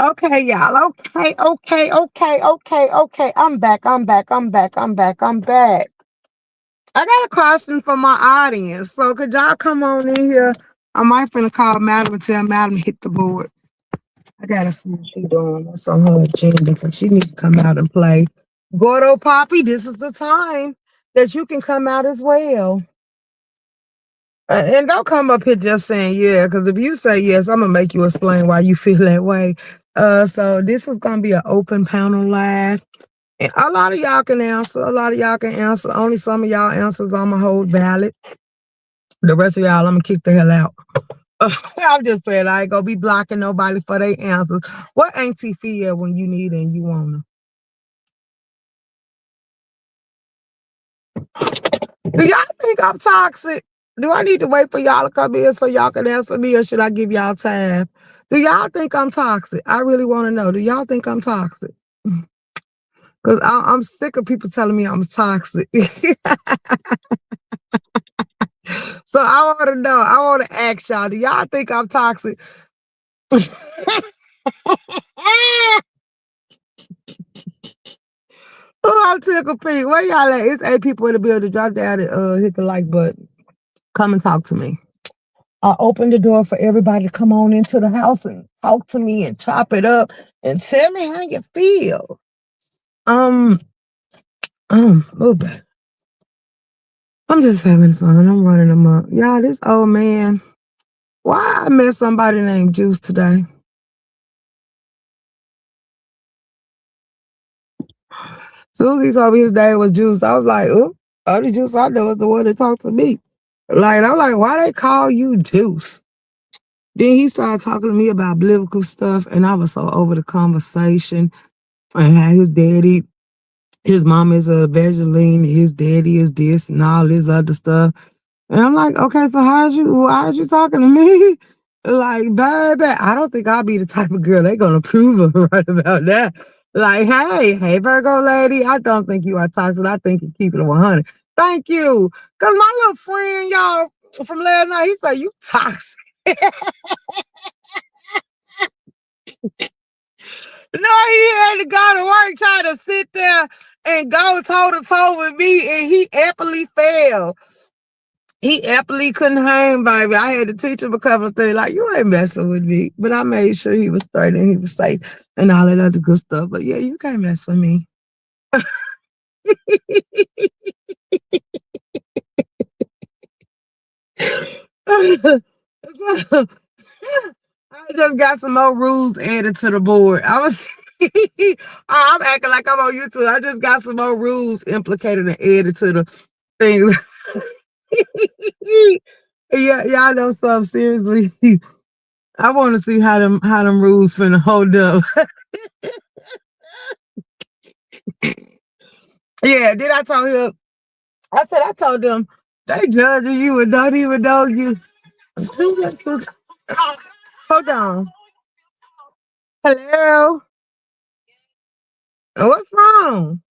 Okay, y'all. Okay, okay, okay, okay, okay. I'm back. I'm back. I'm back. I'm back. I'm back. I got a question for my audience. So could y'all come on in here? I might finna call Madam and tell Madam to hit the board. I gotta see what she doing. What's on her agenda because she need to come out and play. Gordo Poppy, this is the time that you can come out as well. And don't come up here just saying yeah, because if you say yes, I'm gonna make you explain why you feel that way. So this is gonna be an open panel live. And a lot of y'all can answer. A lot of y'all can answer. Only some of y'all answers I'ma hold valid. The rest of y'all, I'm gonna kick the hell out. I'm just playing. I ain't gonna be blocking nobody for their answers. What auntie feel when you need it and you wanna? Do y'all think I'm toxic? Do I need to wait for y'all to come in so y'all can answer me, or should I give y'all time? Do y'all think I'm toxic? I really want to know. Do y'all think I'm toxic? Because I'm sick of people telling me I'm toxic. So I want to know. I want to ask y'all. Do y'all think I'm toxic? Oh, I'm tickled pink. Where y'all at? It's 8 people in the building. Drop down and hit the like button. Come and talk to me. I opened the door for everybody to come on into the house and talk to me and chop it up and tell me how you feel. Um, okay. I'm just having fun. I'm running them up. Y'all, this old man, why I met somebody named Juice today? Susie told me his name was Juice. I was like, oh, only Juice I know is the one that talked to me. Like, I'm like, why they call you Juice? Then he started talking to me about biblical stuff, and I was so over the conversation and how his mom is a Evangeline, his daddy is this and all this other stuff. And I'm like, okay, so why are you talking to me? Like, baby, I don't think I'll be the type of girl they're gonna prove her right about that. Like, hey, Virgo lady, I don't think you are toxic. I think you keep it 100. Thank you. Cause my little friend, y'all, from last night, he said, you toxic. No, he had to go to work trying to sit there and go toe to toe with me, and he epically failed. He epically couldn't hang, baby. I had to teach him a couple of things, like, you ain't messing with me. But I made sure he was straight and he was safe and all that other good stuff. But yeah, you can't mess with me. So, I just got some more rules added to the board. I'm acting like I'm on YouTube. I just got some more rules implicated and added to the thing. Yeah, y'all know something. Seriously, I want to see how them rules finna hold up. Yeah, then I told him. I told them they judging you and don't even know you. Hold on. Hello. What's wrong?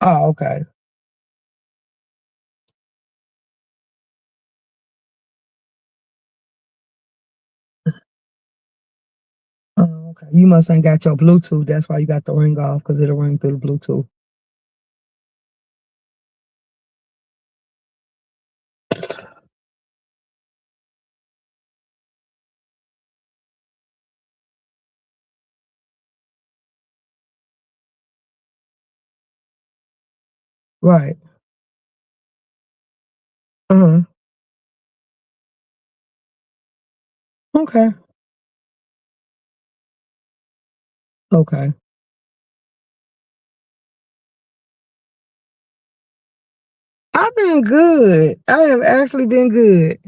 Oh, okay. Oh, okay. You must ain't got your Bluetooth. That's why you got the ring off because it'll ring through the Bluetooth. Right. Uh-huh. Okay. Okay. I've been good. I have actually been good.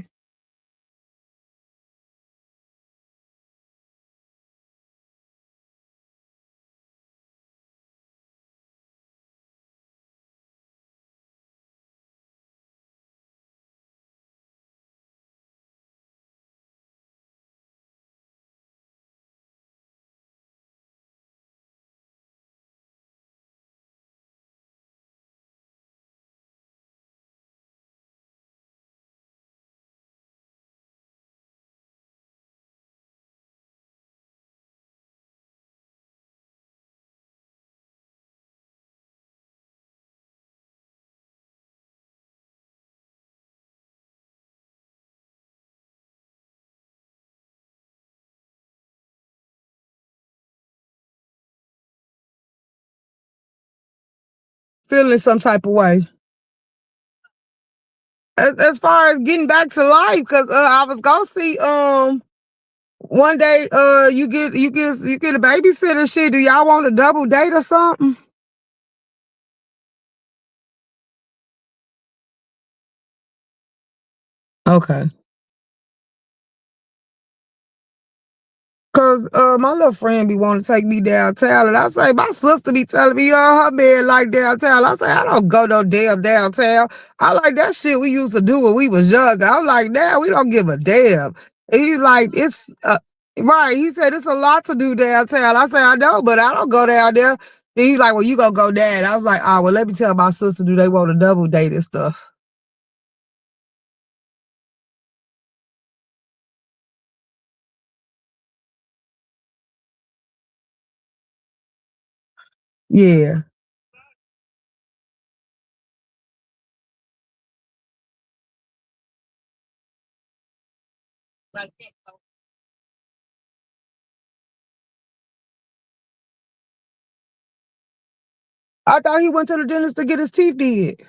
Feeling some type of way. As far as getting back to life, because I was gonna see one day you get a babysitter shit. Do y'all want a double date or something? Okay. Cause my little friend be wanting to take me downtown, and I say my sister be telling me, oh, her man like downtown. I say I don't go no damn downtown. I like that shit we used to do when we was younger. I'm like, now we don't give a damn. And he's like, it's right. He said it's a lot to do downtown. I say I know, but I don't go down there. Then he's like, well, you gonna go down. I was like, oh, well, let me tell my sister, do they want a double date and stuff? Yeah. I thought he went to the dentist to get his teeth did.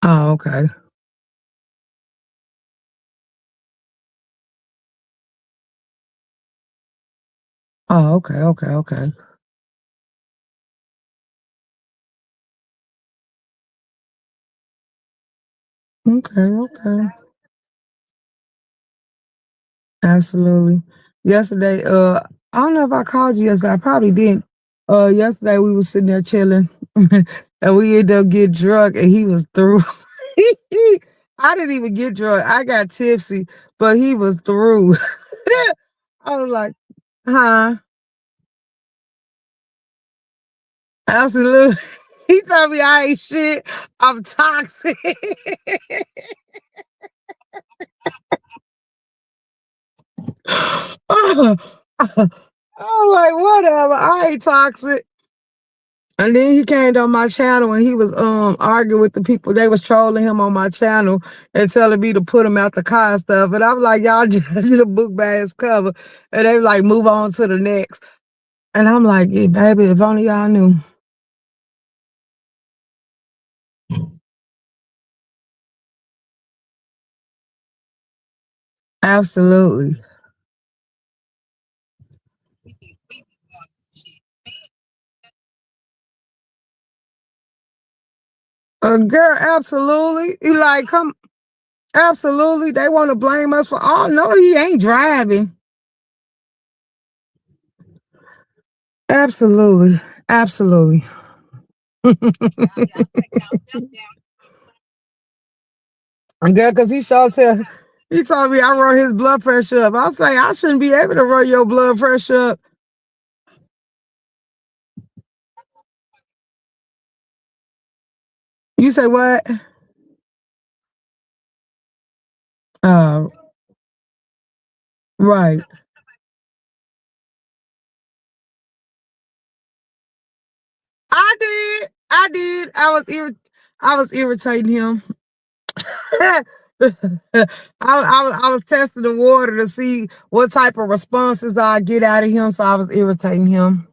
Oh, okay. Oh, okay, okay, okay. Okay, okay. Absolutely. Yesterday, I don't know if I called you yesterday. I probably didn't. Yesterday we was sitting there chilling, and we ended up getting drunk, and he was through. I didn't even get drunk. I got tipsy, but he was through. I was like, huh? Absolutely. He told me I ain't shit. I'm toxic. I'm like, whatever. I ain't toxic. And then he came on my channel and he was arguing with the people. They was trolling him on my channel and telling me to put him out the car and stuff. And I'm like, y'all judging a book by its cover. And they like move on to the next. And I'm like, yeah, baby, if only y'all knew. Absolutely. Girl, absolutely. You like, come, absolutely. They want to blame us for, oh, no, he ain't driving. Absolutely. Absolutely. Girl, because he told me I run his blood pressure up. I'm saying I shouldn't be able to run your blood pressure up. You say what? Uh, right. I did. I did. I was irritating him. I was testing the water to see what type of responses I get out of him, so I was irritating him.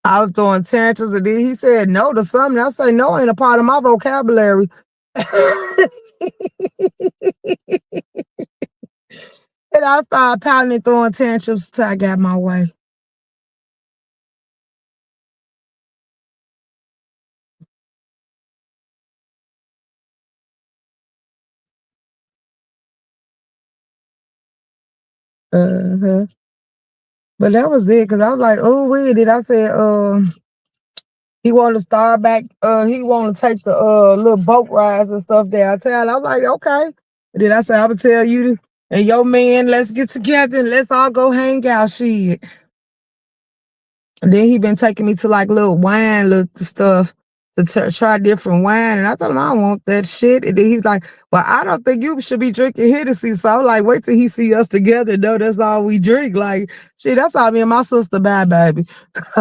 I was throwing tantrums, and then he said no to something. I say no ain't a part of my vocabulary. And I started pouting and throwing tantrums till I got my way. Uh-huh. But that was it, cause I was like, oh, with it. I said, he want to start back. He want to take the little boat rides and stuff there. I tell. I was like, okay. And then I said, I would tell you and your man, let's get together and let's all go hang out. Shit. And then he been taking me to like little wine, little stuff to try different wine. And I told him I don't want that shit. And then he's like, well, I don't think you should be drinking Hennessy. So I'm like, wait till he see us together. No, that's all we drink. Like, shit, that's all me and my sister buy, baby.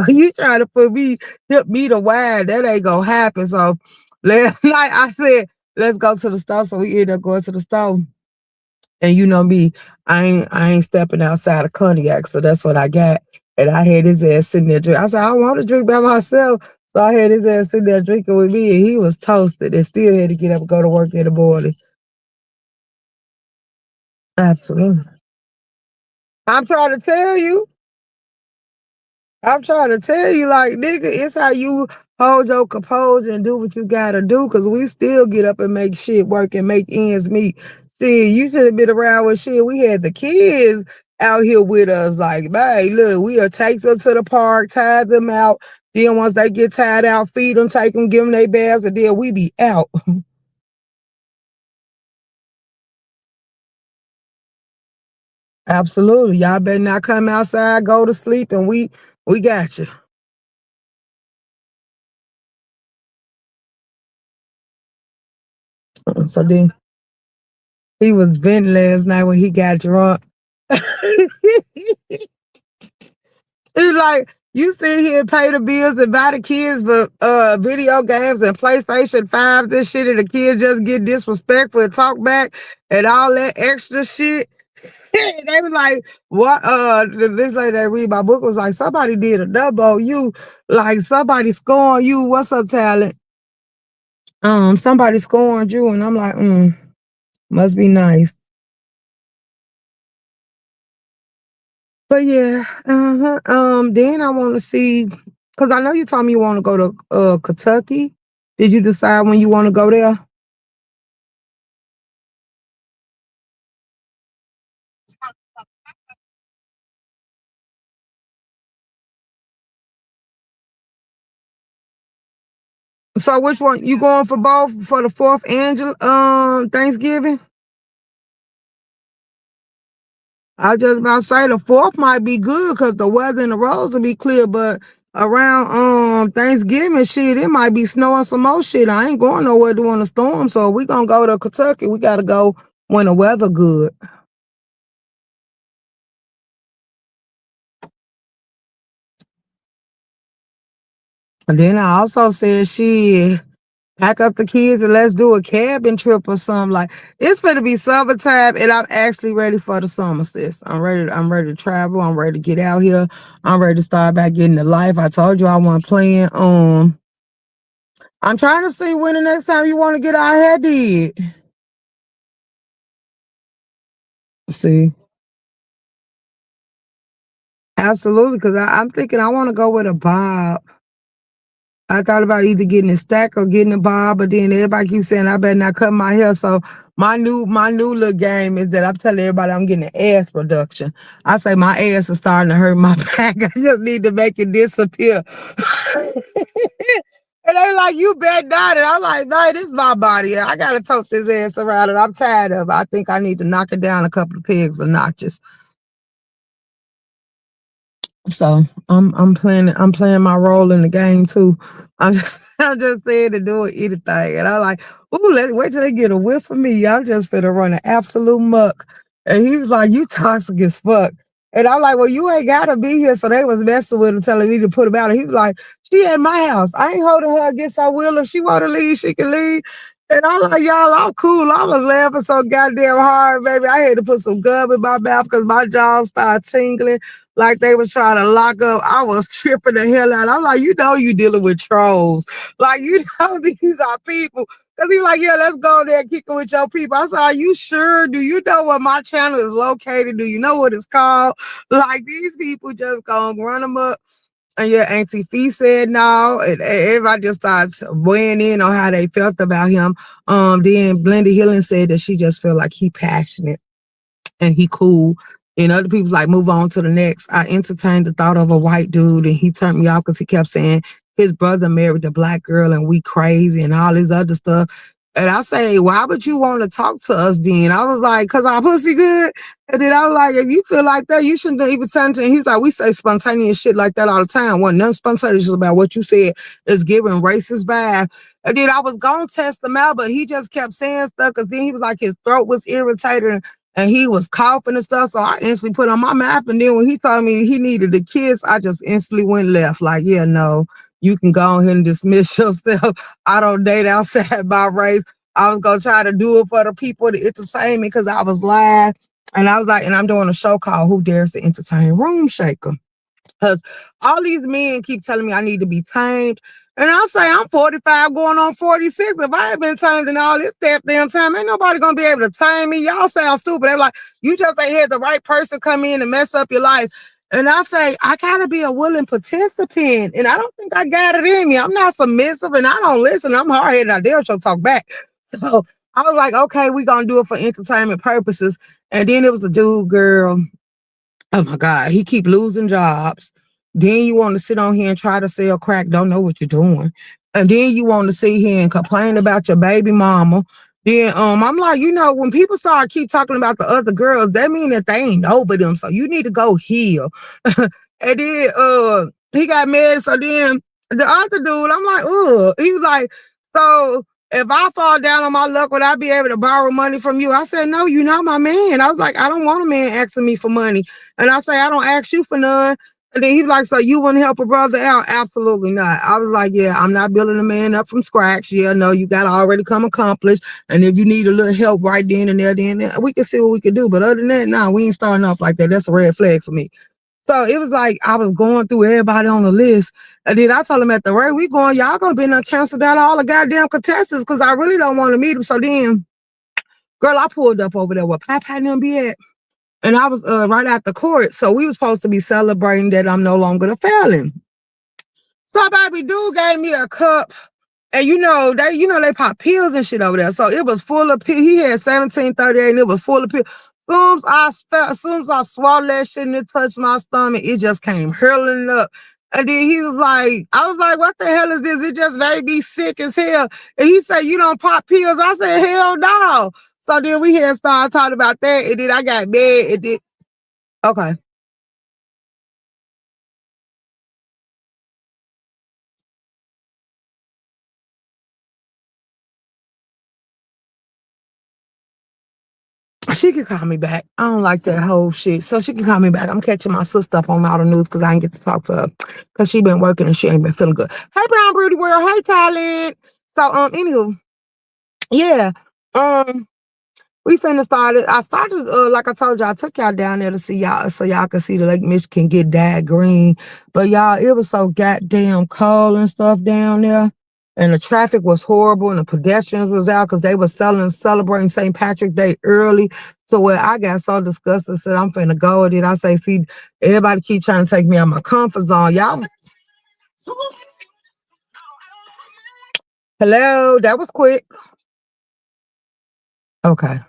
You trying to hip me to wine. That ain't gonna happen. So last night I said, let's go to the store. So we ended up going to the store. And you know me, I ain't stepping outside of cognac, so that's what I got. And I had his ass sitting there drinking. I said, I want to drink by myself. So I had his ass sitting there drinking with me, and he was toasted and still had to get up and go to work in the morning. Absolutely. I'm trying to tell you. I'm trying to tell you, like, nigga, it's how you hold your composure and do what you gotta do, cause we still get up and make shit work and make ends meet. Shit, you should have been around with shit. We had the kids out here with us, like, man, look, we'll take them to the park, tie them out. Then once they get tired out, feed them, take them, give them their baths, and then we be out. Absolutely. Y'all better not come outside, go to sleep, and we got you. So then he was venting last night when he got drunk. It's like you sit here and pay the bills and buy the kids for video games and PlayStation 5s and shit, and the kids just get disrespectful and talk back and all that extra shit. They was like, what this lady that read my book was like, somebody did a double on you, like somebody scorned you. What's up, talent? Somebody scorned you, and I'm like, must be nice. But yeah, then I want to see, because I know you told me you want to go to Kentucky. Did you decide when you want to go there? So which one you going for, both for the fourth and Thanksgiving? I just about to say the fourth might be good because the weather and the roads will be clear, but around Thanksgiving shit, it might be snowing some more shit. I ain't going nowhere during a storm, so we gonna go to Kentucky. We gotta go when the weather good. And then I also said, shit, pack up the kids and let's do a cabin trip or something. Like, it's gonna be summertime and I'm actually ready for the summer, sis. I'm ready to travel. I'm ready to get out here. I'm ready to start back getting the life. I told you I want playing. I'm trying to see when the next time you want to get out here did. See, absolutely, because I'm thinking I want to go with a bob. I thought about either getting a stack or getting a bob, but then everybody keeps saying I better not cut my hair. So my new little game is that I'm telling everybody I'm getting an ass production. I say my ass is starting to hurt my back. I just need to make it disappear. And they're like, you bet not. And I'm like, no, this is my body. I gotta tote this ass around and I'm tired of it. I think I need to knock it down a couple of pegs or notches. So I'm playing my role in the game too. I'm just saying to do anything. And I'm like, ooh, let's wait till they get a whiff of me. I'm just finna run an absolute muck. And he was like, you toxic as fuck. And I'm like, well, you ain't gotta be here. So they was messing with him, telling me to put him out. And he was like, she at my house. I ain't holding her against her will. If she wanna leave, she can leave. And I'm like, y'all, I'm cool. I was laughing so goddamn hard, baby. I had to put some gum in my mouth because my jaw started tingling. like they was trying to lock up. I was tripping the hell out. I'm like, you know, you dealing with trolls. Like, you know, these are people. Cause he like, yeah, let's go there and kick it with your people. I said, are you sure? Do you know where my channel is located? Do you know what it's called? Like, these people just gonna run them up. And yeah, Auntie Fee said no. And everybody just starts weighing in on how they felt about him. Then Blenda Healing said that she just felt like he passionate and he cool. And other people's like, move on to the next. I entertained the thought of a white dude, and he turned me off because he kept saying his brother married the black girl and we crazy and all this other stuff. And I say, why would you want to talk to us then? I was like, because our pussy good. And then I was like, if you feel like that, you shouldn't even send to him. He was like, we say spontaneous shit like that all the time. Wasn't nothing spontaneous about what you said. It's giving racist vibe. And then I was going to test him out, but he just kept saying stuff because then he was like, his throat was irritated and he was coughing and stuff. So I instantly put on my mouth. And then when he told me he needed a kiss, I just instantly went left. Like, yeah, no, you can go ahead and dismiss yourself. I don't date outside my race. I was going to try to do it for the people to entertain me because I was live. And I was like, and I'm doing a show called Who Dares to Entertain Room Shaker. Because all these men keep telling me I need to be tamed. And I say, I'm 45 going on 46. If I ain't been tamed in all this damn time, ain't nobody going to be able to tame me. Y'all sound stupid. They're like, you just ain't had the right person come in and mess up your life. And I say, I got to be a willing participant. And I don't think I got it in me. I'm not submissive and I don't listen. I'm hard-headed. I dare she'll talk back. So I was like, okay, we're going to do it for entertainment purposes. And then it was a dude, girl. Oh my God, he keep losing jobs. Then you want to sit on here and try to sell crack, don't know what you're doing. And then you want to sit here and complain about your baby mama. Then I'm like, you know, when people start keep talking about the other girls, that mean that they ain't over them. So you need to go heal. And then he got mad. So then the other dude, I'm like, he was like, so if I fall down on my luck, would I be able to borrow money from you? I said, no, you're not my man. I was like, I don't want a man asking me for money. And I say, I don't ask you for none. And then he was like, so you wouldn't help a brother out? Absolutely not. I was like, yeah, I'm not building a man up from scratch. Yeah, no, you got to already come accomplished. And if you need a little help right then and there, then we can see what we can do. But other than that, no, we ain't starting off like that. That's a red flag for me. So it was like I was going through everybody on the list. And then I told him at the rate we going, y'all going to be done canceled out all the goddamn contestants because I really don't want to meet them. So then, girl, I pulled up over there where Papa and them be at. And I was right at the court. So we was supposed to be celebrating that I'm no longer the felon. So baby dude gave me a cup. And they pop pills and shit over there. So it was full of pills. He had 1738 and it was full of pills. As soon as I swallowed that shit and it touched my stomach, it just came hurling up. And then he was like, I was like, what the hell is this? It just made me sick as hell. And he said, you don't pop pills? I said, hell no. So then we had started talking about that. And then I got mad. And then, okay. She could call me back. I don't like that whole shit. So she can call me back. I'm catching my sister up on all the news because I ain't get to talk to her. Because she been working and she ain't been feeling good. Hey, Brown Broody World. Hey, Talent. So, anywho, yeah. Um, we finna start it. I started, like I told y'all, I took y'all down there to see y'all so y'all can see the Lake Michigan get that green. But y'all, it was so goddamn cold and stuff down there. And the traffic was horrible and the pedestrians was out because they were celebrating St. Patrick's Day early. So where I got so disgusted, said I'm finna go with it. I say, see, everybody keep trying to take me out of my comfort zone. Y'all. Hello, that was quick. Okay.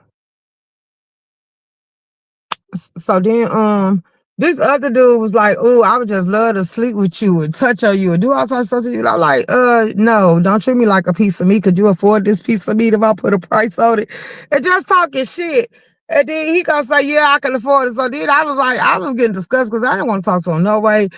So then this other dude was like, oh, I would just love to sleep with you and touch on you and do all types of stuff to you. I'm like, no, don't treat me like a piece of meat. Could you afford this piece of meat if I put a price on it? And just talking shit. And then he gonna say, yeah, I can afford it. So then I was like, I was getting disgusted because I didn't want to talk to him. No way.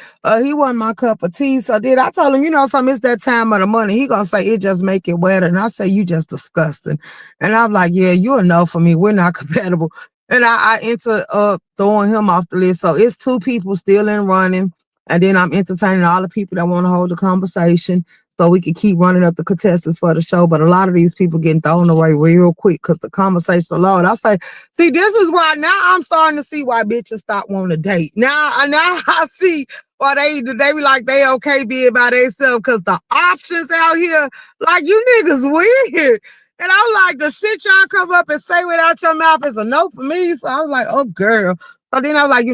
He wasn't my cup of tea. So then I told him, something, it's that time of the money. He gonna say, it just make it wetter. And I say, you just disgusting. And I'm like, yeah, you're a no for me. We're not compatible. And I enter up throwing him off the list. So it's two people still in running. And then I'm entertaining all the people that want to hold the conversation. so we can keep running up the contestants for the show. But a lot of these people getting thrown away real quick because the conversation alone. I say, see, this is why now I'm starting to see why bitches stop wanting to date. Now I see why they be like they okay being by themselves because the options out here, like you niggas weird. And I'm like, the shit y'all come up and say without your mouth is a no for me. So I was like, oh girl. So then I was like,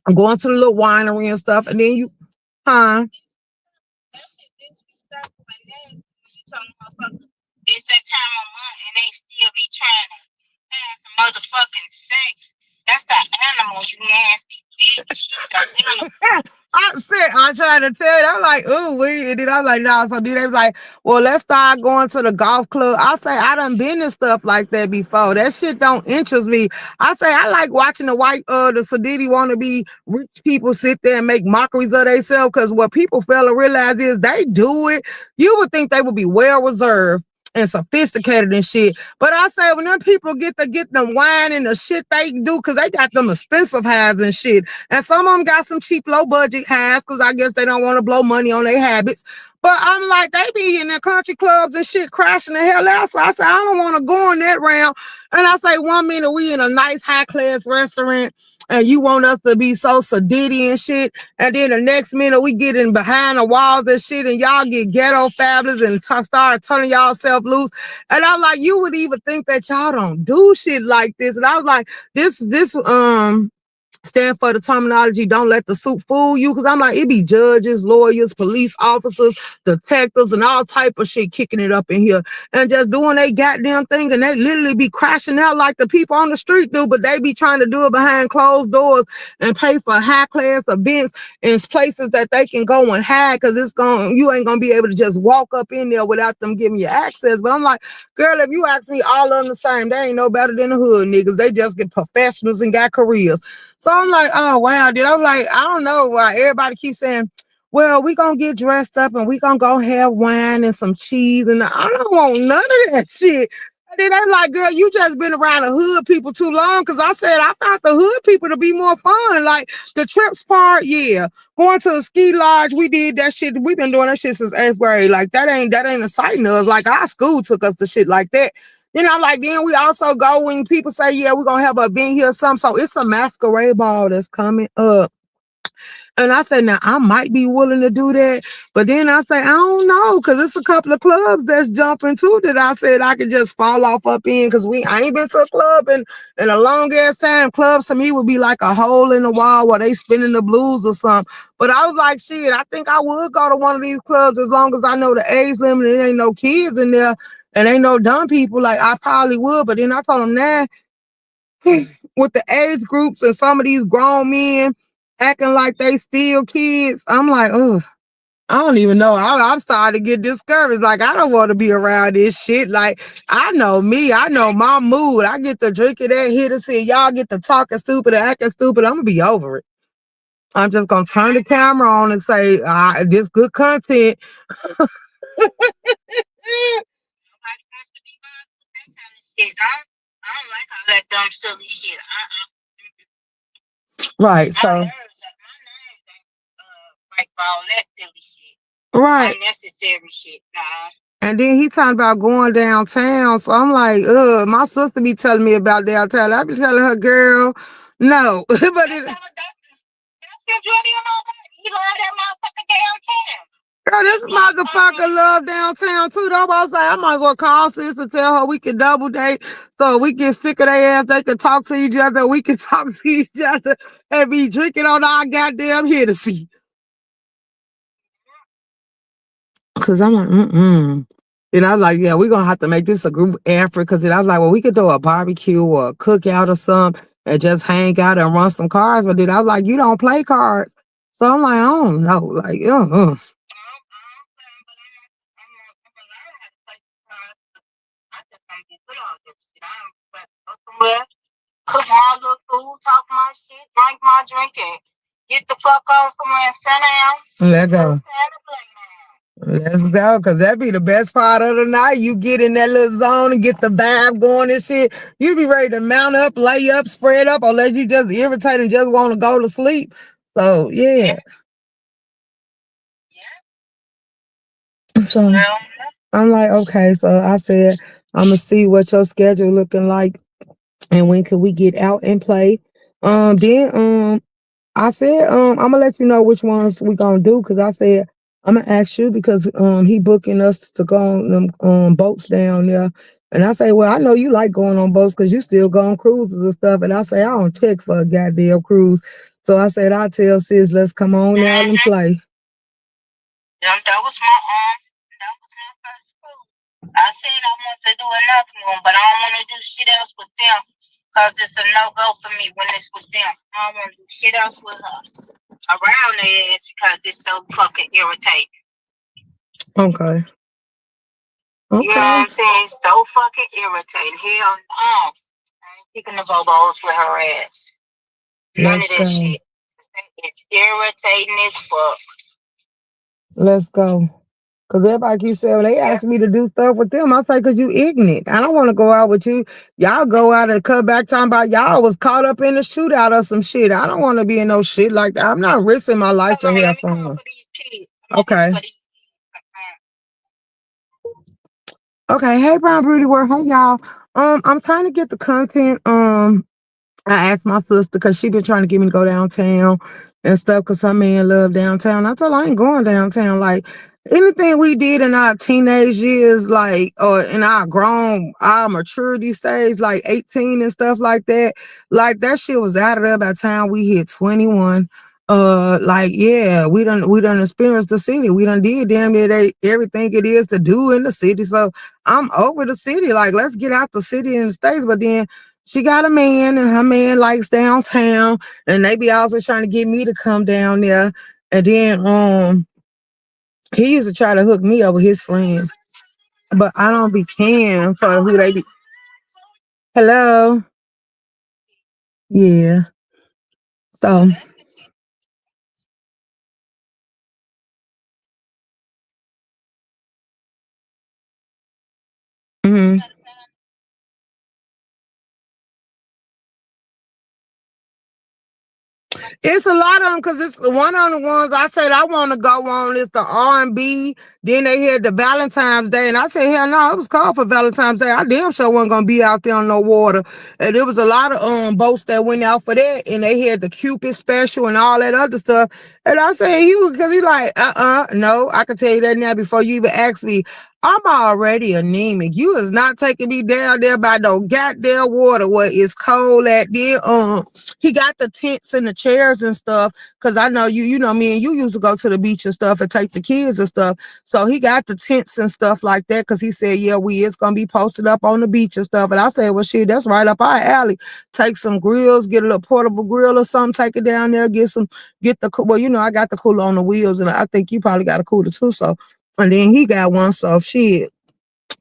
I'm going to the little winery and stuff, and then huh? It's that time of month and they still be trying to have some motherfucking sex. That's the animal, you nasty bitch. I'm trying to tell you. I'm like, ooh, we. And then I'm like, no. So then they was like, well, let's start going to the golf club. I say, I done been to stuff like that before. That shit don't interest me. I say, I like watching the Sadidi want to be rich people sit there and make mockeries of themselves. Because what people fail to realize is they do it. You would think they would be well reserved and sophisticated and shit. But I say when them people get them wine and the shit they do, because they got them expensive highs and shit. And some of them got some cheap low budget highs because I guess they don't want to blow money on their habits. But I'm like, they be in the country clubs and shit crashing the hell out. So I say, I don't want to go on that round. And I say, 1 minute we in a nice high class restaurant and you want us to be so sedity and shit. And then the next minute we get in behind the walls and shit and y'all get ghetto fabulous and start turning y'all self loose. And I'm like, you would even think that y'all don't do shit like this. And I was like, this stand for the terminology, don't let the suit fool you. Cause I'm like, it be judges, lawyers, police officers, detectives, and all type of shit kicking it up in here and just doing they goddamn thing. And they literally be crashing out like the people on the street do, but they be trying to do it behind closed doors and pay for high class events in places that they can go and hide. Cause you ain't gonna be able to just walk up in there without them giving you access. But I'm like, girl, if you ask me, all of them the same. They ain't no better than the hood niggas. They just get professionals and got careers. So I'm like, oh, wow. Then I'm like, I don't know why everybody keeps saying, well, we going to get dressed up and we going to go have wine and some cheese. And I don't want none of that shit. And then I'm like, girl, you just been around the hood people too long. Cause I said, I found the hood people to be more fun. Like the trips part, yeah. Going to the ski lodge, we did that shit. We've been doing that shit since 8th grade. Like that ain't exciting us. Like our school took us to shit like that. Then I'm like, then we also go when people say, yeah, we're going to have a event here or something. So it's a masquerade ball that's coming up. And I said, now I might be willing to do that. But then I say, I don't know, because it's a couple of clubs that's jumping too that I said I could just fall off up in because I ain't been to a club in a long ass time. Clubs to me would be like a hole in the wall where they spinning the blues or something. But I was like, shit, I think I would go to one of these clubs as long as I know the age limit and there ain't no kids in there and ain't no dumb people. Like I probably would. But then I told them, nah, with the age groups and some of these grown men acting like they still kids, I'm like, oh, I don't even know. I'm starting to get discouraged. Like, I don't want to be around this shit. Like, I know me. I know my mood. I get to drinking that hit and see y'all get to talking stupid and acting stupid. I'm going to be over it. I'm just going to turn the camera on and say, this good content. I don't like all that dumb silly shit. Right. So my nerves like all that silly shit. Right. Unnecessary shit. And then he talking about going downtown. So I'm like, my sister be telling me about downtown. I be telling her, girl, no. But that's your Jody and all that. He love that motherfucker downtown. Girl, this motherfucker love downtown too. Though I was like, I might as well call sis and tell her we can double date so we get sick of their ass. They can talk to each other. We can talk to each other and be drinking on our goddamn Hennessy. Cause I'm like, And I was like, yeah, we're gonna have to make this a group effort. Cause then I was like, well, we could do a barbecue or a cookout or something and just hang out and run some cards. But then I was like, you don't play cards. So I'm like, I don't know. Like, cook my little food, talk my shit, drink my drink, and get the fuck on somewhere and sit down. Let go. Let's go, because that be the best part of the night. You get in that little zone and get the vibe going and shit. You be ready to mount up, lay up, spread up, or let you just irritate and just want to go to sleep. So, yeah. So I'm like, okay. So I said, I'm gonna see what your schedule looking like and when could we get out and play. Then I said, I'm gonna let you know which ones we gonna do because I said I'm gonna ask you because he booking us to go on them boats down there. And I say, well, I know you like going on boats because you still go on cruises and stuff. And I say, I don't check for a goddamn cruise. So I said, I tell sis, let's come on out and play. That was my first cruise. I said I want to do another one, but I don't want to do shit else with them because it's a no go for me when it's with them. I don't want to do shit else with her around their ass because it's so fucking irritating. Okay. Okay. You know what I'm saying? So fucking irritating. Hell no. I ain't kicking the bobos with her ass. None of that shit. It's irritating as fuck. Let's go. Cause everybody keeps saying they ask me to do stuff with them. I say, cause you ignorant. I don't want to go out with you. Y'all go out and come back talking about y'all was caught up in a shootout or some shit. I don't want to be in no shit like that. I'm not risking my life to hear from them. Okay. Okay. Hey, Brown Beauty World. Hey, y'all. I'm trying to get the content. I asked my sister because she been trying to get me to go downtown and stuff because her man love downtown. I told her I ain't going downtown. Like anything we did in our teenage years, like or in our maturity stage, like 18 and stuff like that shit was out of there by the time we hit 21. Like yeah, we done experienced the city. We done did damn near everything it is to do in the city. So I'm over the city. Like let's get out the city and the states. But then she got a man and her man likes downtown and they be also trying to get me to come down there. And then he used to try to hook me up with his friends. But I don't be caring for who they be. Hello? Yeah. So mhm. It's a lot of them because it's one of the ones I said I want to go on is the R&B. Then they had the Valentine's Day, and I said, hell no, it was called for Valentine's Day. I damn sure wasn't gonna be out there on no water. And there was a lot of boats that went out for that, and they had the Cupid special and all that other stuff. And I said, because he like, no, I can tell you that now before you even ask me. I'm already anemic. You is not taking me down there by no goddamn water where it's cold at there. He got the tents and the chairs and stuff. Cause I know you know me and you used to go to the beach and stuff and take the kids and stuff. So he got the tents and stuff like that. Cause he said, yeah, we is gonna be posted up on the beach and stuff. And I said, well, shit, that's right up our alley. Take some grills, get a little portable grill or something, take it down there, well, you know, I got the cooler on the wheels and I think you probably got a cooler too. So, and then he got one. So shit,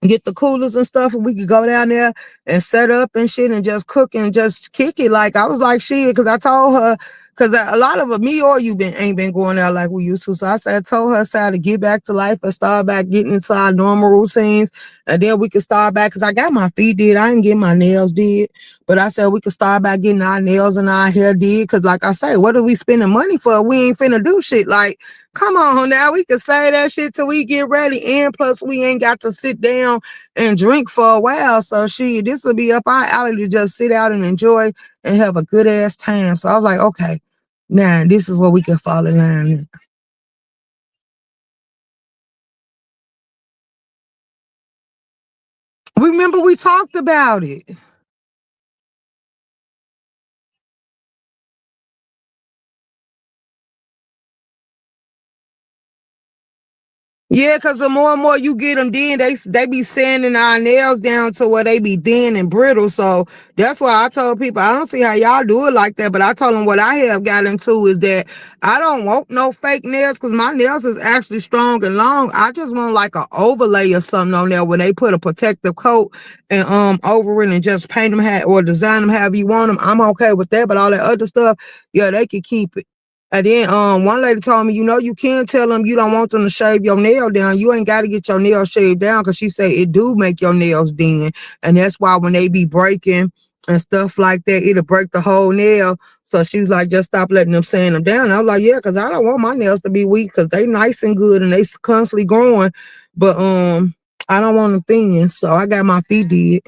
get the coolers and stuff and we could go down there and set up and shit and just cook and just kick it. Like I was like shit because I told her because a lot of it, me or you ain't been going out like we used to. So I told her I to get back to life and start back getting into our normal routines and then we could start back because I got my feet did. I didn't get my nails did. But I said we could start back getting our nails and our hair did because like I say, what are we spending money for? We ain't finna do shit. Like, come on now, we could say that shit till we get ready. And plus we ain't got to sit down and drink for a while. So this will be up our alley to just sit out and enjoy and have a good ass time. So I was like, okay, now this is what we can fall in line with. Remember we talked about it. Yeah, because the more and more you get them then, they be sanding our nails down to where they be thin and brittle. So that's why I told people, I don't see how y'all do it like that. But I told them what I have got into is that I don't want no fake nails because my nails is actually strong and long. I just want like an overlay or something on there when they put a protective coat and over it and just paint them or design them however you want them. I'm okay with that. But all that other stuff, yeah, they can keep it. And then one lady told me, you know, you can tell them you don't want them to shave your nail down. You ain't got to get your nails shaved down because she said it do make your nails thin. And that's why when they be breaking and stuff like that. It'll break the whole nail. So she was like, just stop letting them sand them down. I was like, yeah, because I don't want my nails to be weak because they nice and good and they constantly growing. But I don't want them thin. So I got my feet did.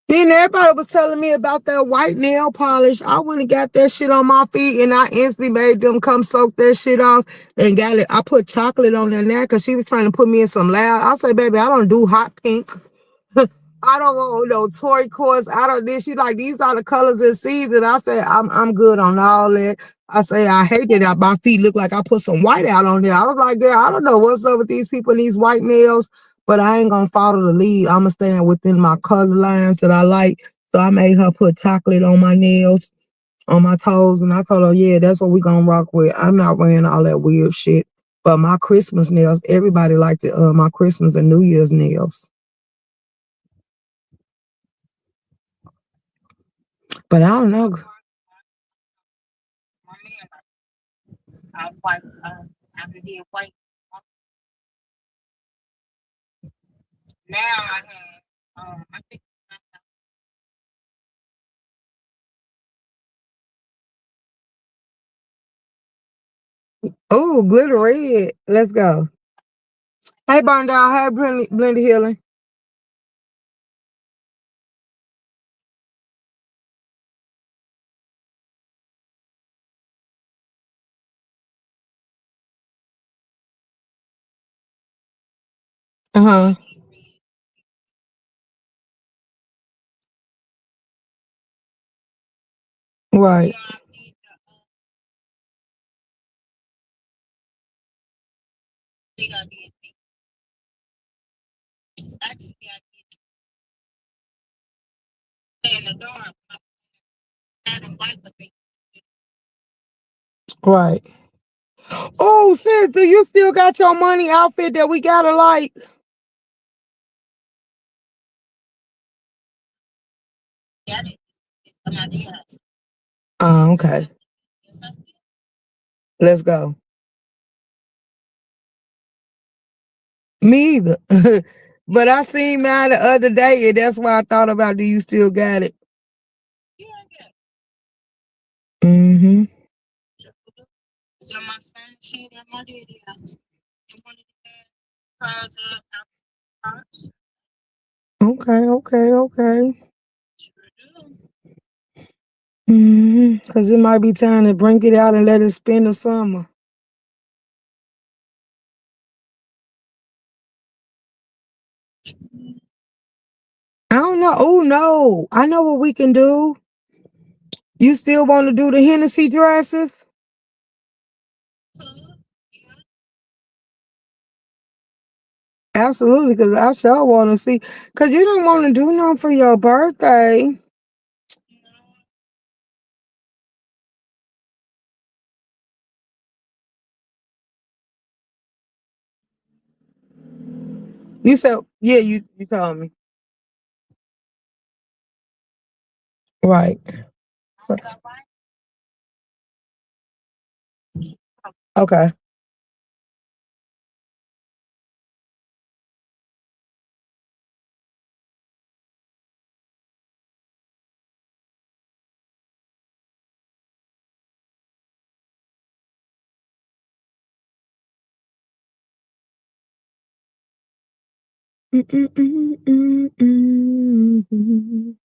Then everybody was telling me about that white nail polish. I went and got that shit on my feet and I instantly made them come soak that shit off and got it. I put chocolate on there now because she was trying to put me in some loud. I say, baby, I don't do hot pink. I don't want no turquoise. I don't this. She like these are the colors of the season. I say I'm good on all that. I say I hate that my feet look like I put some white out on there. I was like, girl, I don't know what's up with these people and these white nails, but I ain't gonna follow the lead. I'ma stay within my color lines that I like. So I made her put chocolate on my nails, on my toes, and I told her, yeah, that's what we gonna rock with. I'm not wearing all that weird shit. But my Christmas nails, everybody liked it. My Christmas and New Year's nails. But I don't know. Oh, glitter red. Let's go. Hey, Bondal. Hey, Blended Healing. Uh-huh. Right. Right. Oh, sis, do you still got your money outfit that we gotta like? Oh, okay. Let's go. Me either. But I seen mine the other day, and that's why I thought about do you still got it? Mm-hmm. Okay, okay, okay. Mm-hmm. Cause it might be time to bring it out and let it spend the summer. I don't know. Oh no. I know what we can do. You still want to do the Hennessy dresses? Absolutely, because I sure want to see. Because you don't want to do nothing for your birthday. You said, yeah, you told me. Right. So- Okay. Mm-mm-mm-mm-mm.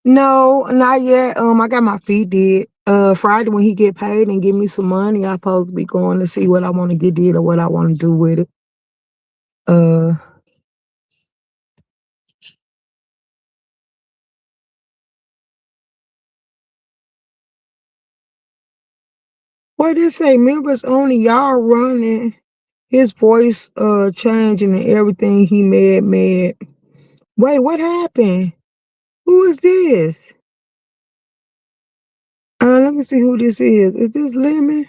No, not yet. I got my feet did. Friday when he get paid and give me some money, I supposed to be going to see what I want to get did or what I want to do with it. Uh, what did it say? Members only, y'all running. His voice changing and everything. He mad. Wait, what happened? Who is this? Let me see who this is. Is this Lemon?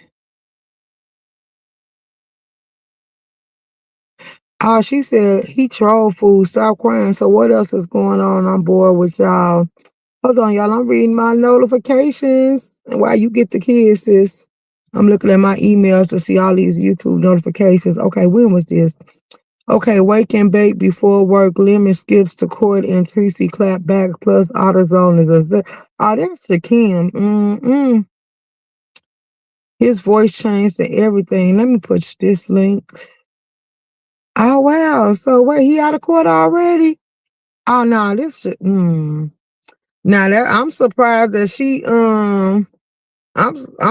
Oh, she said he troll food. Stop crying. So what else is going on? I'm bored with y'all. Hold on, y'all. I'm reading my notifications. While you get the kids, sis. I'm looking at my emails to see all these YouTube notifications. Okay, when was this? Okay, wake and bake before work. Lemon skips to court and Tracy clap back. Plus AutoZone is a. Oh, that's Shakim. His voice changed to everything. Let me put this link. Oh wow! So wait, he out of court already? Oh no, this shit. Now that I'm surprised that she I'm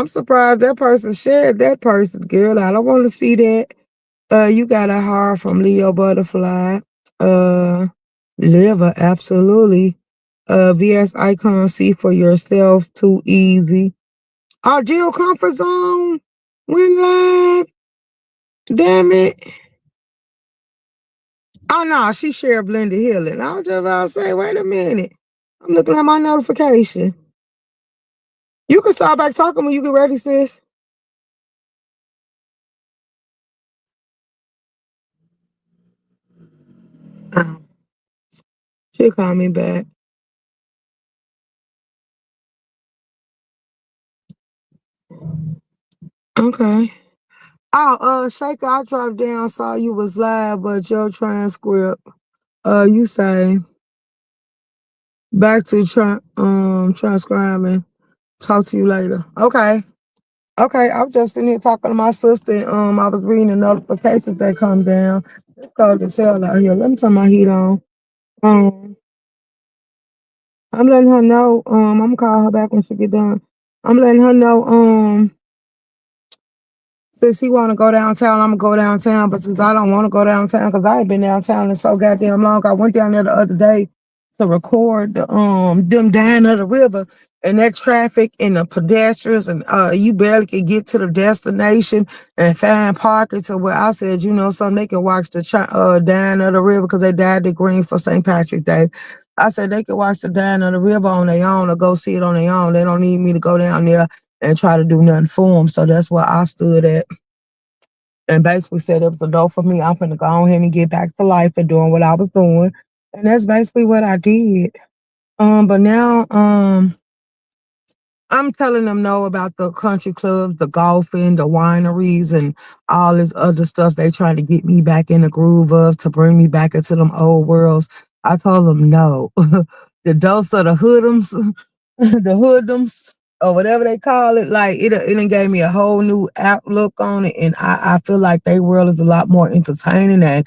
surprised that person shared that person, girl. I don't want to see that. You got a heart from Leo Butterfly. Uh, Liver, absolutely. VS Icon, see for yourself, too easy. Our Jill Comfort Zone went live. Damn it. Oh no, she shared Blended Healing. I was just about to say, wait a minute. I'm looking at my notification. You can start back talking when you get ready, sis. Oh, she'll call me back. Okay. Oh, Shaker, I dropped down, saw you was live, but your transcript, you say back to transcribing. Talk to you later. Okay. Okay, I was just sitting here talking to my sister. I was reading the notifications that come down. It's cold as hell out here. Let me turn my heat on. Um, I'm letting her know. I'm gonna call her back when she get done. I'm letting her know. Since he want to go downtown, I'm gonna go downtown. But since I don't want to go downtown, because I ain't been downtown in so goddamn long, I went down there the other day to record the them down of the river and that traffic and the pedestrians and you barely could get to the destination and find parking to where I said, you know, something they can watch the down of the river because they dyed the green for St. Patrick's Day. I said they could watch the down of the river on their own or go see it on their own. They don't need me to go down there and try to do nothing for them. So that's where I stood at and basically said it was a no for me. I'm finna go ahead and get back to life and doing what I was doing. And that's basically what I did. But now, I'm telling them no about the country clubs, the golfing, the wineries, and all this other stuff they trying to get me back in the groove of to bring me back into them old worlds. I told them no. The dose of the hoodums, the hoodums, or whatever they call it, like it done gave me a whole new outlook on it. And I feel like their world is a lot more entertaining and it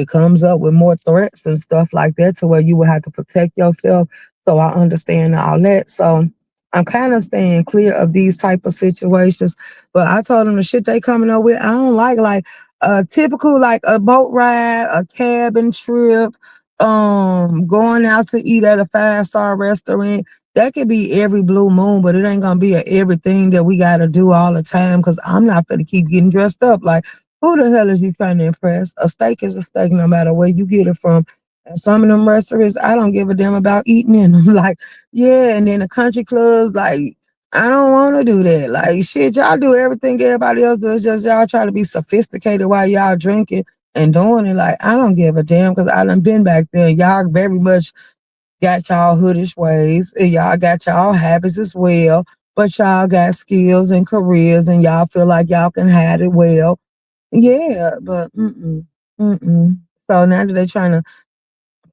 comes up with more threats and stuff like that to where you would have to protect yourself. So I understand all that. So I'm kind of staying clear of these type of situations. But I told them the shit they coming up with, I don't like a typical like a boat ride, a cabin trip, going out to eat at a 5-star restaurant. That could be every blue moon, but it ain't gonna be everything that we gotta do all the time because I'm not gonna keep getting dressed up. Like, who the hell is you trying to impress? A steak is a steak no matter where you get it from. And some of them restaurants, I don't give a damn about eating in them. Like, yeah, and then the country clubs, like, I don't want to do that. Like, shit, y'all do everything everybody else does, just y'all try to be sophisticated while y'all drinking and doing it. Like, I don't give a damn because I done been back there. Y'all very much got y'all hoodish ways, and y'all got y'all habits as well, but y'all got skills and careers, and y'all feel like y'all can hide it well. Yeah, but mm-mm. So now that they're trying to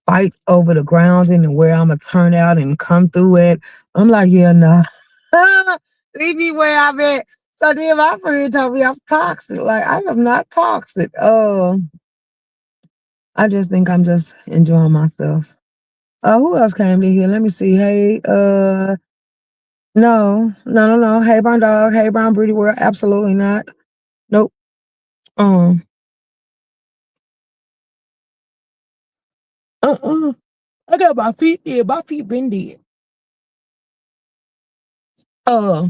fight over the grounds and where I'm gonna turn out and come through it. I'm like, yeah, nah. Leave me where I'm at. So then my friend told me I'm toxic. Like I am not toxic. I just think I'm just enjoying myself. Who else came to here? Let me see. Hey, no. Hey, brown dog. Hey, brown booty world. Absolutely not. Nope. Um, Uh-uh. I got my feet dead. My feet been dead. Uh,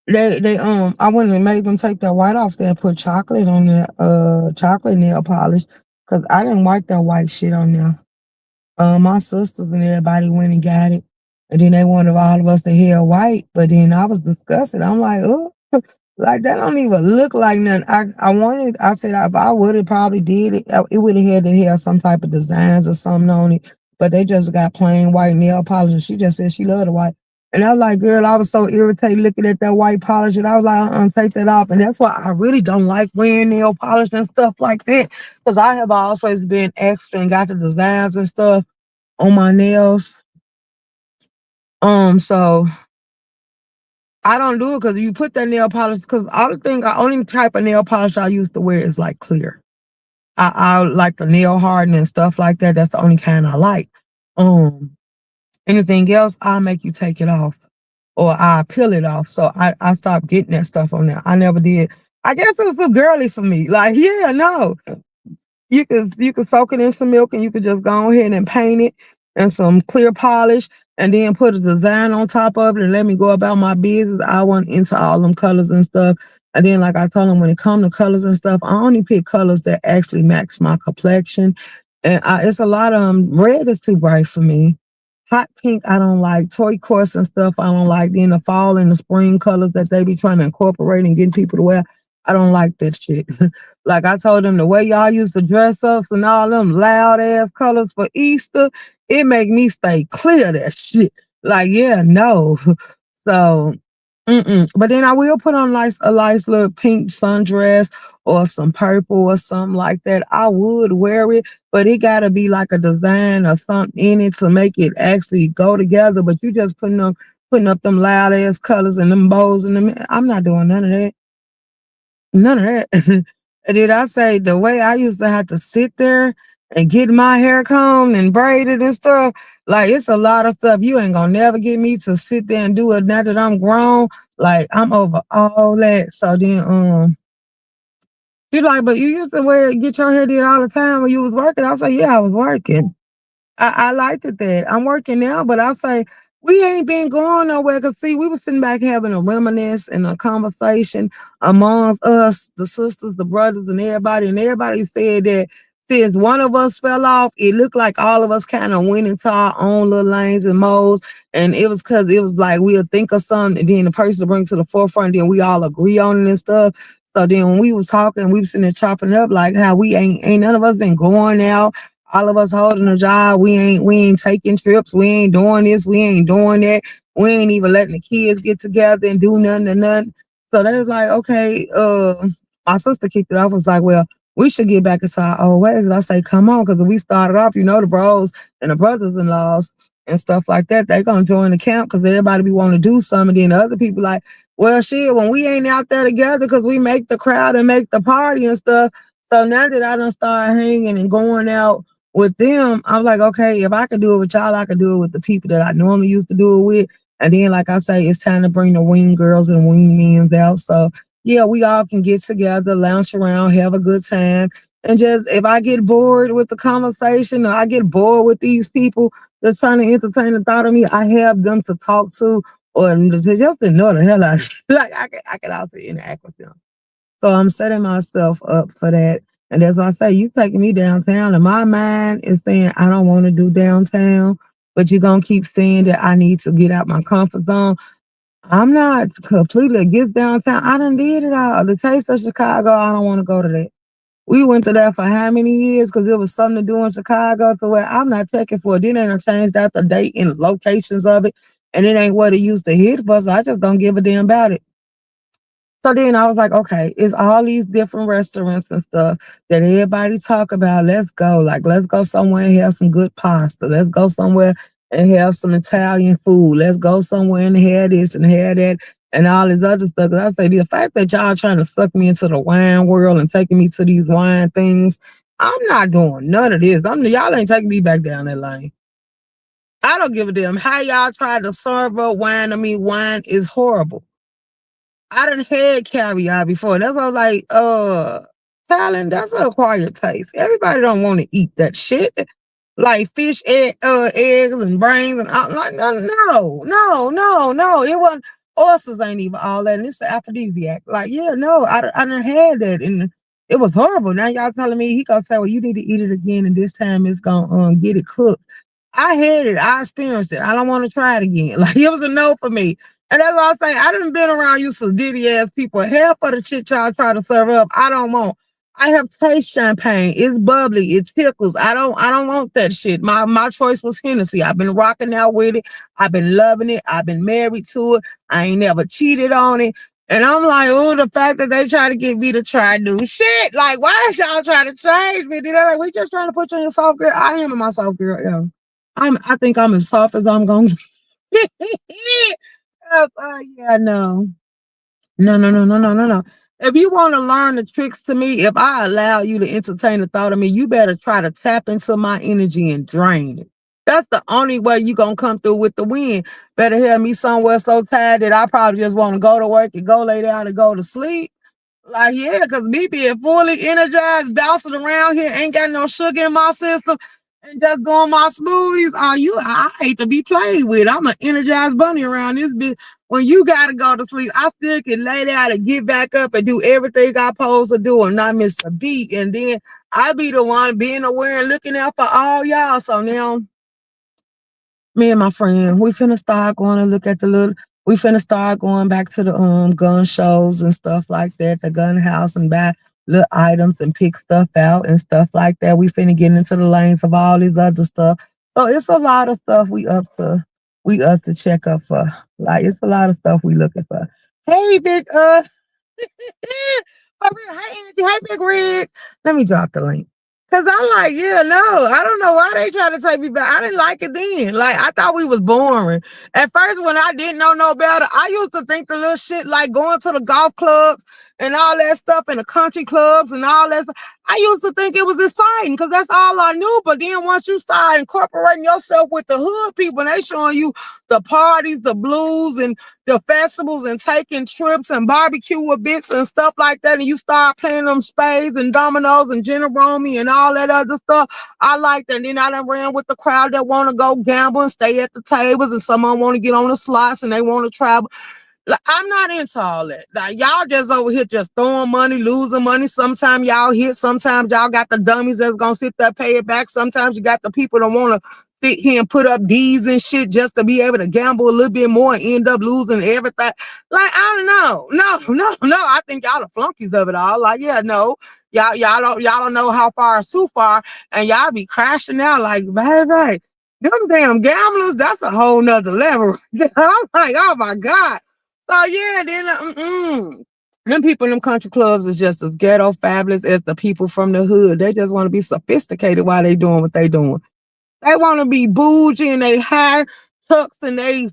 I went and made them take that white off there and put chocolate on there, chocolate nail polish, cause I didn't like that white shit on there. My sisters and everybody went and got it, and then they wanted all of us to hear white, but then I was disgusted. I'm like, oh, like that don't even look like nothing. I said if I would have probably did it, it would have had to have some type of designs or something on it, but they just got plain white nail polish. And she just said she loved the white. And I was like, girl, I was so irritated looking at that white polish, and I was like, take that off. And that's why I really don't like wearing nail polish and stuff like that, because I have always been extra and got the designs and stuff on my nails. So I don't do it because you put that nail polish. Because only type of nail polish I used to wear is like clear. I like the nail hardening and stuff like that. That's the only kind I like. Um, Anything else, I'll make you take it off or I peel it off. So I stopped getting that stuff on there. I never did. I guess it was too girly for me. Like, yeah, no. You could soak it in some milk and you could just go ahead and paint it and some clear polish and then put a design on top of it and let me go about my business. I wasn't into all them colors and stuff. And then, like I told them, when it comes to colors and stuff, I only pick colors that actually match my complexion. And it's a lot of red is too bright for me. Hot pink, I don't like. Turquoise and stuff, I don't like. Then the fall and the spring colors that they be trying to incorporate and getting people to wear, I don't like that shit. Like I told them, the way y'all used to dress us and all them loud ass colors for Easter, it make me stay clear of that shit. Like, yeah, no. So, but then I will put on a nice little pink sundress or some purple or something like that. I would wear it, but it gotta be like a design or something in it to make it actually go together. But you just putting up them loud ass colors and them bows and them. I'm not doing none of that. None of that. Did I say the way I used to have to sit there and get my hair combed and braided and stuff? Like, it's a lot of stuff. You ain't gonna never get me to sit there and do it now that I'm grown. Like, I'm over all that. So then she like, but you used to get your hair did all the time when you was working. I was like, yeah, I was working. I liked it that I'm working now, but I say we ain't been going nowhere. Cause see, we were sitting back having a reminisce and a conversation amongst us, the sisters, the brothers, and everybody said that since one of us fell off, it looked like all of us kind of went into our own little lanes and modes. And it was cause it was like we'll think of something and then the person to bring to the forefront, then we all agree on it and stuff. So then when we was talking, we was sitting there chopping it up like how we ain't none of us been going out, all of us holding a job. We ain't taking trips. We ain't doing this. We ain't doing that. We ain't even letting the kids get together and do nothing and nothing. So they was like, okay, my sister kicked it off, was like, well, we should get back into our old ways. And I say, come on, because we started off, the bros and the brothers in laws and stuff like that, they gonna join the camp because everybody be wanting to do something. And then the other people like, well, shit, when we ain't out there together because we make the crowd and make the party and stuff. So now that I done started hanging and going out with them, I was like, okay, if I could do it with y'all, I could do it with the people that I normally used to do it with. And then, like I say, it's time to bring the wing girls and wing men's out. So, yeah, we all can get together, lounge around, have a good time. And just if I get bored with the conversation or I get bored with these people that's trying to entertain the thought of me, I have them to talk to or to just ignore the hell out of me. Like I could also interact with them. So I'm setting myself up for that. And as I say, you taking me downtown, and my mind is saying I don't want to do downtown, but you're gonna keep saying that I need to get out my comfort zone. I'm not completely against downtown. I done did it all. The taste of Chicago, I don't want to go to that. We went to that for how many years? Because it was something to do in Chicago to where I'm not checking for it. Then they done changed out the date and locations of it. And it ain't what it used to hit for, so I just don't give a damn about it. So then I was like, okay, it's all these different restaurants and stuff that everybody talk about. Let's go. Like, let's go somewhere and have some good pasta. Let's go somewhere and have some Italian food. Let's go somewhere and have this and have that and all this other stuff. 'Cause I say, the fact that y'all trying to suck me into the wine world and taking me to these wine things, I'm not doing none of this. Y'all ain't taking me back down that lane. I don't give a damn how y'all try to serve up wine. I mean, wine is horrible. I done had caviar before. And that's why I was like, Thailand, that's an acquired taste. Everybody don't want to eat that shit. like fish eggs and brains and all. Like, no, no, no, no, no. It wasn't. Oysters ain't even all that, and it's an aphrodisiac. Like, yeah, no, I done had that, and it was horrible. Now y'all telling me he gonna say, well, you need to eat it again, and this time it's gonna get it cooked. I had it. I experienced it. I don't want to try it again. Like, it was a no for me. And that's why I say I done been around you sedity ass people. Half of the shit y'all try to serve up, I don't want. I have taste champagne. It's bubbly. It tickles. I don't want that shit. My choice was Hennessy. I've been rocking out with it. I've been loving it. I've been married to it. I ain't never cheated on it. And I'm like, oh, the fact that they try to get me to try new shit. Like, why is y'all trying to change me? They're like, we just trying to put you in your soft girl. I am in my soft girl. Yeah. I think I'm as soft as I'm gonna get. Yeah, no. No, no, no, no, no, no, no. If you want to learn the tricks to me, if I allow you to entertain the thought of me, you better try to tap into my energy and drain it. That's the only way you gonna come through with the win. Better have me somewhere so tired that I probably just want to go to work and go lay down and go to sleep. Like, yeah, because me being fully energized, bouncing around here, ain't got no sugar in my system, and just going my smoothies. I hate to be played with. I'm an energized bunny around this bitch. When you gotta go to sleep, I still can lay down and get back up and do everything I supposed to do and not miss a beat. And then I be the one being aware and looking out for all y'all. So now me and my friend, we finna start going to look at the little. We finna start going back to the gun shows and stuff like that, the gun house, and buy little items and pick stuff out and stuff like that. We finna get into the lanes of all these other stuff. So it's a lot of stuff we up to check up for. Like, it's a lot of stuff we looking for. Hey, big hey, Angie, hey, Big Rig. Let me drop the link. Cause I'm like, yeah, no, I don't know why they trying to take me back. I didn't like it then. Like, I thought we was boring. At first, when I didn't know no better, I used to think the little shit like going to the golf clubs and all that stuff and the country clubs and all that. I used to think it was exciting because that's all I knew. But then once you start incorporating yourself with the hood people and they showing you the parties, the blues, and the festivals and taking trips and barbecue events and stuff like that, and you start playing them spades and dominoes and Generomi and all that other stuff. I like that. And then I done ran with the crowd that want to go gamble and stay at the tables, and someone want to get on the slots and they want to travel. Like, I'm not into all that. Like, y'all just over here just throwing money, losing money. Sometimes y'all hit, sometimes y'all got the dummies that's gonna sit there pay it back. Sometimes you got the people that want to sit here and put up D's and shit just to be able to gamble a little bit more and end up losing everything. Like, I don't know. No. I think y'all the flunkies of it all. Like, yeah, no. Y'all don't know how far is too far, and y'all be crashing out like, baby, them damn gamblers, that's a whole nother level. I'm like, oh my God. So yeah, then them people in them country clubs is just as ghetto fabulous as the people from the hood. They just want to be sophisticated while they doing what they doing. They want to be bougie and they high tucks and they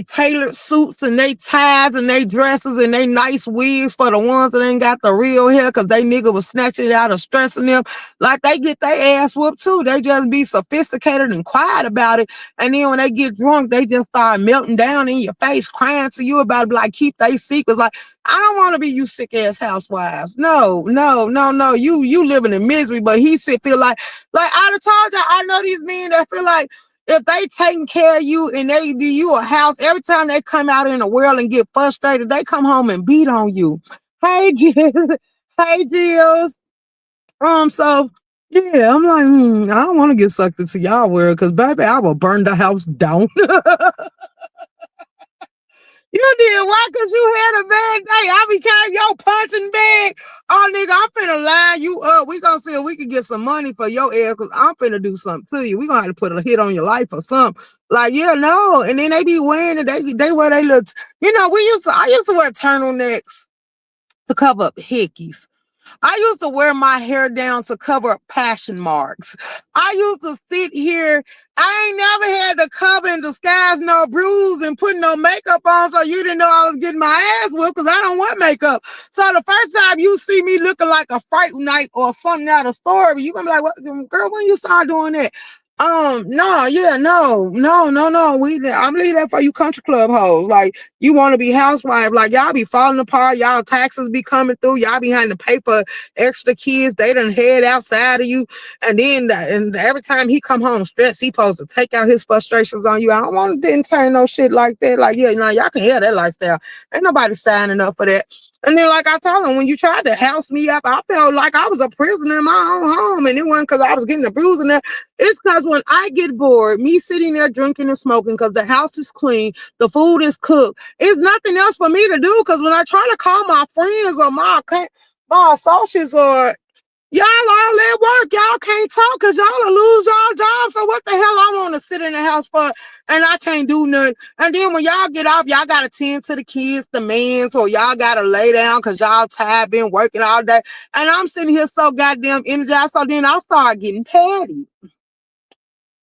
tailored suits and they ties and they dresses and they nice wigs for the ones that ain't got the real hair because they nigga was snatching it out of stressing them. Like, they get their ass whooped too. They just be sophisticated and quiet about it. And then when they get drunk, they just start melting down in your face, crying to you about it, like, keep they secrets. Like, I don't want to be you sick ass housewives. No, no, no, no. You living in misery, but he feel like I done told y'all, I know these men that feel like if they taking care of you and they do you a house, every time they come out in the world and get frustrated, they come home and beat on you. Hey, Jill. Hey, Jills. So yeah, I'm like, I don't want to get sucked into y'all world because baby, I will burn the house down. You did why? Cause you had a bad day. I became your punching bag. Oh, nigga, I'm finna line you up. We gonna see if we can get some money for your ass, cause I'm finna do something to you. We gonna have to put a hit on your life or something. Like, yeah, no. And then they be wearing it. They wear they look. I used to wear turtlenecks to cover up hickeys. I used to wear my hair down to cover up passion marks. I used to sit here. I ain't never had to cover and disguise no bruise and put no makeup on so you didn't know I was getting my ass whipped because I don't wear makeup. So the first time you see me looking like a Fright Night or something out of story, you gonna be like, what, girl, when you start doing that? No, yeah, no. I believe that for you country club hoes. Like, you want to be housewife. Like, y'all be falling apart. Y'all taxes be coming through. Y'all be having to pay for extra kids. They done head outside of you. And then, and every time he come home stressed, he supposed to take out his frustrations on you. I don't want to didn't turn no shit like that. Like, yeah, y'all can hear that lifestyle. Ain't nobody signing up for that. And then, like I told him, when you tried to house me up, I felt like I was a prisoner in my own home. And it wasn't because I was getting a bruise and that. It's because when I get bored, me sitting there drinking and smoking because the house is clean, the food is cooked, it's nothing else for me to do. Because when I try to call my friends or my associates or y'all all at work, y'all can't talk because y'all will lose y'all jobs. So what the hell I want to sit in the house for and I can't do nothing? And then when y'all get off, y'all got to tend to the kids, the men, so y'all got to lay down because y'all tired, been working all day. And I'm sitting here so goddamn energized. So then I start getting petty.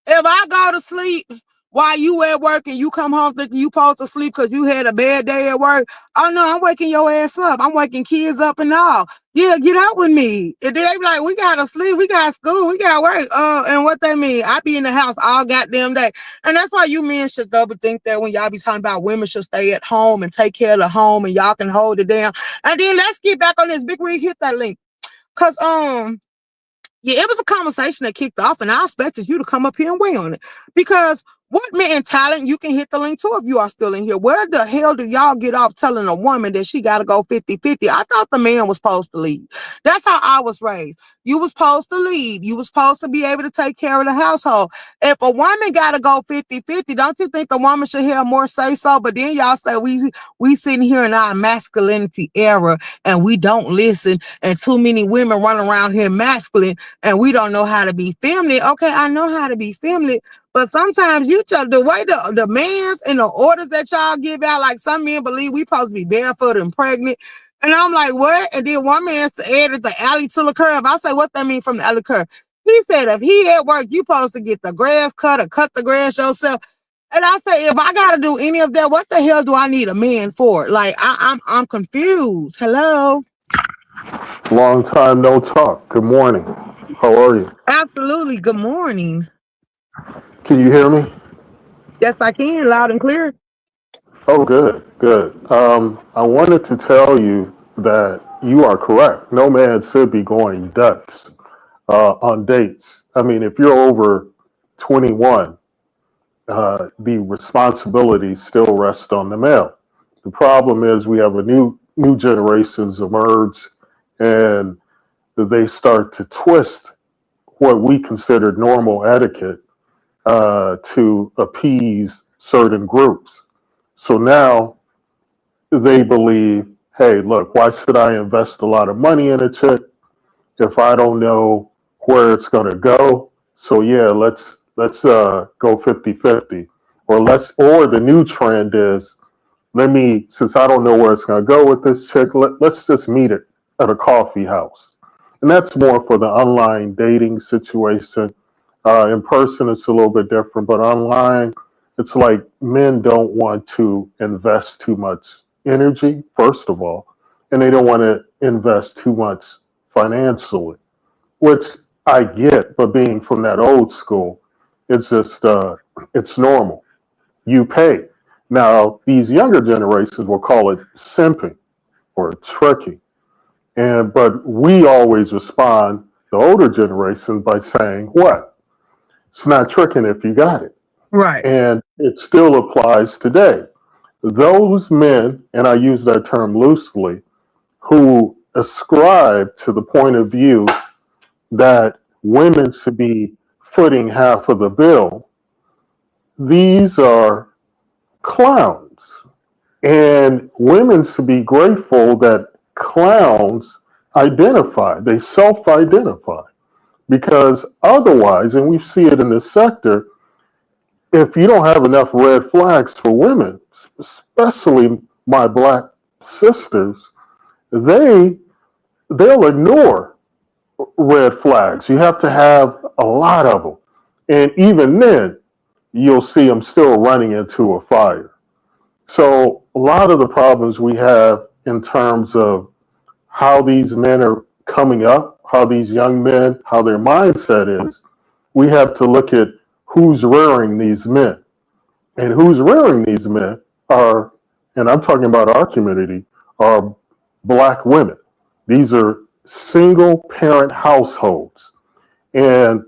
If I go to sleep while you at work and you come home thinking you supposed to sleep because you had a bad day at work, oh no, I'm waking your ass up. I'm waking kids up and all. Yeah, get out with me. And then they be like, we gotta sleep, we got school, we got work. And what they mean? I be in the house all goddamn day. And that's why you men should double think that when y'all be talking about women should stay at home and take care of the home and y'all can hold it down. And then let's get back on this. Big Rig, hit that link. Cause yeah, it was a conversation that kicked off, and I expected you to come up here and weigh on it. Because what man talent, you can hit the link too if you are still in here. Where the hell do y'all get off telling a woman that she got to go 50-50? I thought the man was supposed to lead. That's how I was raised. You was supposed to lead. You was supposed to be able to take care of the household. If a woman got to go 50-50, don't you think the woman should have more say so? But then y'all say we sitting here in our masculinity era and we don't listen, and too many women run around here masculine and we don't know how to be feminine. Okay, I know how to be feminine, but sometimes you tell the way the demands and the orders that y'all give out, like some men believe we supposed to be barefoot and pregnant. And I'm like, what? And then one man added the alley to the curve. I say, what that mean from the alley curve? He said, if he at work, you supposed to get the grass cut or cut the grass yourself. And I say, if I gotta do any of that, what the hell do I need a man for? Like, I'm confused. Hello. Long time no talk. Good morning. How are you? Absolutely. Good morning. Can you hear me? Yes, I can, loud and clear. Oh, good, good. I wanted to tell you that you are correct. No man should be going Dutch on dates. I mean, if you're over 21, the responsibility still rests on the male. The problem is we have a new generations emerge, and they start to twist what we consider normal etiquette to appease certain groups. So now they believe, hey, look, why should I invest a lot of money in a chick if I don't know where it's going to go? So yeah, let's go 50-50. Or the new trend is, let me, since I don't know where it's going to go with this chick, let's just meet it at a coffee house. And that's more for the online dating situation. In person, it's a little bit different, but online, it's like men don't want to invest too much energy, first of all, and they don't want to invest too much financially, which I get, but being from that old school, it's just, it's normal. You pay. Now, these younger generations will call it simping or tricking. But we always respond, the older generation, by saying, what? It's not tricking if you got it. Right. And it still applies today. Those men, and I use that term loosely, who ascribe to the point of view that women should be footing half of the bill, these are clowns. And women should be grateful that clowns identify, they self identify. Because otherwise, and we see it in this sector, if you don't have enough red flags for women, especially my black sisters, they they'll ignore red flags. You have to have a lot of them, and even then, you'll see them still running into a fire. So a lot of the problems we have in terms of how these men are coming up, how these young men, how their mindset is, we have to look at who's rearing these men. And who's rearing these men are, and I'm talking about our community, are black women. These are single parent households. And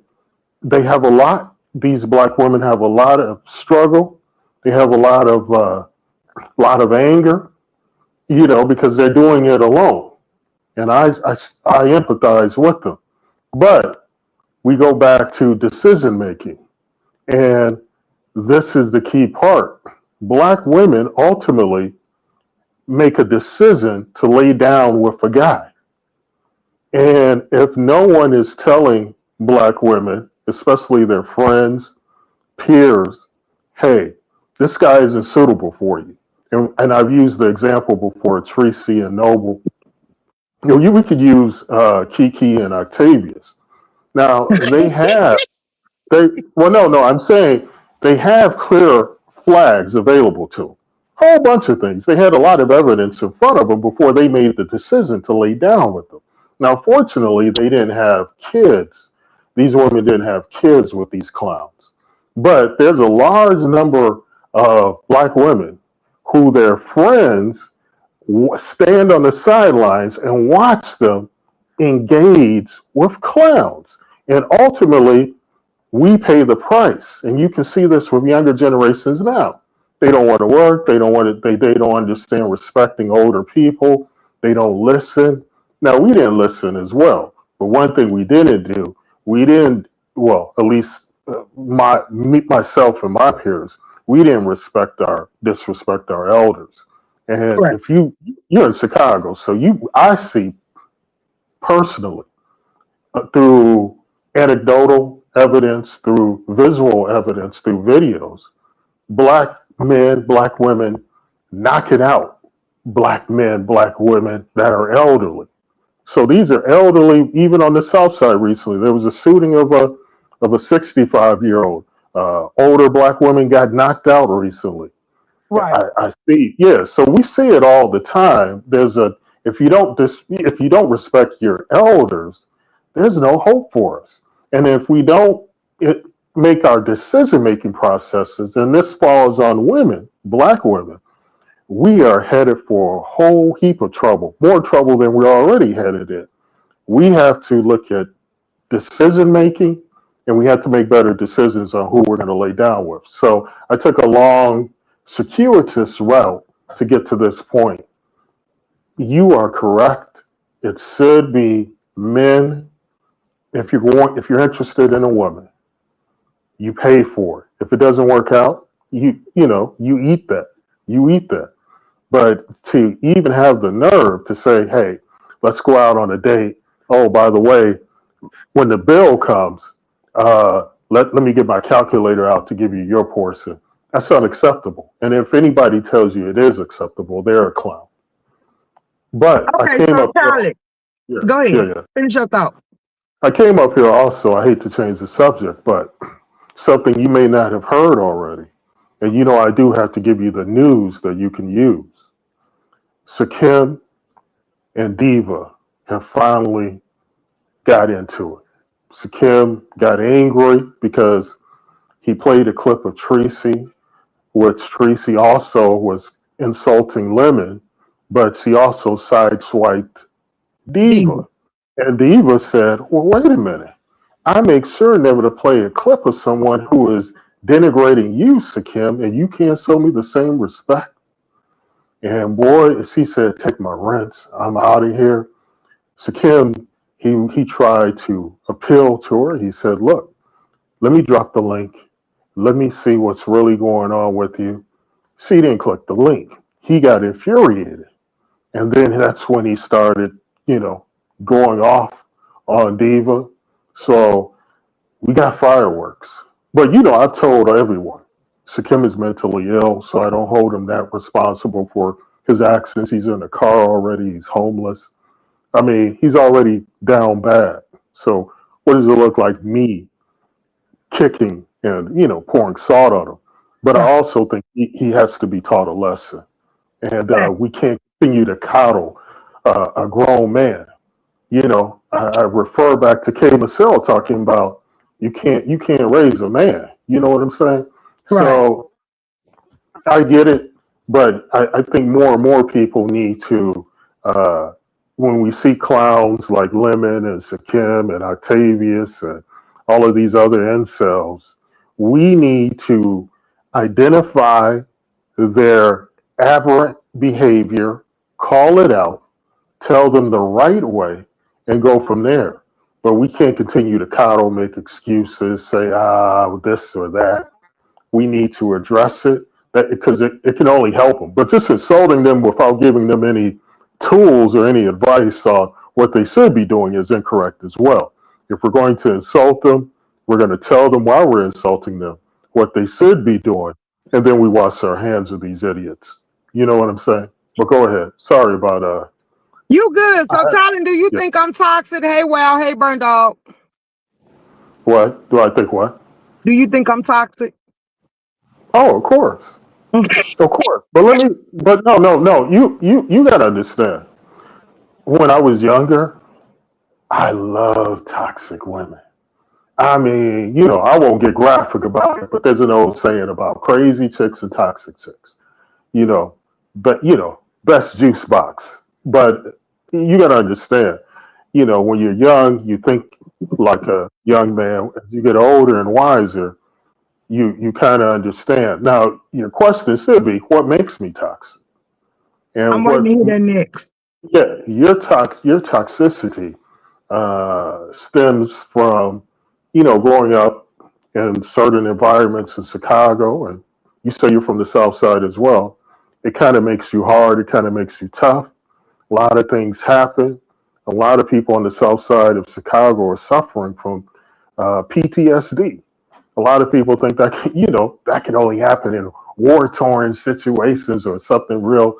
they have a lot, these black women have a lot of struggle. They have a lot of anger, because they're doing it alone. And I empathize with them. But we go back to decision making. And this is the key part. Black women ultimately make a decision to lay down with a guy. And if no one is telling black women, especially their friends, peers, hey, this guy isn't suitable for you. And I've used the example before, Tracy and Noble. We could use Kiki and Octavius. Now, no, I'm saying they have clear flags available to them. Whole bunch of things. They had a lot of evidence in front of them before they made the decision to lay down with them. Now, fortunately, they didn't have kids. These women didn't have kids with these clowns. But there's a large number of black women who their friends stand on the sidelines and watch them engage with clowns. And ultimately, we pay the price. And you can see this with younger generations now. They don't want to work. They don't understand respecting older people. They don't listen. Now, we didn't listen as well. But one thing we didn't do, we didn't, well, at least myself and my peers, we didn't disrespect our elders. And Right. if you're in Chicago, so I see personally through anecdotal evidence, through visual evidence, through videos, black men, black women knocking out black men, black women that are elderly. So these are elderly. Even on the South Side recently, there was a shooting of a 65-year-old older black woman got knocked out recently. Right. I see. Yeah. So we see it all the time. If you don't respect your elders, there's no hope for us. And if we don't make our decision making processes, and this falls on women, black women, we are headed for a whole heap of trouble, more trouble than we're already headed in. We have to look at decision making, and we have to make better decisions on who we're going to lay down with. So I took a long, circuitous route to get to this point. You are correct. It should be men. If you're interested in a woman, you pay for it. If it doesn't work out, you eat that. You eat that. But to even have the nerve to say, hey, let's go out on a date. Oh, by the way, when the bill comes, let me get my calculator out to give you your portion. That's unacceptable. And if anybody tells you it is acceptable, they're a clown. But I Okay, came so up here. Charlie, Yeah, go yeah, ahead. yeah. Finish your thought. I came up here also. I hate to change the subject, but something you may not have heard already. And I do have to give you the news that you can use. Sakim and Diva have finally got into it. Sakim got angry because he played a clip of Tracy, which Tracy also was insulting Lemon, but she also sideswiped Diva. Diva. And Diva said, well, wait a minute. I make sure never to play a clip of someone who is denigrating you, Sakim, and you can't show me the same respect. And boy, she said, take my rents. I'm out of here. Sakim, he tried to appeal to her. He said, look, let me drop the link. Let me see what's really going on with you. She didn't click the link. He got infuriated. And then that's when he started, going off on Diva. So we got fireworks. But, I've told everyone, Sakim is mentally ill, so I don't hold him that responsible for his actions. He's in a car already. He's homeless. I mean, he's already down bad. So what does it look like me kicking and, pouring salt on him? But I Right. also think he has to be taught a lesson. And Right. we can't continue to coddle a grown man. I refer back to Kay Massell talking about You can't raise a man. You know what I'm saying? Right. So I get it, but I think more and more people need to, uh, when we see clowns like Lemon and Sakim and Octavius and all of these other incels, we need to identify their aberrant behavior, call it out, tell them the right way, and go from there. But we can't continue to coddle, make excuses, say, this or that. We need to address it because it can only help them. But just insulting them without giving them any tools or any advice on what they should be doing is incorrect as well. If we're going to insult them, we're going to tell them while we're insulting them what they should be doing, and then we wash our hands of these idiots. You know what I'm saying? But go ahead. Sorry about You good. So, I, Tyler, do you yeah. think I'm toxic? Hey, well, hey, burn dog. What do I think? What? Do you think I'm toxic? Oh, of course, of course. But let me. But no, no, no. You got to understand. When I was younger, I love toxic women. I mean, I won't get graphic about it, but there's an old saying about crazy chicks and toxic chicks, you know, but, best juice box. But you got to understand, when you're young, you think like a young man. As you get older and wiser, you kind of understand. Now, your question should be, what makes me toxic? I'm And waiting to hear that next. yeah, your toxicity stems from, growing up in certain environments in Chicago, and you say you're from the South Side as well. It kind of makes you hard. It kind of makes you tough. A lot of things happen. A lot of people on the South Side of Chicago are suffering from PTSD. A lot of people think that that can only happen in war-torn situations or something real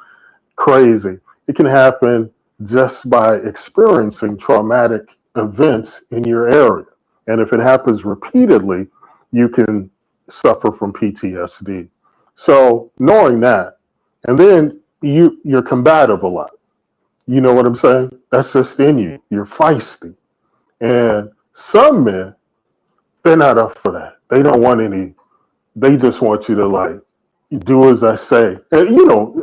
crazy. It can happen just by experiencing traumatic events in your area. And if it happens repeatedly, you can suffer from PTSD. So knowing that, and then you're combative a lot. You know what I'm saying? That's just in you. You're feisty. And some men, they're not up for that. They don't want any, they just want you to like do as I say. And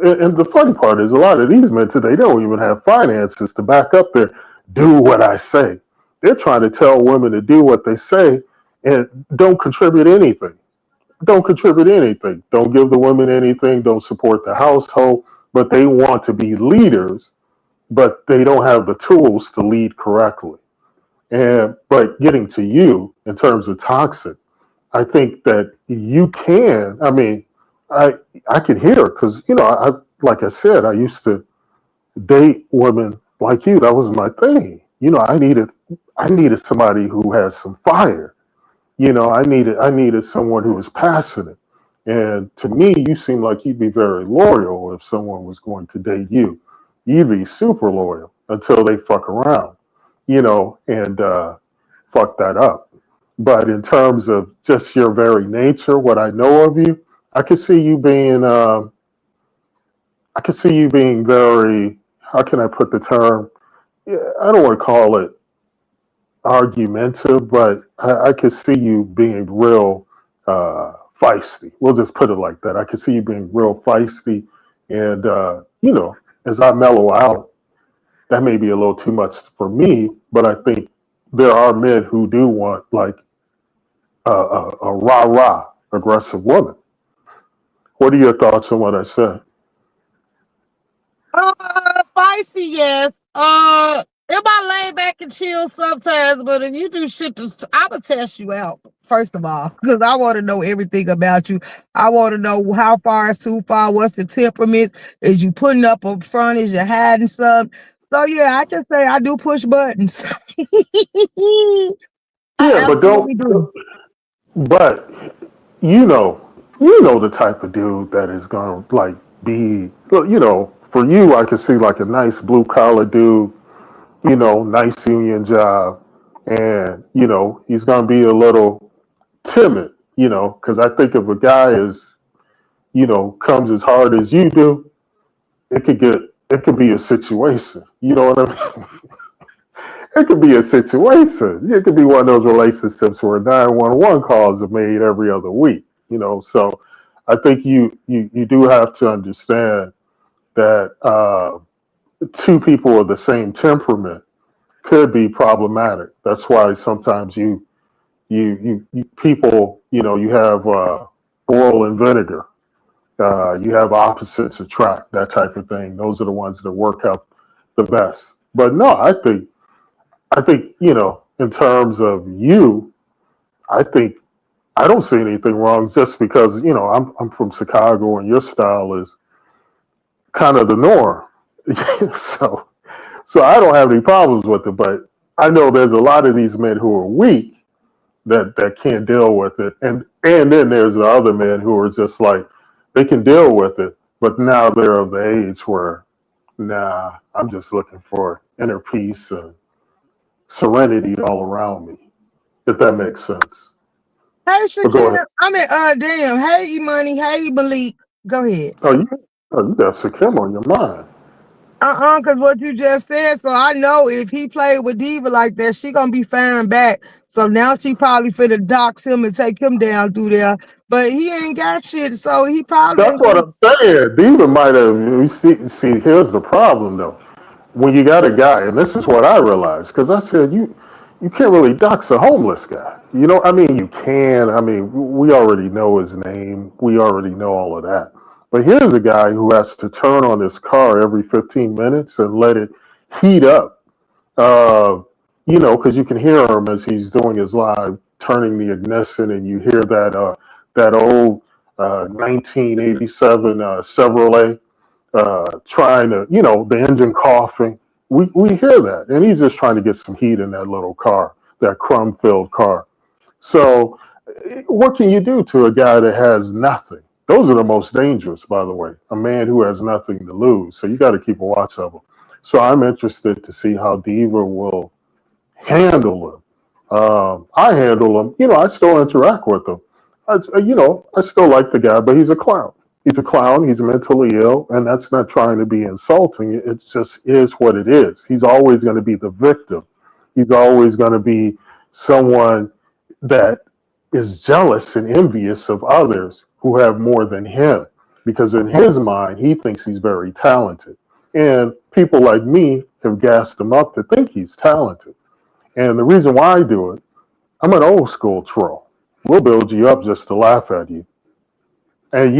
and the funny part is a lot of these men today don't even have finances to back up their do what I say. They're trying to tell women to do what they say and don't contribute anything. Don't contribute anything. Don't give the women anything. Don't support the household. But they want to be leaders, but they don't have the tools to lead correctly. And but getting to you in terms of toxic, I think that you can. I mean, I I can hear because I like I said, I used to date women like you. That was my thing. I needed somebody who has some fire. I needed someone who was passionate. And to me, you seem like you'd be very loyal if someone was going to date you. You'd be super loyal until they fuck around, and fuck that up. But in terms of just your very nature, what I know of you, I could see you being, I could see you being very, how can I put the term? Yeah, I don't want to call it argumentative, but I could see you being real feisty. We'll just put it like that. I could see you being real feisty, and as I mellow out, that may be a little too much for me. But I think there are men who do want like a rah rah aggressive woman. What are your thoughts on what I said? Feisty, yes. If I lay back and chill sometimes, but if you do shit, I'ma test you out first of all, because I want to know everything about you. I want to know how far is too far. What's your temperament? Is you putting up front? Is you hiding something? So yeah, I just say I do push buttons. I Yeah, but don't. absolutely do. But you know, you know the type of dude that is gonna like be. For you, I could see like a nice blue collar dude. Nice union job, and he's gonna be a little timid. Because I think if a guy is comes as hard as you do, it could be a situation. You know what I mean? it could be a situation. It could be one of those relationships where 911 calls are made every other week. So I think you do have to understand that two people of the same temperament could be problematic. That's why sometimes you people, you have oil and vinegar. You have opposites attract, that type of thing. Those are the ones that work out the best. But no, I think in terms of you, I think I don't see anything wrong just because I'm from Chicago and your style is kind of the norm. so so I don't have any problems with it. But I know there's a lot of these men who are weak that can't deal with it, and then there's the other men who are just like they can deal with it, but now they're of the age where nah, I'm just looking for inner peace and serenity all around me, if that makes sense. Hey, But go ahead. Shakina. I mean, damn. Hey, E-Money. Hey, Malik. Go ahead. Oh, you got Sakim on your mind. Because what you just said, so I know if he played with Diva like that, she gonna be firing back. So now she probably finna dox him and take him down through there. But he ain't got shit, so he probably That's ain't what gonna. I'm saying. Diva might have. You see, here's the problem though. When you got a guy, and this is what I realized, because I said you can't really dox a homeless guy. I mean, you can. I mean, we already know his name. We already know all of that. But here's a guy who has to turn on his car every 15 minutes and let it heat up. Uh, because you can hear him as he's doing his live, turning the ignition, and you hear that old 1987 Chevrolet trying to, the engine coughing. We hear that, and he's just trying to get some heat in that little car, that crumb-filled car. So, what can you do to a guy that has nothing? Those are the most dangerous, by the way. A man who has nothing to lose. So you got to keep a watch of him. So I'm interested to see how Diva will handle him. I handle him. I still interact with him. I still like the guy, but he's a clown. He's a clown. He's mentally ill, and that's not trying to be insulting. It just is what it is. He's always going to be the victim. He's always going to be someone that is jealous and envious of others who have more than him, because in his mind, he thinks he's very talented. And people like me have gassed him up to think he's talented. And the reason why I do it, I'm an old school troll. We'll build you up just to laugh at you. And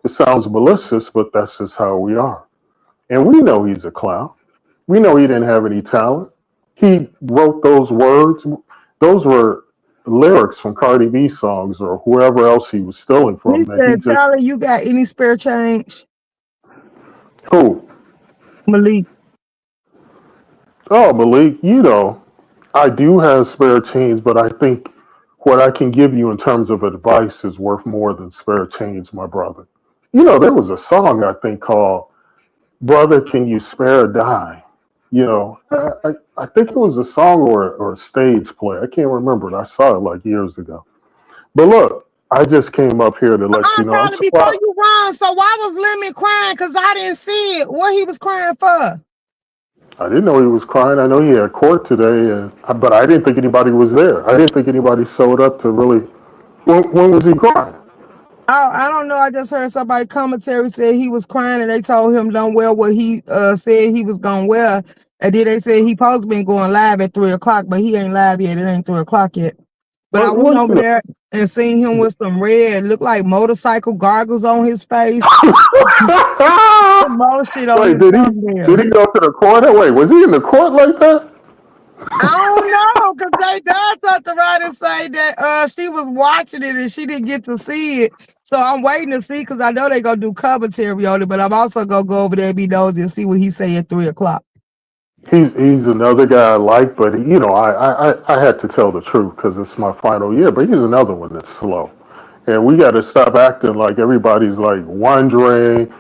it sounds malicious, but that's just how we are. And we know he's a clown. We know he didn't have any talent. He wrote those words. Those were lyrics from Cardi B songs or whoever else he was stealing He from that he said, just, Tyler, you got any spare change? who? Malik. Oh, Malik, I do have spare change, but I think what I can give you in terms of advice is worth more than spare change, my brother. There was a song I think called "Brother, Can You Spare a Dime?" I think it was a song or a stage play. I can't remember it. I saw it like years ago. But look, I just came up here to let you know I'm Tyler, before surprised. you run, so why was Lemon crying? Because I didn't see it. What he was crying for? I didn't know he was crying. I know he had court today, but I didn't think anybody was there. I didn't think anybody showed up to really. When was he crying? Oh, I don't know. I just heard somebody commentary said he was crying and they told him don't wear what he said he was gonna wear. And then they said he supposed to been going live at 3 o'clock, but he ain't live yet. It ain't 3 o'clock yet. But I Well, went well, over there and seen him with some red, looked like motorcycle goggles on his face, some more shit on Wait, his did thumbnail. he go to the court? Wait, was he in the court like that? I don't know, cause they done something right and say that she was watching it and she didn't get to see it. So I'm waiting to see because I know they gonna do commentary on it, but I'm also gonna go over there and be nosy and see what he say at 3 o'clock. He's another guy I like, but I had to tell the truth because it's my final year. But he's another one that's slow, and we got to stop acting like everybody's like wondering.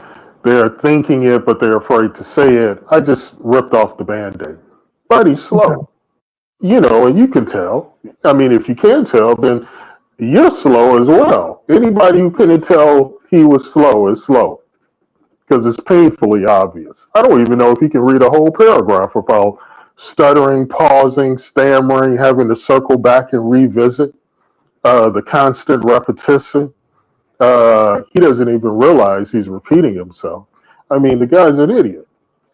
They're thinking it, but they're afraid to say it. I just ripped off the band-aid. But he's Okay. slow, and you can tell. I mean, if you can tell, then you're slow as well. Anybody who couldn't tell he was slow is slow because it's painfully obvious. I don't even know if he can read a whole paragraph about stuttering, pausing, stammering, having to circle back and revisit, the constant repetition. He doesn't even realize he's repeating himself. I mean, the guy's an idiot.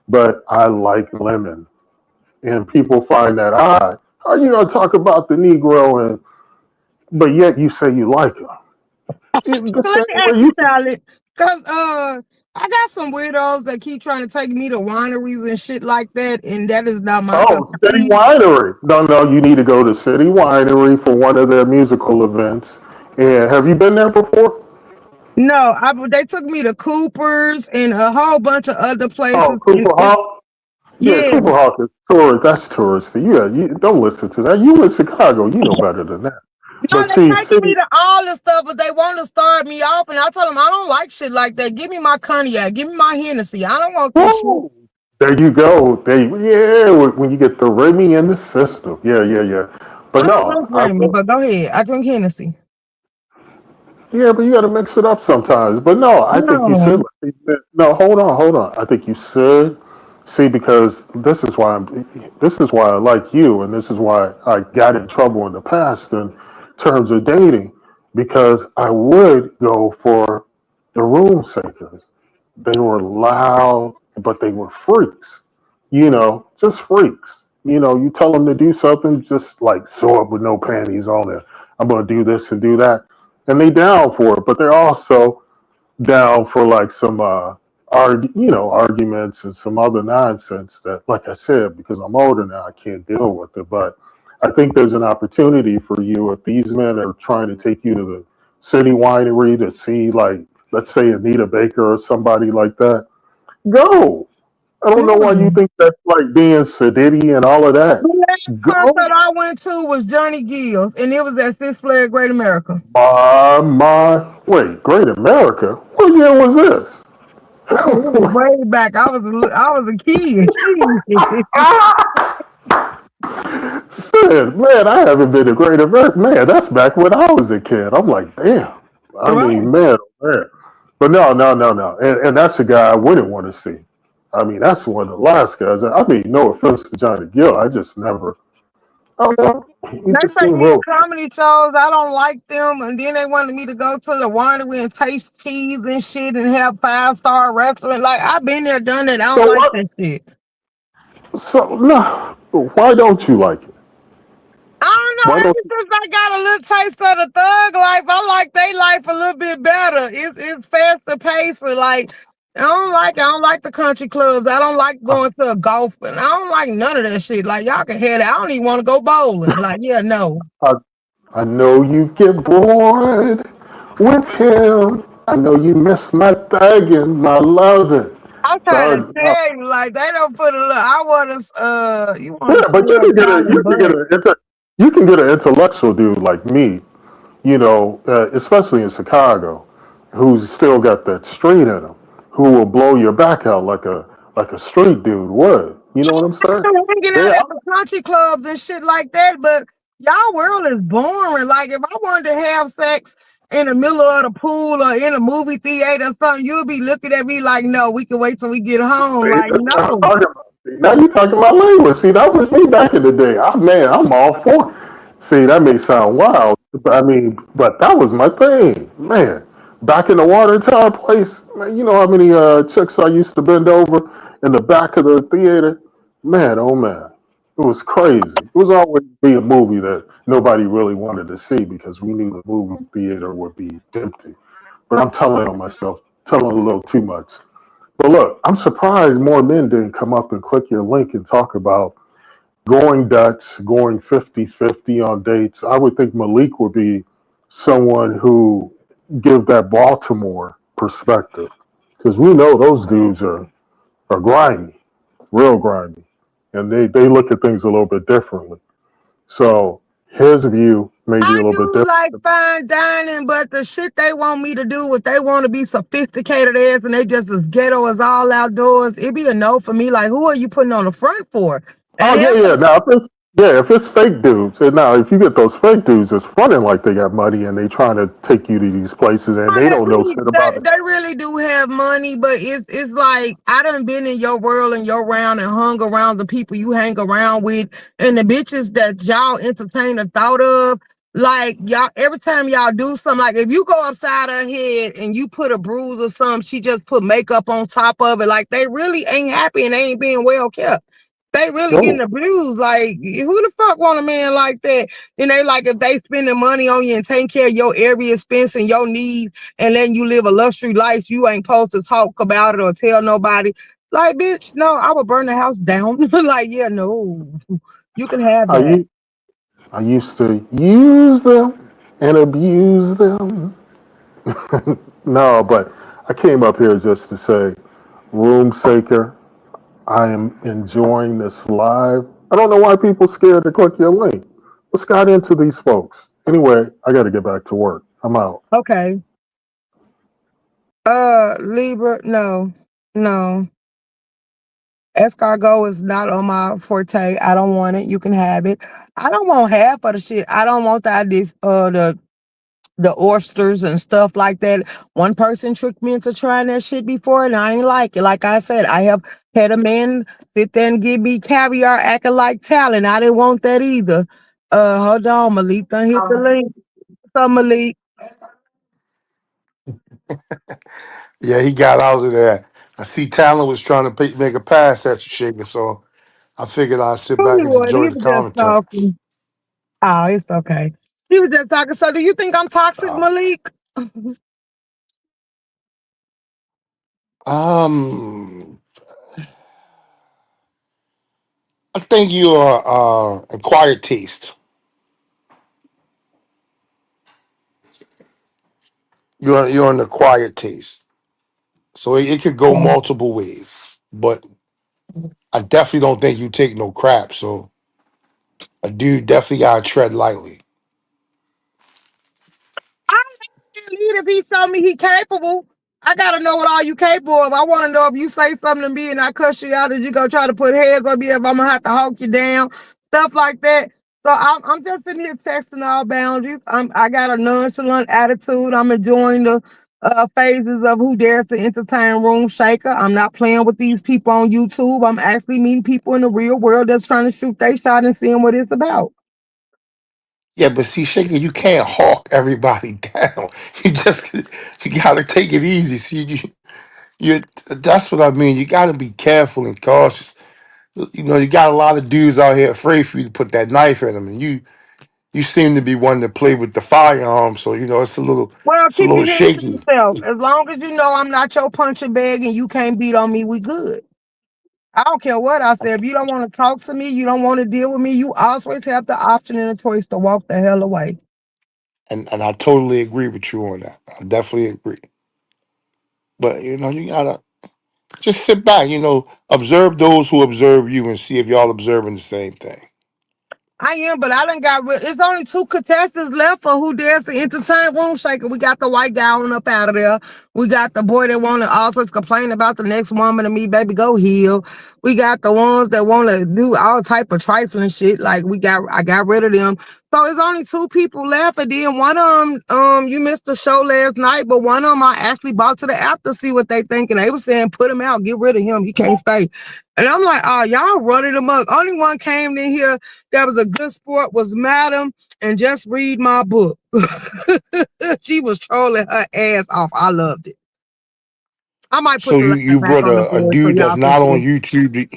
But I like Lemon, and people find that odd. How are you gonna talk about the Negro and but yet you say you like him? The So let me same ask way you, you. Charlie, because I got some weirdos that keep trying to take me to wineries and shit like that, and that is not my cup Oh, of City tea. Winery. No, no, you need to go to City Winery for one of their musical events. And have you been there before? No, they took me to Cooper's and a whole bunch of other Oh, places, and Cooper Hawk. Yeah, yeah. Cooper Hawk is tourist. That's touristy. Yeah, you don't listen to that. You in Chicago, you know better than that. No, But they see, taking me City. to all the stuff, but they want to start me off, and I told them I don't like shit like that. Give me my cognac, give me my Hennessy. I don't want this shit. Woo! There you go. There, yeah, when you get the Remy in the system. Yeah, yeah, yeah. I But don't no, drink Remy, but go ahead. I drink Hennessy. yeah, but you got to mix it up sometimes. But no, I think you should. No. No, hold on, hold on. I think you should see because this is why I'm. This is why I like you, and this is why I got in trouble in the past in terms of dating because I would go for the room sakers. They were loud, but they were freaks. Just freaks. You tell them to do something, just like show up with no panties on it. I'm gonna do this and do that, and they down for it. But they're also down for like some, arguments and some other nonsense that, like I said, because I'm older now, I can't deal with it. But I think there's an opportunity for you if these men are trying to take you to the city winery to see, like, let's say Anita Baker or somebody like that. Go. I don't know why you Mm. think that's like being sedity and all of that. The last Go. concert I went to was Johnny Gill's, and it was at Six Flags Great America. Wait, Great America? What year was this? Oh, it was way back. I was a kid. Shit. Man, I haven't been to Great America. Man, that's back when I was a kid. I'm like, damn. I Right. mean, man, oh, man. But no, no, no, no. And that's a guy I wouldn't want to see. I mean, that's one of the last guys. I mean, no offense to Johnny Gill. I just never, I don't know. He They just take seemed me to real. comedy shows. I don't like them. And then they wanted me to go to the winery and taste cheese and shit and have 5-star restaurant. Like, I've been there, done that. I don't So like what? that shit. So, no. Why don't you like it? I don't know. Why don't Ever since I got a little taste of the thug life, I like their life a little bit better. It's faster paced. But like, I don't like the country clubs. I don't like going to a golf. And I don't like none of that shit. Like, y'all can head it. I don't even want to go bowling. Like, yeah, no. I, I know you get bored with him. I know you miss my thugging, my loving. I'm trying to Dog, tell you, like, they don't put a little. I want to. You want yeah, to but you smell can get a Charlie butt? you can get an intellectual dude like me, especially in Chicago, who's still got that street in him, who will blow your back out like a street dude would. You know what I'm saying? Hanging out Yeah, at the country clubs and shit like that, but y'all world is boring. Like if I wanted to have sex in the middle of the pool or in a movie theater or something, you'll be looking at me like, no, we can wait till we get home. see, Like, that's what I'm no. talking about. See, now you talking about language. See, that was me back in the day. Man, I'm all for it. See, that may sound wild, but I mean, but that was my thing, man. Back in the water tower place, man, you know how many chicks I used to bend over in the back of the theater? Man, oh man, it was crazy. It was always be a movie that nobody really wanted to see because we knew the movie theater would be empty. But I'm telling on myself, telling a little too much. But look, I'm surprised more men didn't come up and click your link and talk about going Dutch, going 50-50 on dates. I would think Malik would be someone who give that Baltimore perspective because we know those dudes are grimy, real grimy, and they look at things a little bit differently. So his view may be a I little bit do like different. fine dining, but the shit they want me to do, what they want to be sophisticated as, and they just as ghetto as all outdoors, it be a no for me. Like, who are you putting on the front for? Oh And yeah, hell, yeah. Now Yeah, if it's fake dudes, and now if you get those fake dudes that's fronting like they got money and they trying to take you to these places and they don't know shit about it. They really do have money, but it's like I done been in your world and your round and hung around the people you hang around with and the bitches that y'all entertain the thought of. Like y'all, every time y'all do something, like if you go upside her head and you put a bruise or something, she just put makeup on top of it. Like they really ain't happy and they ain't being well kept. They really getting No, abused. Like who the fuck want a man like that? And they like if they spending money on you and taking care of your every expense and your needs and letting you live a luxury life, you ain't supposed to talk about it or tell nobody. Like, bitch, no, I would burn the house down. Like, yeah, no, you can have I that. u- I used to use them and abuse them. No, but I came up here just to say, room shaker. I am enjoying this live. I don't know why people scared to click your link. What's got into these folks? Anyway, I got to get back to work. I'm out. Okay. Libra, no, no. Escargot is not on my forte. I don't want it. You can have it. I don't want half of the shit. I don't want the oysters and stuff like that. One person tricked me into trying that shit before, and I ain't like it. Like I said, I have had a man sit there and give me caviar acting like talent. I didn't want that either. Hold on, Malik done hit the link. So Malik, Yeah, he got out of there. I see Talon was trying to make a pass at you, Shaker, so I figured I'd sit who back he and was? He enjoy the was just commentary. talking. Oh, it's okay. He was just talking. So, do you think I'm toxic, Uh, Malik? um, I think you are acquired taste. You're an acquired taste, so it could go multiple ways. But I definitely don't think you take no crap. So a dude definitely gotta tread lightly. I can't lead if he show me he capable. I gotta know what all you capable of. I want to know if you say something to me and I cuss you out, is you gonna try to put hands on me if I'm gonna have to hawk you down, stuff like that. So I'm just sitting here testing all boundaries. I got a nonchalant attitude. I'm enjoying the phases of who dares to entertain room shaker. I'm not playing with these people on YouTube. I'm actually meeting people in the real world that's trying to shoot their shot and seeing what it's about. Yeah, but see, Shaker, you can't hawk everybody down. You gotta take it easy. See, you that's what I mean. You gotta be careful and cautious. You know, you got a lot of dudes out here afraid for you to put that knife in them, and you seem to be one to play with the firearm. So you know, Well, it's a keep little your hands to shaky. yourself. As long as you know I'm not your punching bag and you can't beat on me, we good. I don't care what I say. If you don't want to talk to me, you don't want to deal with me, you always have the option and the choice to walk the hell away. And I totally agree with you on that. I definitely agree. But you know, you gotta just sit back. You know, observe those who observe you, and see if y'all observing the same thing. I am, but I done got rid. It's only two contestants left for who dares to entertain room shaker. We got the white guy on up out of there. We got the boy that want to always complain about the next woman to me, baby, go heal. We got the ones that want to do all type of trifling shit. Like I got rid of them. So it's only two people left, and then one of them, you missed the show last night, but one of them I actually brought to the app to see what they think, and they were saying put him out, get rid of him, he can't stay. And I'm like, oh, y'all running amok. Only one came in here that was a good sport was Madam and just read my book. She was trolling her ass off. I loved it. I might put So the you live back brought on the a board so dude that's y'all can not on see. YouTube.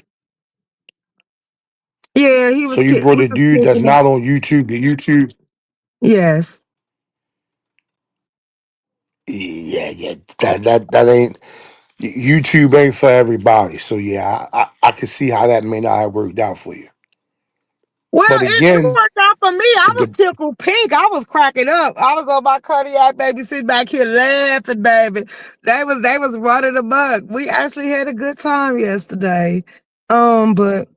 Yeah, he So was you kidding. brought He a was dude that's kicking it. not on YouTube to YouTube. Yes. Yeah, yeah, that ain't YouTube ain't for everybody. So yeah, I can see how that may not have worked out for you. Well, But it again, worked out for me. I was the tickled pink. I was cracking up. I was on my cardiac baby, sitting back here laughing, baby. They was running amok. We actually had a good time yesterday. But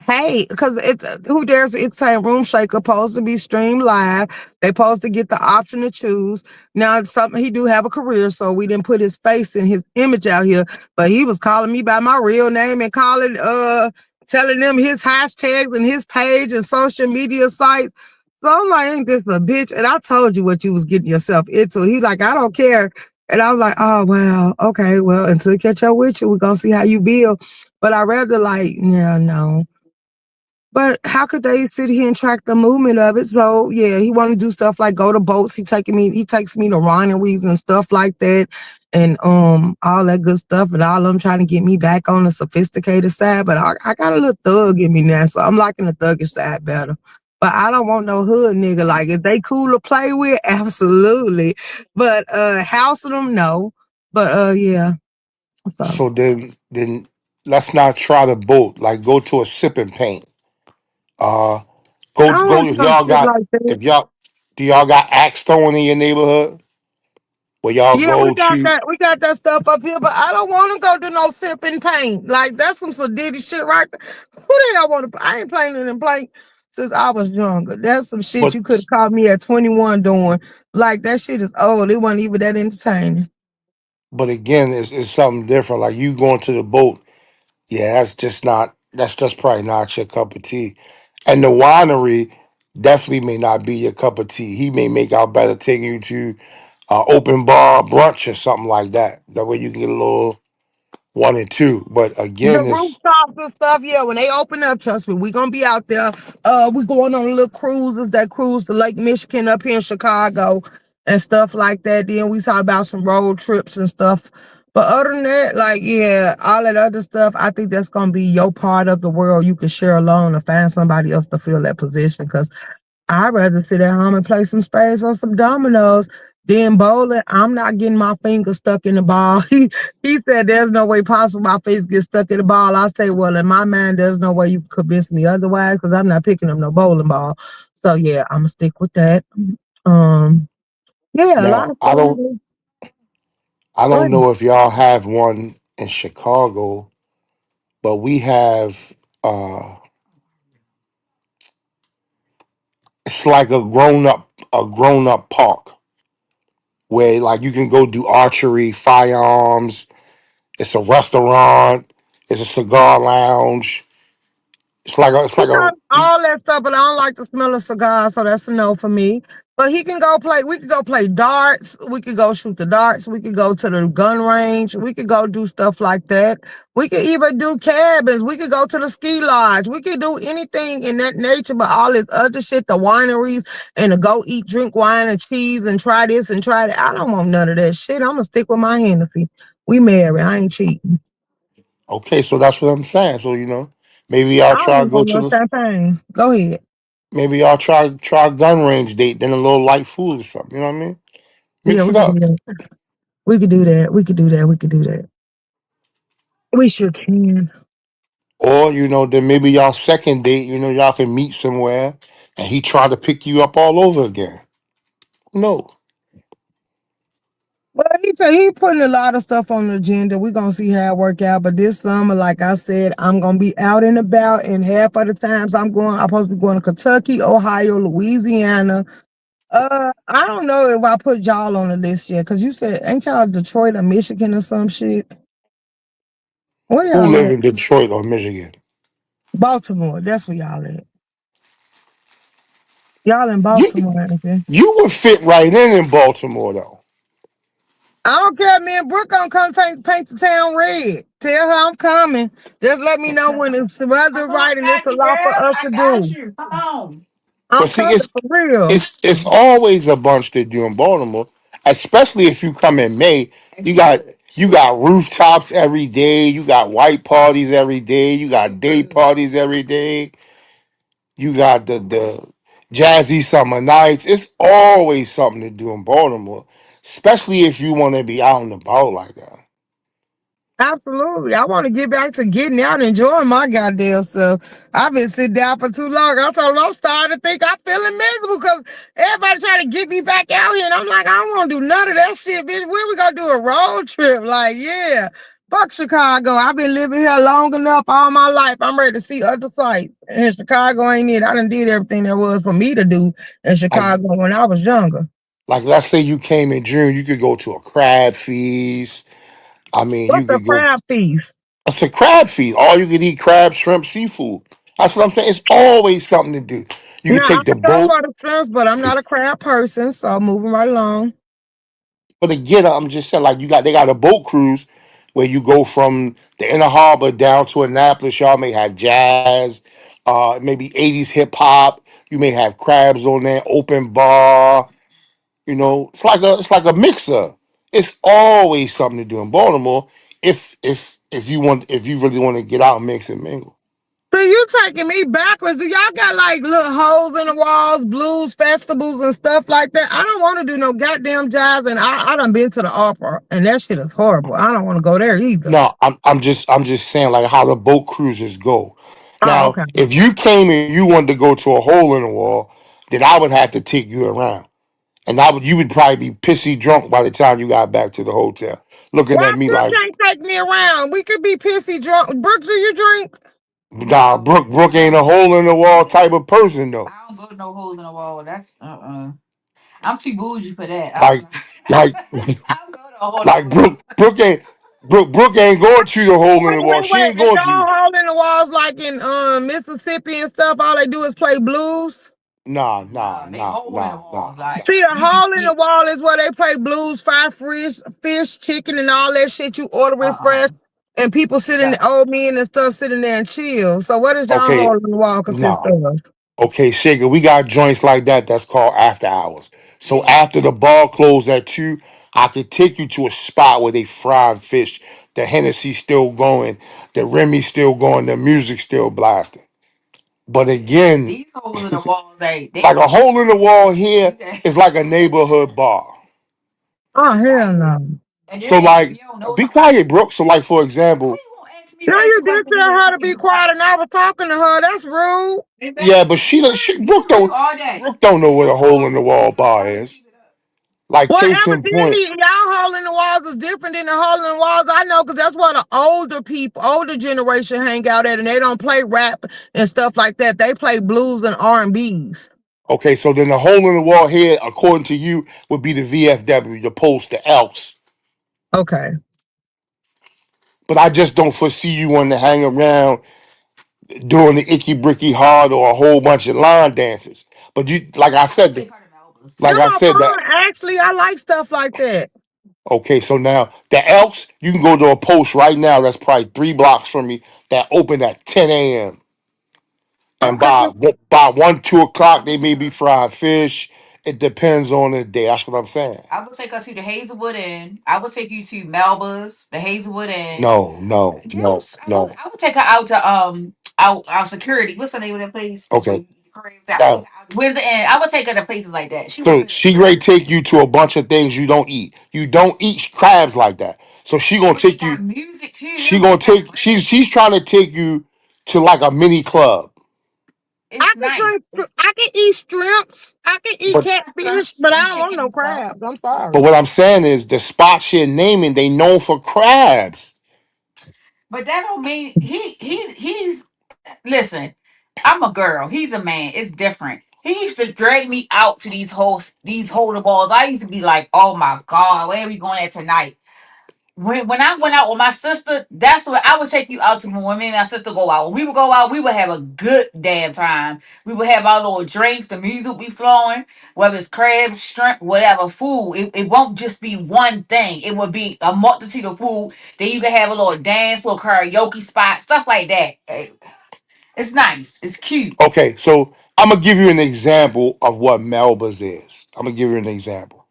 hey, because it's who dares it's saying room shaker supposed to be streamed live. They supposed to get the option to choose. Now it's something he do have a career, so we didn't put his face and his image out here. But he was calling me by my real name and calling telling them his hashtags and his page and social media sites. So I'm like, ain't this a bitch? And I told you what you was getting yourself into. He like, I don't care. And I was like, oh well, okay, well, until I catch up with you, we're gonna see how you build. But I rather like, yeah, no. But how could they sit here and track the movement of it? So yeah, he want to do stuff like go to boats. He takes me to wineries and stuff like that, and all that good stuff. And all of them trying to get me back on the sophisticated side. But I got a little thug in me now, so I'm liking the thuggish side better. But I don't want no hood nigga. Like if they cool to play with, absolutely. But housing them, no. But yeah. So So then let's not try the boat. Like go to a sip and paint. Uh, I don't go want to if do no y'all shit got like that. if y'all do y'all got axe throwing in your neighborhood where y'all Yeah, we go got to? that. We got that stuff up here, but I don't want to go do no sip and paint. Like that's some sadiddy shit right there. Who the hell want to? I ain't playing it and play since I was younger. That's some shit But you could have caught me at 21 doing. Like that shit is old. It wasn't even that entertaining. but again, it's something different. Like you going to the boat, yeah, that's just not. That's just probably not your cup of tea. And the winery definitely may not be your cup of tea. He may make out better taking you to open bar brunch or something like that. That way you can get a little one and two. But The again, it's rooftops and stuff, yeah, when they open up, trust me, we gonna be out there. We going on little cruises that cruise to Lake Michigan up here in Chicago and stuff like that. Then we talk about some road trips and stuff. But other than that, like, yeah, all that other stuff, I think that's gonna be your part of the world you can share alone and find somebody else to fill that position. Cause I'd rather sit at home and play some spades or some dominoes than bowling. I'm not getting my finger stuck in the ball. He said there's no way possible my face gets stuck in the ball. I say, well, in my mind, there's no way you can convince me otherwise because I'm not picking up no bowling ball. So yeah, I'm gonna stick with that. Um, yeah, a lot now of stuff. I Go don't ahead. know if y'all have one in Chicago, but we have it's like a grown up park where like you can go do archery, firearms. It's a restaurant. It's a cigar lounge. It's He like a does all that stuff, but I don't like the smell of cigars, so that's a no for me. But he can go play. We could go play darts. We could go shoot the darts. We could go to the gun range. We could go do stuff like that. We could even do cabins. We could go to the ski lodge. We could do anything in that nature. But all this other shit, the wineries, and to go eat, drink wine and cheese, and try this and try that. I don't want none of that shit. I'm gonna stick with my Hennessy. We married. I ain't cheating. okay. So that's what I'm saying. So maybe I y'all don't try to even go want to no the champagne. Go ahead. maybe y'all try a gun range date, then a little light food or something. You know what I mean? Yeah, Mix we it could do up. that. We could do that. We could do that. We could do that. We sure can. Or, then maybe y'all second date, y'all can meet somewhere and he try to pick you up all over again. No. Well, he putting a lot of stuff on the agenda. We're gonna see how it work out. But this summer, like I said, I'm gonna be out and about, and half of the times I'm supposed to be going to Kentucky, Ohio, Louisiana. I don't know if I put y'all on the list yet, because you said ain't y'all Detroit or Michigan or some shit? Where Who y'all live at? in Detroit or Michigan? Baltimore. That's where y'all at. Y'all in You Baltimore, ain't you? you would fit right in Baltimore though. I don't care. Me and Brooke gonna come paint the town red. Tell her I'm coming. Just let me know when it's weather I right and it's got a you, lot for girl. us I to got do. you. Come on. But I'm see, coming for real. it's always a bunch to do in Baltimore, especially if you come in May. You got rooftops every day. You got white parties every day. You got day parties every day. You got the jazzy summer nights. It's always something to do in Baltimore, especially if you want to be out and about like that. Absolutely. I want to get back to getting out and enjoying my goddamn self. I've been sitting down for too long. I told them I'm starting to think I'm feeling miserable because everybody trying to get me back out here. And I'm like, I don't want to do none of that shit, bitch. When we going to do a road trip? Like, yeah. Fuck Chicago. I've been living here long enough all my life. I'm ready to see other sites. And Chicago ain't it. I done did everything there was for me to do in Like Chicago when I was younger. let's say you came in June, you could go to a crab feast. I mean, you What's the could go crab feast? It's a crab feed. All you can eat crab, shrimp, seafood. That's what I'm saying. It's always something to do. You No, can I take the go boat. for the shrimp, but I'm not a crab person, so moving right along. But again, I'm just saying, like they got a boat cruise where you go from the inner harbor down to Annapolis. Y'all may have jazz, maybe 80s hip hop. You may have crabs on there, open bar. You know, it's like a mixer. It's always something to do in Baltimore. If you really want to get out, and mix and mingle. So you taking me backwards? Do y'all got like little holes in the walls, blues festivals and stuff like that? I don't want to do no goddamn jazz, and I done been to the opera, and that shit is horrible. I don't want to go there either. No, I'm just saying like how the boat cruises go. Oh, Now, okay. if you came and you wanted to go to a hole in the wall, then I would have to take you around. And you would probably be pissy drunk by the time you got back to the hotel, looking Why at me Brooke like, can't take me around? We could be pissy drunk. Brooke, do you drink? nah, Brooke ain't a hole in the wall type of person though. I don't go to no holes in the wall. That's I'm too bougie for that. Like, like, I don't go to a hole in the like wall. Brooke ain't going to the hole in Wait, the wall. wait, She wait. ain't And going to. y'all hole in the walls like in Mississippi and stuff, all they do is play blues. Nah, nah, Nah, they nah, hole in the nah, nah, walls. Like See, a you can hole in the get wall is where they play blues, fried fish, chicken, and all that shit. You order it fresh, and people sitting, no. old men and stuff, sitting there and chill. So, what is y'all okay, hole in the wall consist nah. of? Okay, Shaker, we got joints like that that's called after hours. So Yeah. after the bar closed at 2, I could take you to a spot where they frying fish. The Hennessy's still going, the Remy's still going, the music's still blasting. But again, These holes in the walls, they like a hole in the wall you here can is like a neighborhood bar. Oh, hell right. no. And then So if like, you don't know be somebody, quiet, Brooke. So like, for how example, you gonna ask me No, to ask you somebody did to tell be her to fucking be quiet? quiet, and I was talking to her. That's rude. Hey, yeah, baby, but we heard you all day. Brooke don't know what a hole in the Oh, wall okay. bar Tell her to is. keep it up. Like Well, case in point. evidently, y'all hole in the walls is different than the hole in the walls I know, because that's where the older people, older generation hang out at, and they don't play rap and stuff like that. They play blues and R&Bs. Okay, so then the hole in the wall here, according to you, would be the VFW, the post, the Elks. Okay. But I just don't foresee you wanting to hang around doing the icky bricky hard or a whole bunch of line dances. But you, I would take her to Melba's. like That's I my said that. fun. Actually, I like stuff like that. Okay, so now the Elks, you can go to a post right now that's probably 3 blocks from me that open at 10 a.m. And Okay. by 1, 2 o'clock they may be fried fish. It depends on the day. That's what I'm saying. I would take her to the Hazelwood Inn. I would take you to Melba's, the Hazelwood Inn. No, no, no, Yes, I would. no. I would take her out to our security. What's the name of that place? Where Okay. you eat the crabs? I would take Now, her out. Where's the Inn? I would take her to places like that. She would so feel at she home. ready to take you to a bunch of things you don't eat. You don't eat crabs like that. So she gonna But they take you. got music too. They She don't gonna just have take. crabs. She's trying to take you to like a mini club. I It's can nice. drink. It's I can eat shrimps. I can eat But catfish, shrimps but I and don't want chicken no and stuff. crabs. I'm but sorry. what I'm saying is the spots you're naming they known for crabs. But that don't mean he's listen. I'm a girl. He's a man. It's different. He used to drag me out to these holder balls. I used to be like, oh my god, where are we going at tonight? When I went out with my sister, that's what I would take you out to when me and my sister go out. When we would go out, we would have a good damn time. We would have our little drinks, the music would be flowing, whether it's crabs, shrimp, whatever, food. It won't just be one thing. It would be a multitude of food. Then you can have a little dance, little karaoke spot, stuff like that. It's nice. It's cute. Okay, so I'm gonna give you an example of what Melba's is. I'm gonna give you an example.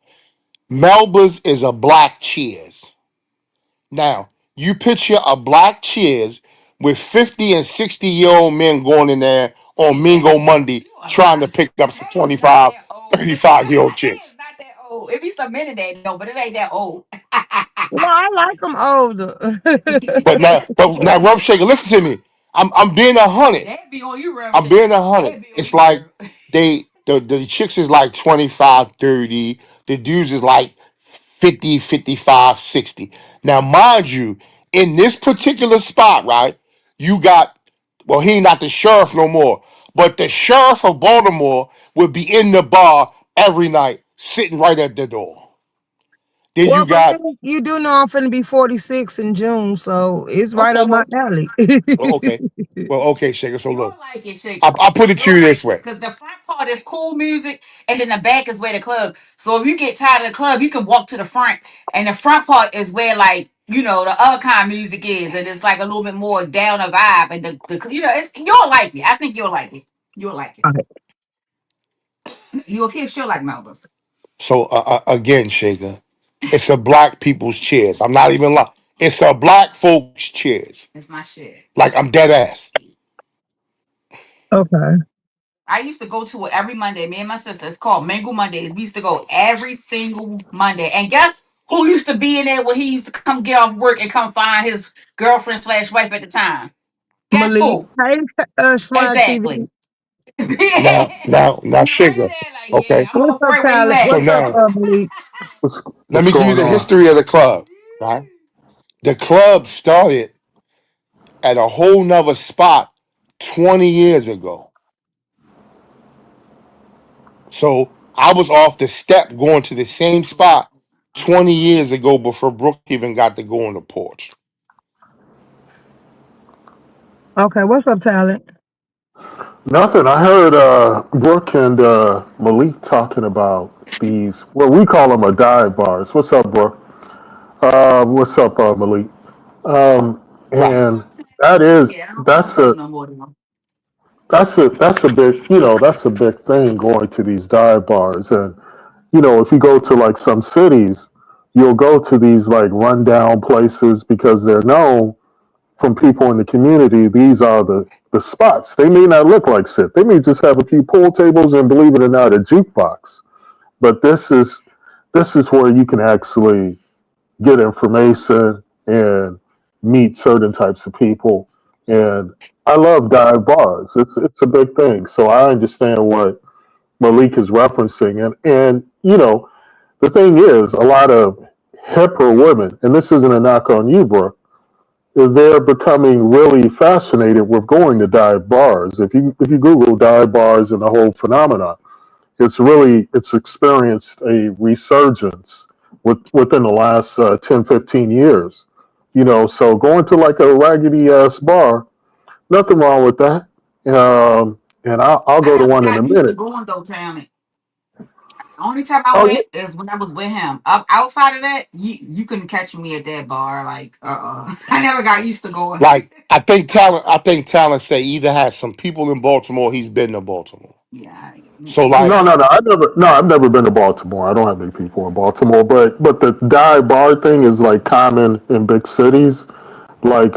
Melba's is a black Cheers. Now, you picture a black Cheers with 50 and 60-year-old men going in there on Ain't that Mingo Monday you are trying to lying. pick up some That is not 25, that old. 35-year-old It is chicks. not that old. It be some men in that though, but it ain't that old. No, I like them older. But now, Rump Shaker, listen to me. I'm being 100. That be on you, Rev I'm Shaker. being 100. That be on It's you, like girl. the chicks is like 25, 30. The dudes is like 50, 55, 60. Now, mind you, in this particular spot, right, you got, well, he not the sheriff no more, but the sheriff of Baltimore would be in the bar every night, sitting right at the door. Then you Well, got Malik, you do know I'm finna be 46 in June, so it's right okay, up my well, alley. okay, well, okay, Shaker. So You'll look, like it, Shaker. I put it to You'll you like this it way. because the front part is cool music, and then the back is where the club. So if you get tired of the club, you can walk to the front, and the front part is where like the other kind of music is, and it's like a little bit more down a vibe, and the it's you'll like it. I think you'll like it. You'll like it. Alright. You'll hear she'll like Melba. So again, Shaker, it's a black people's chairs. I'm not even lying. It's a black folks' chairs. It's my shit. Like I'm dead ass. Okay. I used to go to it every Monday. Me and my sister. It's called Mango Mondays. We used to go every single Monday. And guess who used to be in there when he used to come get off work and come find his girlfriend slash wife at the time? Guess Malik, who? hey, Smart TV. Exactly. Now, You running Shaker. there like, yeah, Okay. I'm What's up up, right where you Talent? So at. What's up, now, Malik? let What's me give you going the on? history of the club. Right. The club started at a whole nother spot 20 years ago. So I was off the step going to the same spot 20 years ago before Brooke even got to go on the porch. Okay, what's up, Talent? Nothing. I heard Brooke and Malik talking about these, well, we call them a dive bars. What's up, Brooke? What's up, Malik? Right. And that is Yeah, I don't that's call a him no more than that's a big that's a big thing going to these dive bars. And if you go to like some cities, you'll go to these like rundown places because they're known from people in the community. These are the spots. They may not look like shit. They may just have a few pool tables and, believe it or not, a jukebox. But this is where you can actually get information and meet certain types of people. And I love dive bars. It's a big thing. So I understand what Malik is referencing. And the thing is, a lot of hipper women, and this isn't a knock on you, Brooke, is they're becoming really fascinated with going to dive bars. If you Google dive bars and the whole phenomenon, it's experienced a resurgence within the last 10, 15 years. So going to like a raggedy ass bar, nothing wrong with that. And I'll I go to never one in a got used to minute. going though, Tammy. Only time I Oh, went is when I was with him. Outside of that, you couldn't catch me at that bar. Like, I never got used to going. Like I think talent say either has some people in Baltimore, he's been to Baltimore. Yeah. So no, like no, no. I've never been to Baltimore. I don't have any people in Baltimore, but the dive bar thing is like common in big cities. Like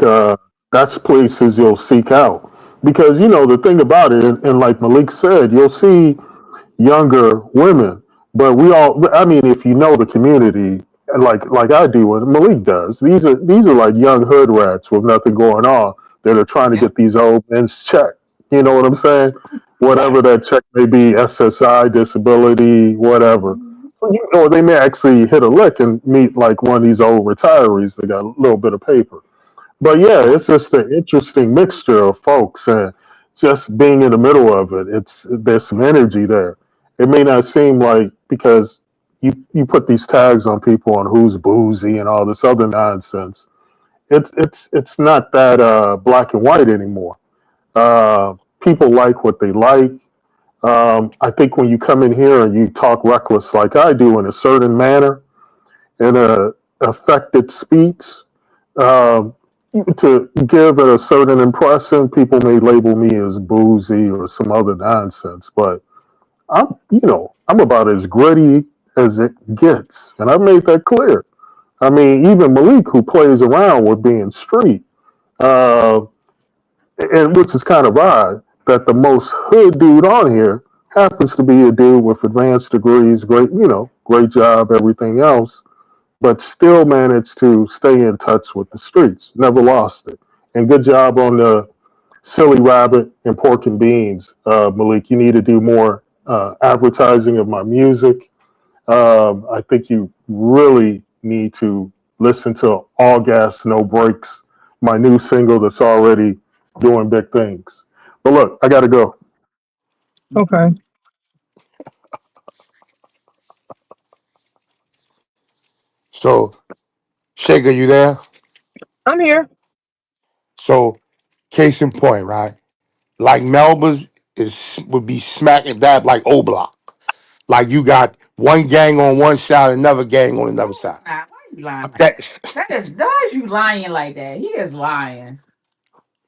that's places you'll seek out because the thing about it, and like Malik said, you'll see younger women, but we all. I mean, if you know the community, like I do, and Malik does, these are like young hood rats with nothing going on that are trying to Yep. get these old men's check. You know what I'm saying? Whatever right. that check may be, SSI, disability, whatever. Or they may actually hit a lick and meet like one of these old retirees that got a little bit of paper. But yeah, it's Right. just an interesting mixture of folks, and just being in the middle of it, there's some energy there. It may not seem like, because you put these tags on people on who's boozy and all this other nonsense. It's not that black and white anymore. People like what they like. I think when you come in here and you talk reckless like I do in a certain manner, in a affected speech, um, to give a certain impression, people may label me as boozy or some other nonsense, but I'm about as gritty as it gets, and I've made that clear. I mean, even Malik, who plays around with being street, uh, and which is kind of odd that the most hood dude on here happens to be a dude with advanced degrees, great job, everything else, but still managed to stay in touch with the streets. Never lost it. And good job on the silly rabbit and pork and beans, Malik. You need to do more advertising of my music. I think you really need to listen to All Gas, No Brakes, my new single that's already doing big things. But look, I got to go. Okay. So, Shaker, you there? I'm here. So, case in point, right? Like Melba's is would be smack and dab like O Block. Like you got one gang on one side, another gang on No, another it's side. not. Why you lying like That that? That is you lying like that. He is lying.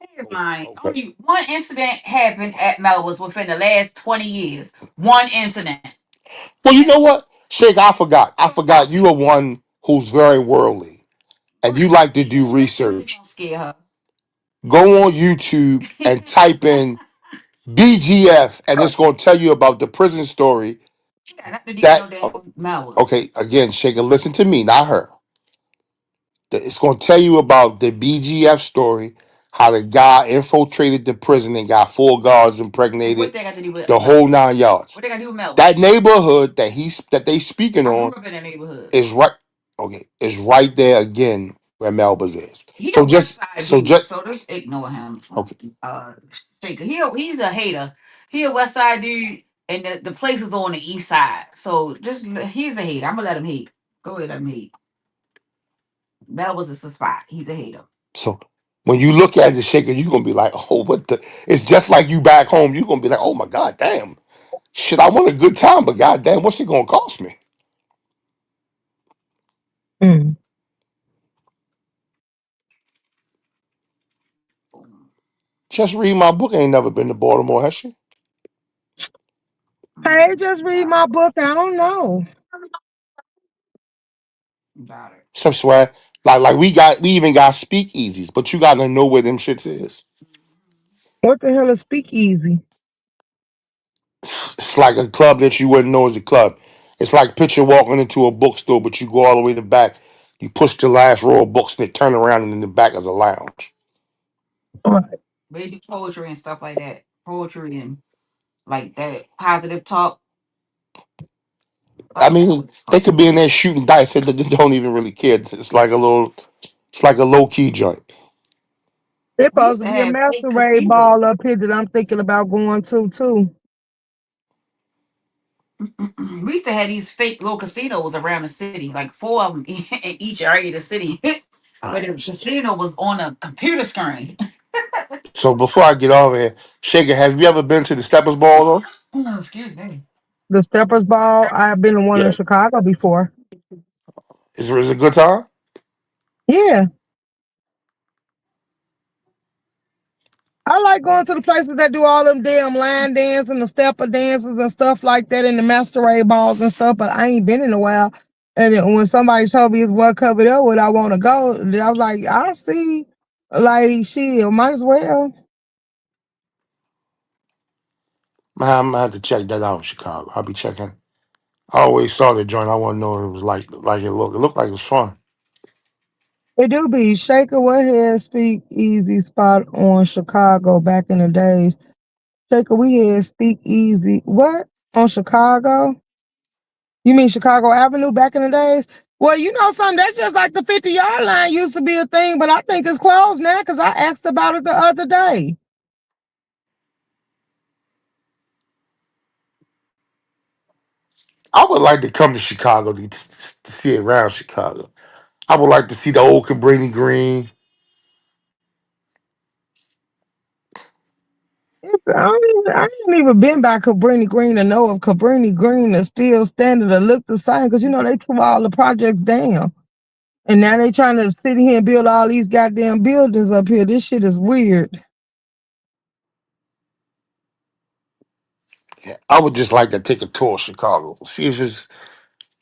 He is lying. okay. Only one incident happened at Melba's within the last 20 years. One incident. Well, you know what, Shake? I forgot. I So fuck forgot you are you. one who's very worldly and you like to do That ain't research. gonna scare her. Go on YouTube and type in BGF, and it's going to tell you about the prison story. She got nothing to do with no That damn Melba's. okay? Again, Shaker, listen to me, not her. It's going to tell you about the BGF story, how the guy infiltrated the prison and got four guards And what impregnated, they got to do with the whole Melba's? 9 yards. What they got to do with Melba's? That neighborhood that they speaking I on grew up in that neighborhood. is right. Okay, is right there again where Melba's is. He a So West just Side so dude, just so just ignore him. okay. Uh, Shaker. He's a hater. He a West Side dude, and the place is on the East Side. So he's a hater. I'm gonna let him hate. Go ahead, let him hate. Melba's is a spot. He's a hater. So when you look at the shaker, you're gonna be like, oh, what the? It's just like you back home. You're gonna be like, oh my god, damn, shit, I want a good time, but god damn, what's it gonna cost me? Mm. Just read my book. Ain't never been to Baltimore, has she? Hey, just read Got my it. book. I don't know. Got it. So swear, like we even got speakeasies, but you gotta know where them shits is. What the hell is speakeasy? It's like a club that you wouldn't know is a club. It's like picture walking into a bookstore, but you go all the way to the back. You push the last row of books and they turn around and in the back is a lounge. Right. They do poetry and stuff like that. Poetry and like that positive talk. I I forgot mean, what it's they called. could be in there shooting dice and they don't even really care. It's like a low key joint. There's We supposed used to to be a have fake masquerade ball casinos. up here that I'm thinking about going to too. We used to have these fake little casinos around the city, like four of them in each area of the city, where the casino was on a computer screen. So before I get over here, Shaker, have you ever been to the Steppers Ball though? Oh, excuse me. The Steppers Ball. I've been to one in Yeah. Chicago before. Is it a good time? Yeah, I like going to the places that do all them damn line dance and the stepper dances and stuff like that and the masquerade balls and stuff. But I ain't been in a while. And then when somebody told me it's what covered up with, I want to go. I was like, I see. Like, shit, might as well. Man, I'm gonna have to check that out in Chicago. I'll be checking. I always saw the joint. I want to know what it was like it looked. It looked like it was fun. It do be Shaker. What had speak easy spot on Chicago back in the days. Shaker, we had speak easy. What on Chicago? You mean Chicago Avenue back in the days? Well, you know something, that's just like the 50-yard line used to be a thing, but I think it's closed now because I asked about it the other day. I would like to come to Chicago to see around Chicago. I would like to see the old Cabrini Green. I ain't even been by Cabrini Green to know if Cabrini Green is still standing to look the same because you know they tore all the projects down. And now they trying to sit here and build all these goddamn buildings up here. This shit is weird. Yeah, I would just like to take a tour of Chicago, see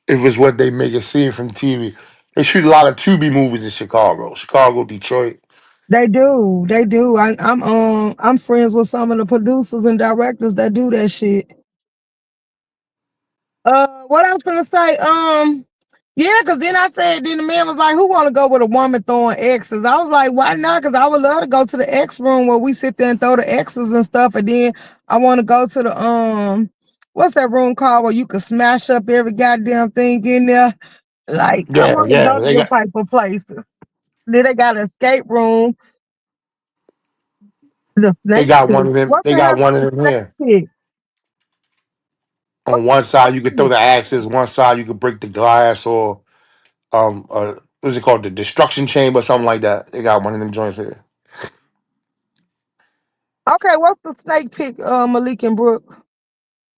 if it's what they make it seem from TV. They shoot a lot of Tubi movies in Chicago, Chicago, Detroit. They do. They do. I'm friends with some of the producers and directors that do that shit. What I was gonna say, yeah, cause then I said, then the man was like, who wanna go with a woman throwing X's? I was like, why not? Cause I would love to go to the X room where we sit there and throw the X's and stuff. And then I wanna go to the what's that room called where you can smash up every goddamn thing in there? Like I Yeah, wanna yeah, go to they them got type of places. Then they got an escape room, the they snake got one pit. of them. What They the got hell one is of the them here. snake pit? On one side, you could throw What the axes. One side, you could break the glass, or What's it called? The Destruction Chamber or something like that. They got one of them joints here. Okay, what's the snake pit, Malik and Brooke?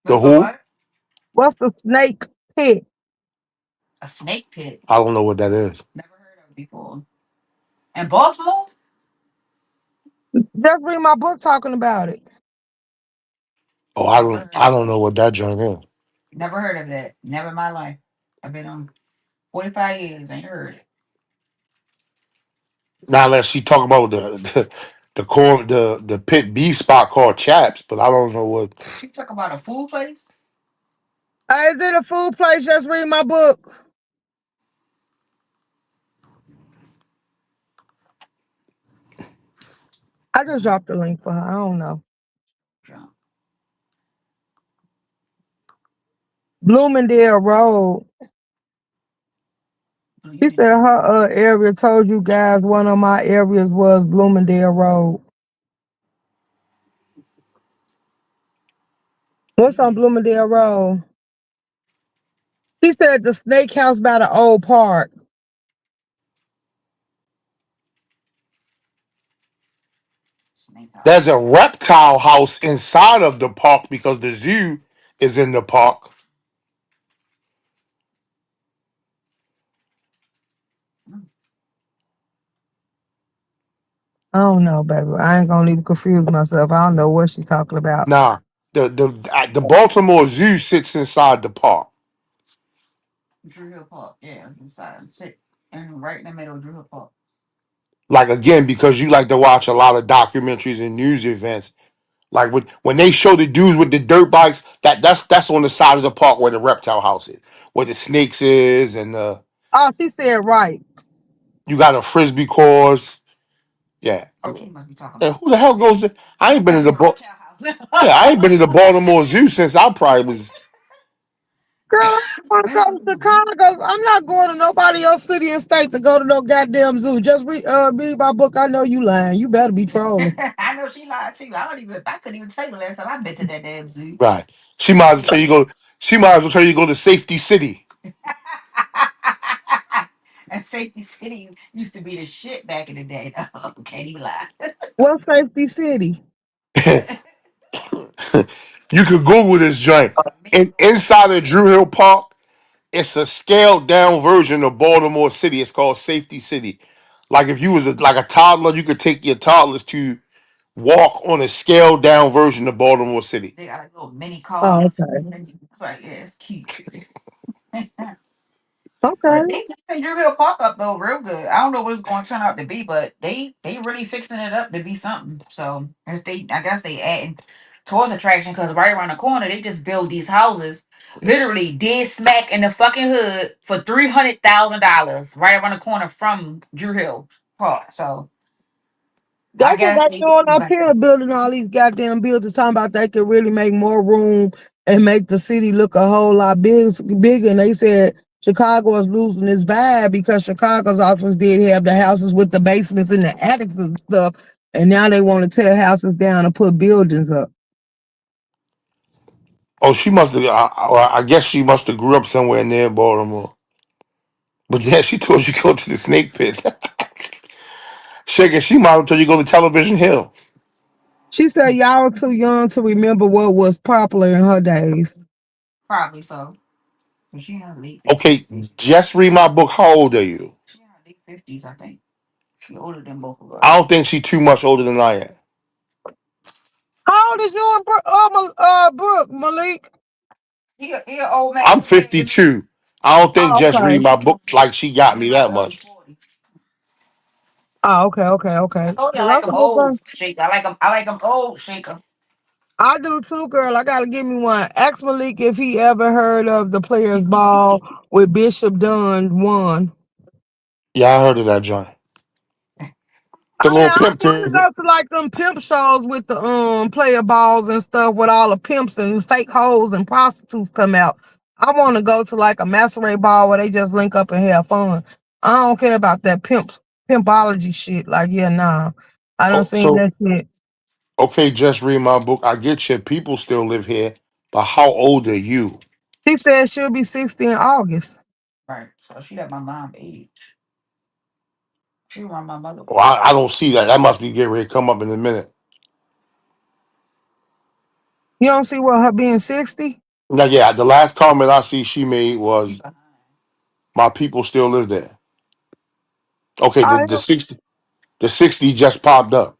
The What's the who? what? What's the snake pit? A snake pit. I don't know what that is. Never heard of it before. In Baltimore? Just read my book talking about it. Oh, Never heard I of don't it. know what that joint is. Never heard of that. Never in my life. I've been on 45 years. Ain't heard it. Now unless she talk about the corn the pit beef spot called Chaps, but I don't know what. You talk about a food place? Is it a food place? Just read my book. I just dropped the link for her. I don't know. Drunk. Bloomingdale Road. Oh, you She been said drunk. her area told you guys one of my areas was Bloomingdale Road. You What's on been Bloomingdale Road? She said the snake house by the old park. snake There's house. a reptile house inside of the park because the zoo is in the park. Mm. I don't know, baby. I ain't gonna even confuse myself. I don't know what she's talking about. Nah, the Baltimore Zoo sits inside the park. Drew Hill Park. Yeah, it's inside. Sit and right in the middle of Drew Hill Park. Like again, because you like to watch a lot of documentaries and news events. Like when they show the dudes with the dirt bikes, that's on the side of the park where the reptile house is, where the snakes is, and Oh, she said right. you got a frisbee course. Yeah, I That's what mean, you must be talking and about. who the hell goes to? I ain't been in That's the the reptile yeah, I house. ain't been in the Baltimore Zoo since I probably was Girl, I want to go to Chicago. I'm not going to nobody else city and state to go to no goddamn zoo. Just read my book. I know you lying. You better be trolling. I know she lied too. I don't even. I couldn't even tell you the last time I been to that damn zoo. right. She might as well tell you go. She might as well tell you go to Safety City. And Safety City used to be the shit back in the day. Can't even lie. What safety city? You could Google this joint. Amazing. Inside of Drew Hill Park, it's a scaled down version of Baltimore City. It's called Safety City. Like if you was like a toddler, you could take your toddlers to walk on a scaled down version of Baltimore City. They got like little mini Oh, cars. okay. It's like, yeah, it's cute. Okay. But they fixing Drew Hill Park up though real good. I don't know what it's going to turn out to be, but they really fixing it up to be something. So if they, I guess they adding tourist attraction because right around the corner they just build these houses, literally dead smack in the fucking hood for $300,000 right around the corner from Drew Hill Park. So I That's what guess they're they doing up here, building all these goddamn buildings. Talking about they could really make more room and make the city look a whole lot bigger. And they said Chicago is losing its vibe because Chicago's office did have the houses with the basements and the attics and stuff. And now they want to tear houses down and put buildings up. Oh, she must have. I guess she must have grew up somewhere near Baltimore. But yeah, she told you go to the snake pit. Shaking, she might have told you go to Television Hill. She said y'all were too young to remember what was popular in her days. probably so. But she in her late Okay, 50s. just read my book. How old are you? She in her late 50s, I think. She older than both of I us. don't think she too much older than I am. How old is you and Brooke, Malik? He an old man. I'm He older than me. 52. I don't think Oh, just read okay. my book like she got He me in like that early much. 40s. Oh, okay, okay, I okay. told you I Cause like I'm him gonna go. old shaker. I like him old shaker. I do too, girl. I gotta give me one. Ask Malik if he ever heard of the Players Ball with Bishop Dunn won. Yeah, I heard of that joint. The I mean, little I pimp want to table. go to like them pimp shows with the player balls and stuff with all the pimps and fake hoes and prostitutes come out. I want to go to like a masquerade ball where they just link up and have fun. I don't care about that pimpology shit. Like, yeah, nah. I don't Oh, seen so that shit. okay, just read my book. I get you. People still live here, but how old are you? She said she'll be 60 in August. Right. So she at my mom age. She around my mother. Well, I don't see that. That must be getting ready to come up in a minute. You don't see what her being 60? Now, yeah, the last comment I see she made She was, behind. "My people still live there." Okay, I the 60 just popped up.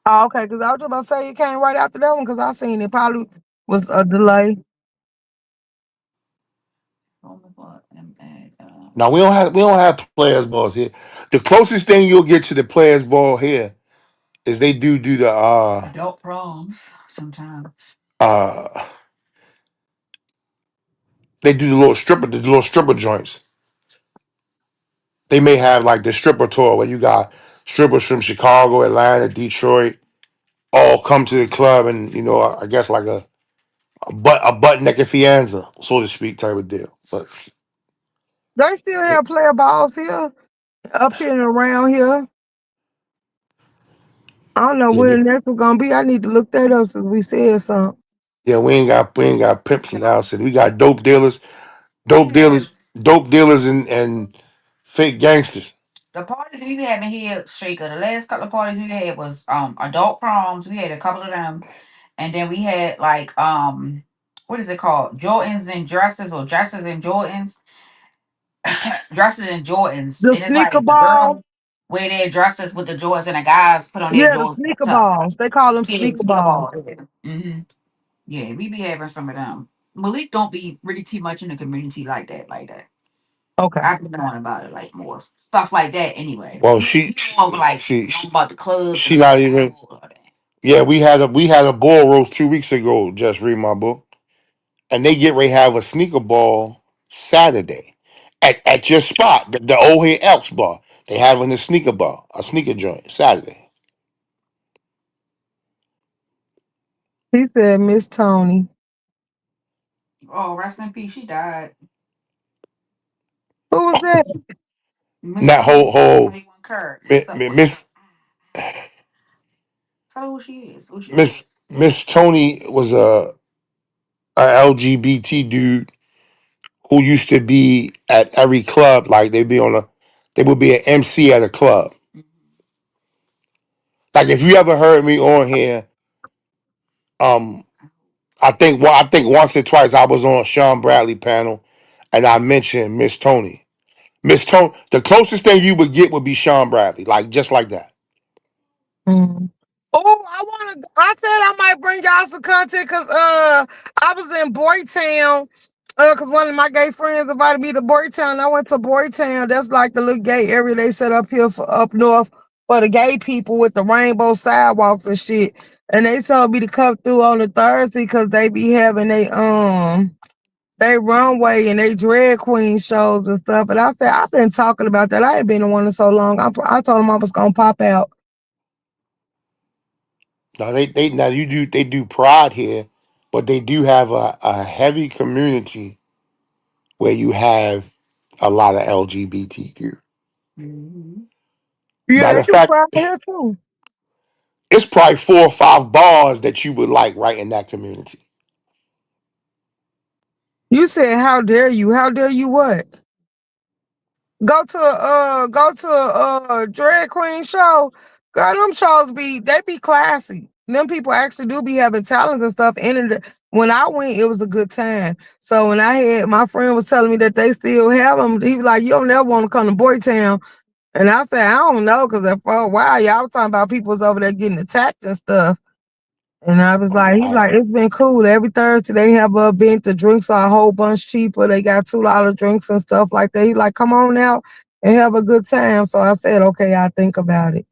Oh, okay, because I was just about to say it came right after that one because I seen it probably was a delay. Oh my God. And Now we don't have players balls here. The closest thing you'll get to the players ball here is they do the adult proms sometimes. uh they do the little stripper joints. They may have like the stripper tour where you got strippers from Chicago, Atlanta, Detroit, all come to the club, and I guess like a butt naked fianza, so to speak, type of deal. But They still have player balls here, up here and around here. I don't know yeah, where the next one gonna be. I need to look that up since we said something. yeah, we ain't got pimps in the house. We got We have dope dealers, and fake gangsters. the parties we been having here, Shaker. The last couple of parties we had was adult proms. We had a couple of them, and then we had like what is it called? Jordans and dresses, or dresses and Jordans. Dresses and Jordans. The And it's sneaker like the ball, girl wear their dresses with the Jordans and the guys put on their yeah, the Jordans sneaker tucks. balls. They call them Yeah, sneaker sneaker balls. ball. Mm-hmm. Yeah, we be having some of them. Malik don't be really too much in the community like that, like that. Okay. I've been knowing about it, like more stuff like that anyway. Well, He more of like she, knowing she, about the clubs she and not stuff. even. All of that. Yeah, we had a ball roast 2 weeks ago. Just read my book, and they get ready to have a sneaker ball Saturday at your spot, the old head Elks bar. They having a sneaker bar, a sneaker joint Saturday. He said Miss Tony. Oh, rest in peace. She died. Who was that? Miss Now, Tony hold, Playone Kirk. Mi- Stuff Mi- like that. Miss Tell her who she is. Who she Miss is. Miss Tony was a LGBT dude who used to be at every club. Like they would be an MC at a club. Like if you ever heard me on here, um, I think once or twice I was on Sean Bradley panel, and I mentioned Miss Tony. Miss Tony, the closest thing you would get would be Sean Bradley, like just like that. Mm. Oh, I said I might bring y'all some content because I was in Boytown. Cause one of my gay friends invited me to Boytown. I went to Boytown. That's like the little gay area they set up here for up north for the gay people with the rainbow sidewalks and shit. And they told me to come through on the Thursday because they be having they runway and they drag queen shows and stuff. And I said I've been talking about that. I ain't been to one in so long. I told them I was gonna pop out. Now now they do Pride here, but they do have a heavy community where you have a lot of LGBTQ. Mm-hmm. Yeah, Matter they of do fact, crowd here too. it's probably 4 or 5 bars that you would like right in that community. You said, how dare you? How dare you what? Go to a drag queen show. Girl, them shows they be classy. Them people actually do be having talents and stuff. When I went, it was a good time. So when I had my friend was telling me that they still have them, he was like, "You don't never want to come to Boytown." And I said, "I don't know, because for a while, y'all was talking about people was over there getting attacked and stuff." And I was Oh like, yeah, he's like, it's been cool. Every Thursday they have a event. The drinks are a whole bunch cheaper. They got $2 drinks and stuff like that. He's like, come on out and have a good time. So I said, okay, I'll think about it.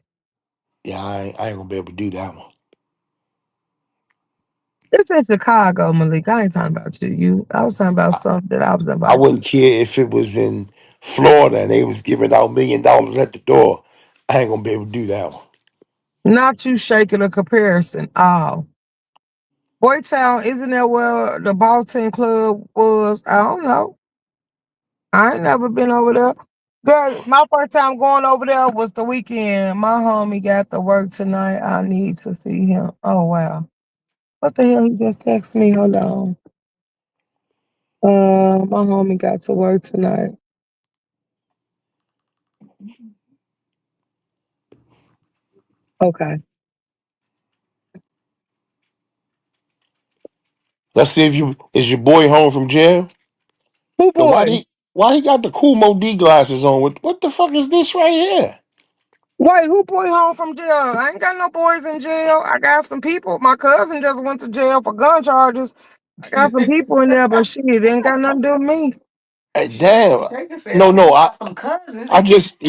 yeah, I ain't gonna be able to do that one. It's in Chicago, Malik. I ain't talking about you. I was talking about I, something that I was I invited to. wouldn't care if it was in Florida and they was giving out $1 million at the door. I ain't gonna be able to do that one. Not you shaking a comparison. Oh. Boytown, isn't that where the Boston Club was? I don't know. I ain't never been over there. Girl, my first time going over there was the weekend. My homie got to work tonight. I need to see him. Oh wow. What the hell? He just texted me. Hold on. My homie got to work tonight. Okay. Let's see if you is your boy home from jail. Who Yo, boy? why he got the cool Mo D glasses on? What the fuck is this right here? Wait, who boy home from jail? I ain't got no boys in jail. I got some people. My cousin just went to jail for gun charges. I got some people in there, but shit, it ain't got nothing to do with me. Hey, damn. Jacob said, No, "Oh, no. you I got some cousins." I just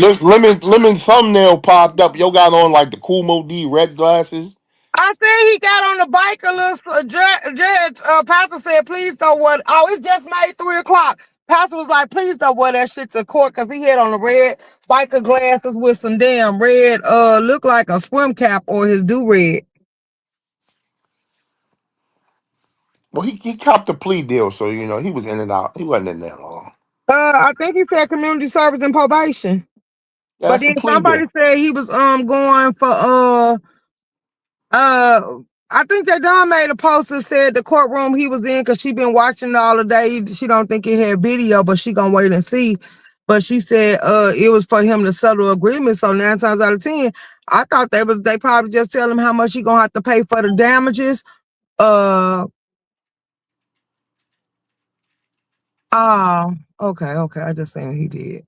lemon thumbnail popped up. Yo got on like the cool Mo D red glasses. I said he got on the bike a little. Judge, Pastor said, please don't wear. Oh, it's just made 3 o'clock. Pastor was like, please don't wear that shit to court because he had on the red biker glasses with some damn red, look like a swim cap or his do rag. Well, he copped a plea deal, so you know he was in and out. He wasn't in there long. I think he said community service and probation. Yeah, But that's a then plea somebody deal. said he was going for uh I think that Don made a post that said the courtroom he was in because she been watching all the day. She don't think it had video, but she gonna wait and see. But she said it was for him to settle agreement. So 9 times out of 10, I thought they probably just tell him how much he gonna have to pay for the damages. Uh okay. I just seen he did.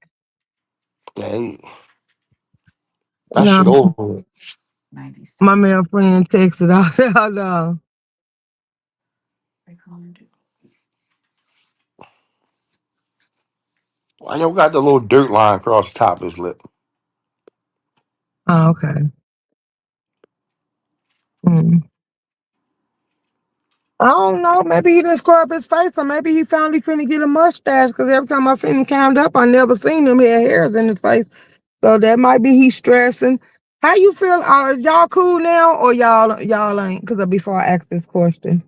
Yeah, that No, shit over with. 96. my man friend texted out. Hold on. Why yo got the little dirt line across the top of his lip? Oh, okay. Hmm. I don't know. Maybe he didn't scrub his face, or maybe he finally finna get a mustache. Because every time I seen him cammed up, I never seen him had hairs in his face. So that might be he stressing. How you feel? Are y'all cool now, or y'all ain't? Because before I ask this question.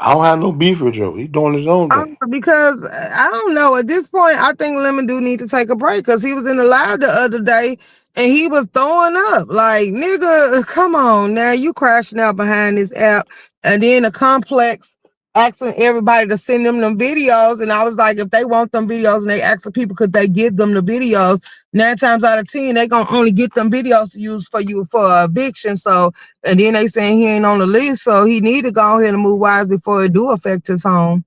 I don't have no beef with Joe. He doing his own thing. Because I don't know. At this point, I think Lemon do need to take a break because he was in the live the other day and he was throwing up. Like, nigga, come on now. You crashing out behind this app. And then the complex asking everybody to send them videos. And I was like, if they want them videos and they ask the people, could they give them the videos? 9 times out of 10, they gonna only get them videos to use for you for eviction. So, and then they saying he ain't on the list, so he need to go ahead and move wise before it do affect his home.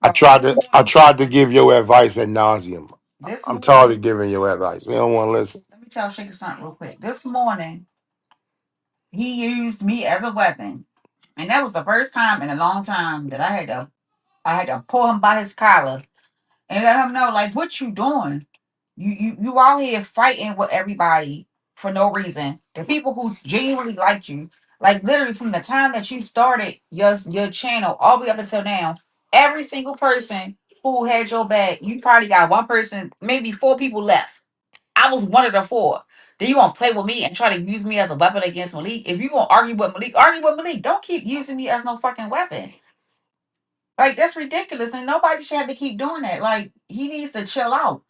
Bro, I tried to give your advice at nauseum. this I'm tired of morning, giving your advice. They don't want to listen. let me tell Shaker something real quick. This morning, he used me as a weapon. And that was the first time in a long time that I had to pull him by his collar and let him know, like, what you doing? You out here fighting with everybody for no reason. The people who genuinely liked you, like literally from the time that you started your channel all the way up until now, every single person who had your back, you probably got one person, maybe four people left. I was one of the four. Then you gonna play with me and try to use me as a weapon against Malik? If you gonna argue with Malik, argue with Malik. Don't keep using me as no fucking weapon. Like that's ridiculous, and nobody should have to keep doing that. Like he needs to chill out.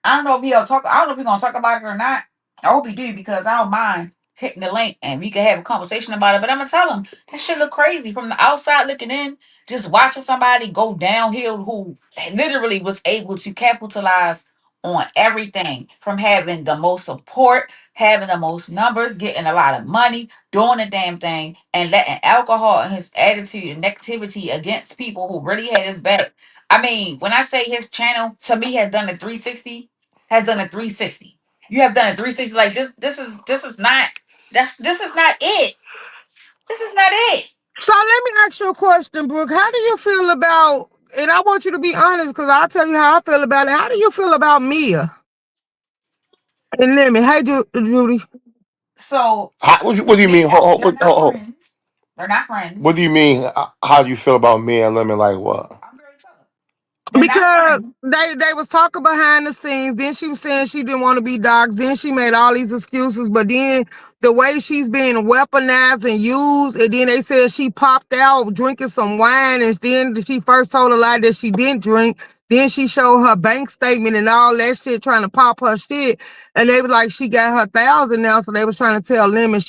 I don't know if he'll talk. I don't know if he's gonna talk about it or not. I hope he do because I don't mind hitting the link and we can have a conversation about it. But I'm gonna tell him that shit look crazy from the outside looking in. Just watching somebody go downhill who literally was able to capitalize on everything from having the most support, having the most numbers, getting a lot of money, doing the damn thing, and letting alcohol and his attitude and negativity against people who really had his back. I mean, when I say his channel to me has done a 360, has done a 360. You have done a 360 like this is not this is not it. This is not it. So let me ask you a question, Brooke. How do you feel about, and I want you to be honest because I'll tell you how I feel about it. How do you feel about Mia and Lemon? Hey, Judy. So What do you mean? they're not friends. They're not friends. What do you mean? How do you feel about me and Lemon? Like what? I'm very sorry. They're not Because friends. they was talking behind the scenes. Then she was saying she didn't want to be doxxed. Then she made all these excuses. But then the way she's being weaponized and used, and then they said she popped out drinking some wine, and then she first told a lie that she didn't drink. Then she showed her bank statement and all that shit, trying to pop her shit. And they was like, she got her 1,000 now, so they was trying to tell Lemon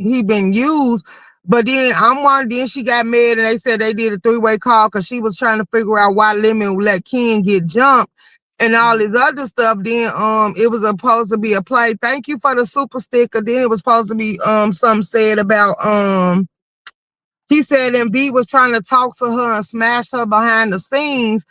he been used. But then then she got mad and they said they did a 3-way call because she was trying to figure out why Lemon let Ken get jumped. and all this other stuff. Then it was supposed to be a play. Thank you for the super sticker. Then it was supposed to be something said about he said MB was trying to talk to her and smash her behind the scenes,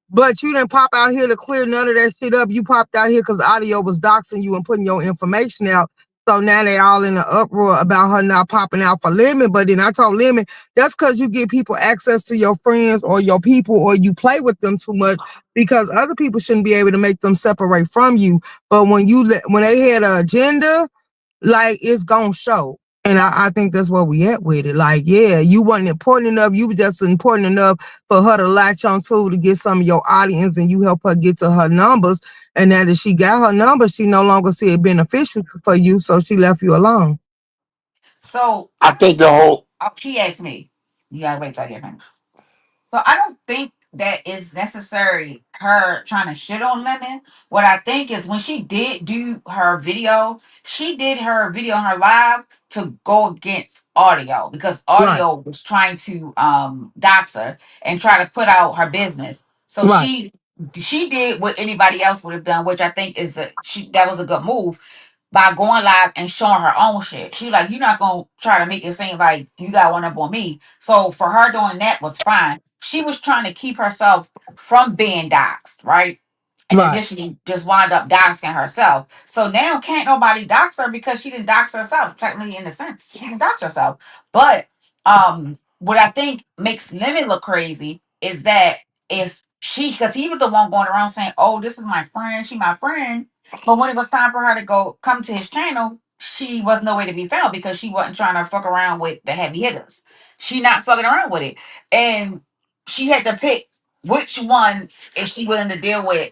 but you didn't pop out here to clear none of that shit up. You popped out here because audio was doxing you and putting your information out. So now they all in an uproar about her not popping out for Lemon. But then I told Lemon, that's because you give people access to your friends or your people, or you play with them too much, because other people shouldn't be able to make them separate from you. But when they had an agenda, like it's gonna show. And I think that's where we at with it. Like, yeah, you wasn't important enough. You were just important enough for her to latch on to get some of your audience, and you help her get to her numbers. And now that she got her numbers, she no longer see it beneficial for you, so she left you alone. So I think the whole she asked me, you gotta wait till I get finished. So I don't think that is necessary her trying to shit on Lemon. What I think is when she did do her video, she did her video on her live to go against audio because Right, audio was trying to dox her and try to put out her business. So right, she did what anybody else would have done, which I think is that was a good move by going live and showing her own shit. She like, you're not gonna try to make it seem like you got one up on me. So for her doing that was fine. She was trying to keep herself from being doxxed, right? And right, additionally just wound up doxing herself. So now can't nobody dox her because she didn't dox herself, technically in a sense. She didn't dox herself. But what I think makes Lemon look crazy is that if she, because he was the one going around saying, oh, this is my friend, she my friend, but when it was time for her to go come to his channel, she was nowhere to be found because she wasn't trying to fuck around with the heavy hitters. She not fucking around with it. And she had to pick which one is she willing to deal with,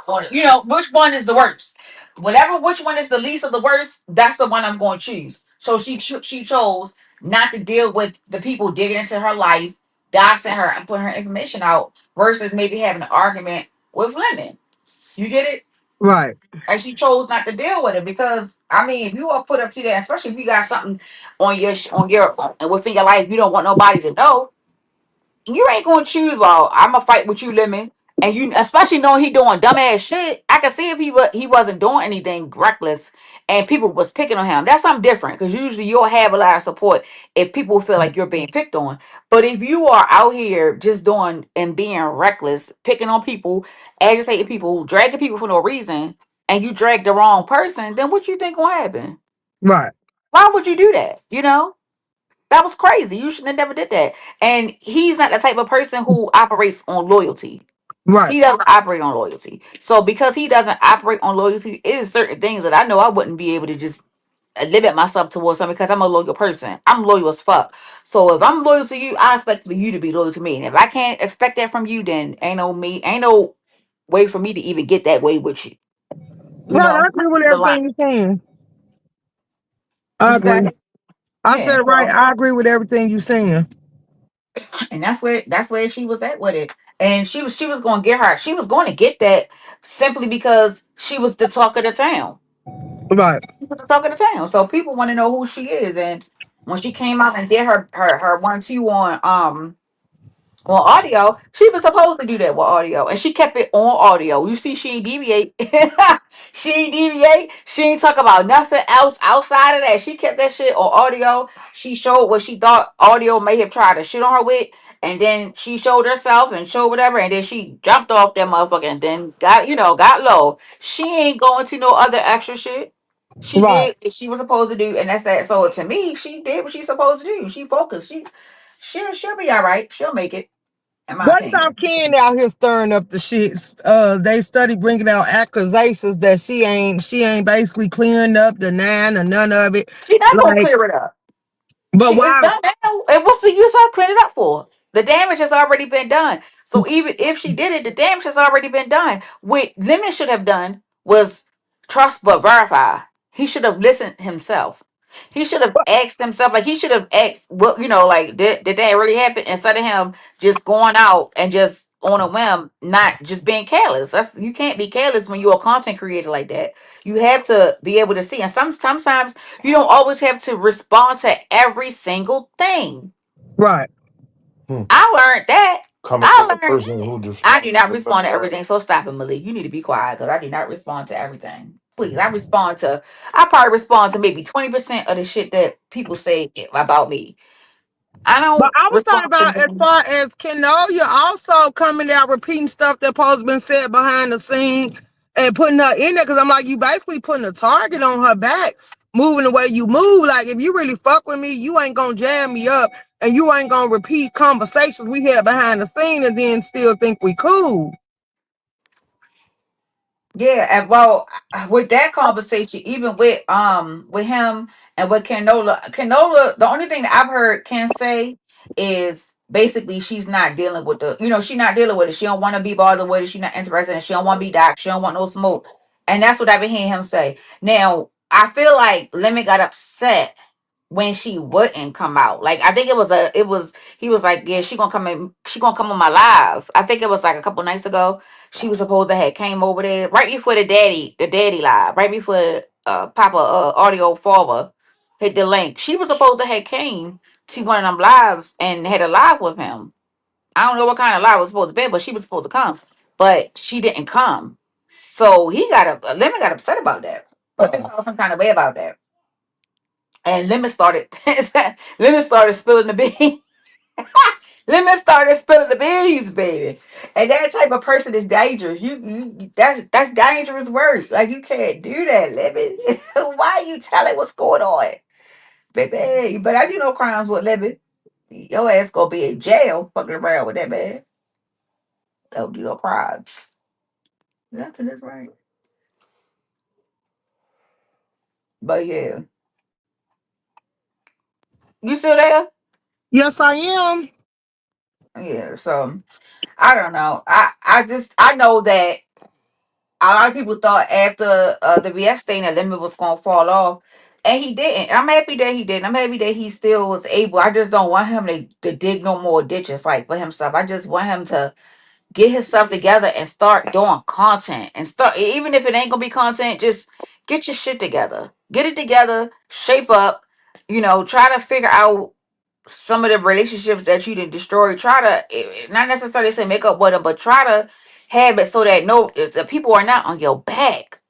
or which one is the worst. Whatever, which one is the least of the worst, that's the one I'm going to choose. So she chose not to deal with the people digging into her life, doxing her and putting her information out, versus maybe having an argument with Lemon. You get it? right, And she chose not to deal with it because I mean, if you are put up to that, especially if you got something on your and within your life you don't want nobody to know, you ain't gonna choose. Well, I'm gonna fight with you, Lemon, and you, especially knowing he doing dumbass shit. I can see if he wasn't doing anything reckless, and people was picking on him. That's something different because usually you'll have a lot of support if people feel like you're being picked on. But if you are out here just doing and being reckless, picking on people, agitating people, dragging people for no reason, and you drag the wrong person, then what you think gonna happen? right, Why would you do that? That was crazy. You should have never did that. And he's not the type of person who operates on loyalty. right, He doesn't operate on loyalty. So because he doesn't operate on loyalty, it is certain things that I know I wouldn't be able to just limit myself towards something because I'm a loyal person. I'm loyal as fuck. So if I'm loyal to you, I expect you to be loyal to me. And if I can't expect that from you, then ain't no way for me to even get that way with you. You right. I know, agree with the line. everything you're saying. I agree. Exactly. I said Yeah. right. So I agree with everything you're saying. and that's where she was at with it. And she was going to get her. She was going to get that simply because she was the talk of the town. Right, She was the talk of the town. So people want to know who she is. And when she came out and did her 1-2 on audio, she was supposed to do that with audio, and she kept it on audio. You see, she ain't deviate. She ain't deviate. She ain't talk about nothing else outside of that. She kept that shit on audio. She showed what she thought audio may have tried to shit on her with, and then she showed herself and showed whatever, and then she jumped off that motherfucker and then got low. She ain't going to no other extra shit. She right. did what she was supposed to do, and that's that. So to me, she did what she's supposed to do. She focused. She'll be all right. She'll make it in my What opinion. about Ken out here stirring up the shit? They study bringing out accusations that she ain't basically clearing up, denying or none of it. She not gonna Like, clear it up. but She is why? done now. And what's the use of cleaning it up for? The damage has already been done. So even if she did it, the damage has already been done. What Lemon should have done was trust but verify. He should have listened himself. He should have asked himself, like he should have asked, what like did that really happen? Instead of him just going out and just on a whim, not just being careless. That's You can't be careless when you're a content creator like that. You have to be able to see. And sometimes you don't always have to respond to every single thing. Right, hmm. I learned that. coming from I a learned person who I do responds not to respond to women. everything. So stop it, Malik. You need to be quiet because I do not respond to everything. Please, I probably respond to maybe 20% of the shit that people say about me. I But don't I was talking respond to about as them. far as Kenolia also coming out repeating stuff that supposed been said behind the scene and putting her in there because I'm like, you basically putting a target on her back, moving the way you move. Like, if you really fuck with me, you ain't gonna jam me up and you ain't gonna repeat conversations we had behind the scene and then still think we cool. Yeah, and well, with that conversation, even with him and with Canola, the only thing that I've heard Ken say is basically she's not dealing with she's not dealing with it. She don't want to be bothered with it. She's not interested in it. She don't want to be docked. She don't want no smoke. And that's what I've been hearing him say. Now, I feel like Lemon got upset when she wouldn't come out. Like I think it was he was like, yeah, she gonna come on my live. I think it was like a couple nights ago. She was supposed to have came over there right before the daddy live, right before Papa Audio Forward hit the link. She was supposed to have came to one of them lives and had a live with him. I don't know what kind of live it was supposed to be, but she was supposed to come. But she didn't come. So Lemon got upset about that. Lemon felt some kind of way about that. And Lemon started Lemon started spilling the beans. Lemon started spilling the beans, baby. And that type of person is dangerous. That's dangerous work. Like you can't do that, Lemon. Why you telling what's going on? Baby, but I do no crimes with Lemon. Your ass gonna be in jail fucking around with that man. Don't do no crimes. Nothing is right. But yeah. You still there? Yes, I am. Yeah, so I don't know. I know that a lot of people thought after the BS thing that Lemon was gonna fall off, and he didn't. I'm happy that he didn't. I'm happy that he still was able. I just don't want him to dig no more ditches like for himself. I just want him to get himself together and start doing content and start even if it ain't gonna be content, just get your shit together. Get it together, shape up, try to figure out some of the relationships that you did destroy. Try to not necessarily say make up with them, but try to have it so that no the people are not on your back.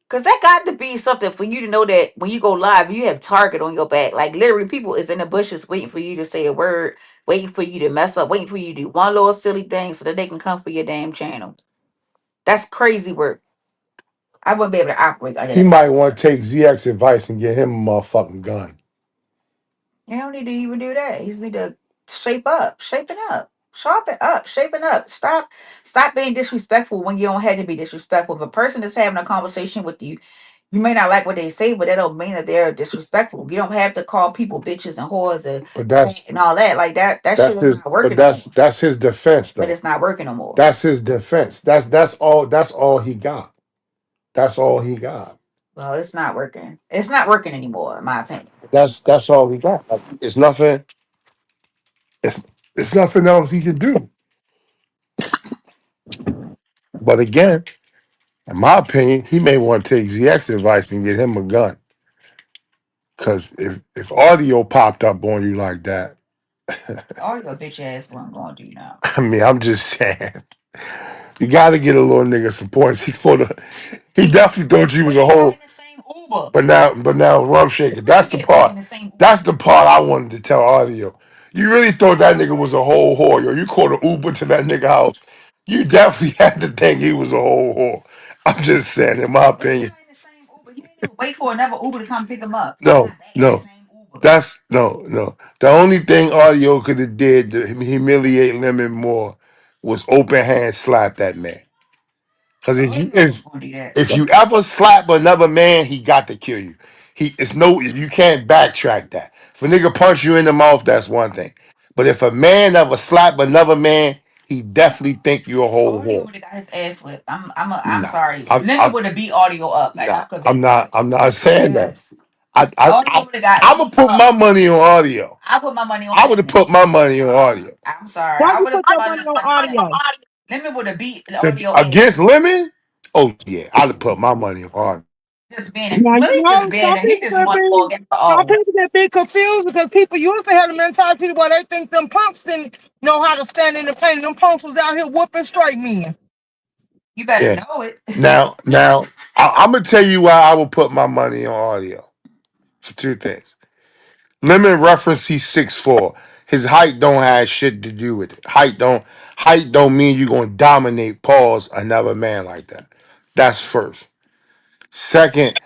Cause that got to be something for you to know that when you go live, you have target on your back. Like literally, people is in the bushes waiting for you to say a word, waiting for you to mess up, waiting for you to do one little silly thing so that they can come for your damn channel. That's crazy work. I wouldn't be able to operate like He that. might want to take ZX advice and get him a motherfucking gun. You don't need to even do that. You just need to shape it up, sharpen up, shaping up. Stop being disrespectful when you don't have to be disrespectful. If a person is having a conversation with you, you may not like what they say, but that don't mean that they're disrespectful. You don't have to call people bitches and whores and But fat and all that. Like that. That shit that's is his. not But working no more. that's his defense But though. it's not working no more. That's his defense. That's all he got. That's all he got. Well, it's not working. It's not working anymore, in my opinion. That's all he got. Like, it's nothing. It's it's nothing else he can do. But again, in my opinion, he may want to take ZX advice and get him a gun. Cause if audio popped up on you like that, All your bitch ass wasn't going to do now. I mean, I'm just saying, you got to get a little nigga some points. He definitely thought you was a We got whole. in the same Uber. But now, Rump Shaker. Where That's you the get money in part. the same Uber? That's the part I wanted to tell audio. You really thought that nigga was a whole whore, yo. You called an Uber to that nigga house. You definitely had to think he was a whole whore. I'm just saying, in my We opinion. got in the same Uber. He didn't even wait for another Uber to come pick him up. We No, got back in the no. same Uber. That's no. The only thing audio could have did to humiliate Lemon more was open hand slap that man. Because Well, if he you knew he was if going to do that. if you ever slap another man, he got to kill you. It's no you can't backtrack that. If a nigga punch you in the mouth, that's one thing. But if a man ever slap another man, he definitely think you a whole Audio whore. would have got his ass whipped. I'm Nah, sorry. I'm, Lemon I'm would have beat audio up. Like I nah, could I'm bet not. that. I'm not saying that. Yes. I I Audio I would have got I'm gonna beat put my up. money on audio. I put my money on I would have Lemon. put my money on audio. I'm sorry. Why I you would have put put your my money on money on Lemon. audio? Lemon would have beat the audio ass. Against Lemon? Oh yeah, I'd have put my money on audio. Just being Now, Malik just being he just want to go against the some odds. people get big confused because people used to have the mentality where they think them punks didn't know how to stand in the paint. Them punks was out here whooping straight men. You better Yeah. know it. Now, I'm gonna tell you why I will put my money on audio for two things. Lemon reference he's 6'4". His height don't have shit to do with it. Height don't mean you gonna dominate pause another man like that. That's first. Second,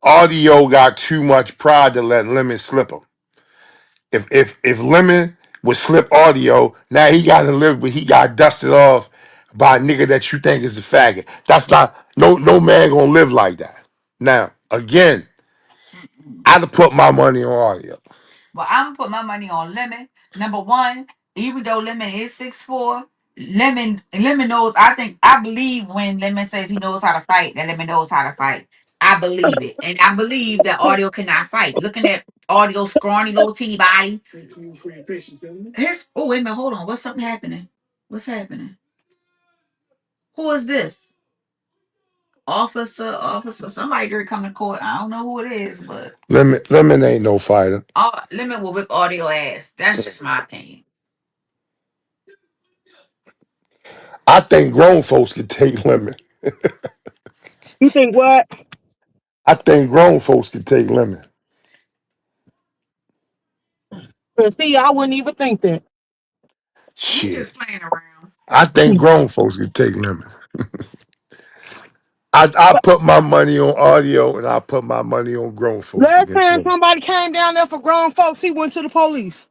audio got too much pride to let Lemon slip him. If Lemon would slip audio, now he gotta live with he got dusted off by a nigga that you think is a faggot. That's not no man gonna live like that. Now, again, Mm-mm. I'd have put my money on audio. Well, I'm gonna put my money on Lemon. Number one, even though Lemon is 6'4", Lemon knows. I believe when Lemon says he knows how to fight, that Lemon knows how to fight. I believe it, and I believe that Audio cannot fight. Looking at Audio scrawny little teeny body, his wait a minute, hold on. What's something happening? What's happening? Who is this? Officer, somebody gonna come to court. I don't know who it is, but Lemon ain't no fighter. Lemon will whip Audio ass. That's just my opinion. I think grown folks could take Lemon. You think what? I think grown folks could take Lemon. But see, I wouldn't even think that. You Shit. just playing around. I think grown folks could take Lemon. I put my money on audio and I put my money on grown folks Last against time Lemon. somebody came down there for grown folks, he went to the police.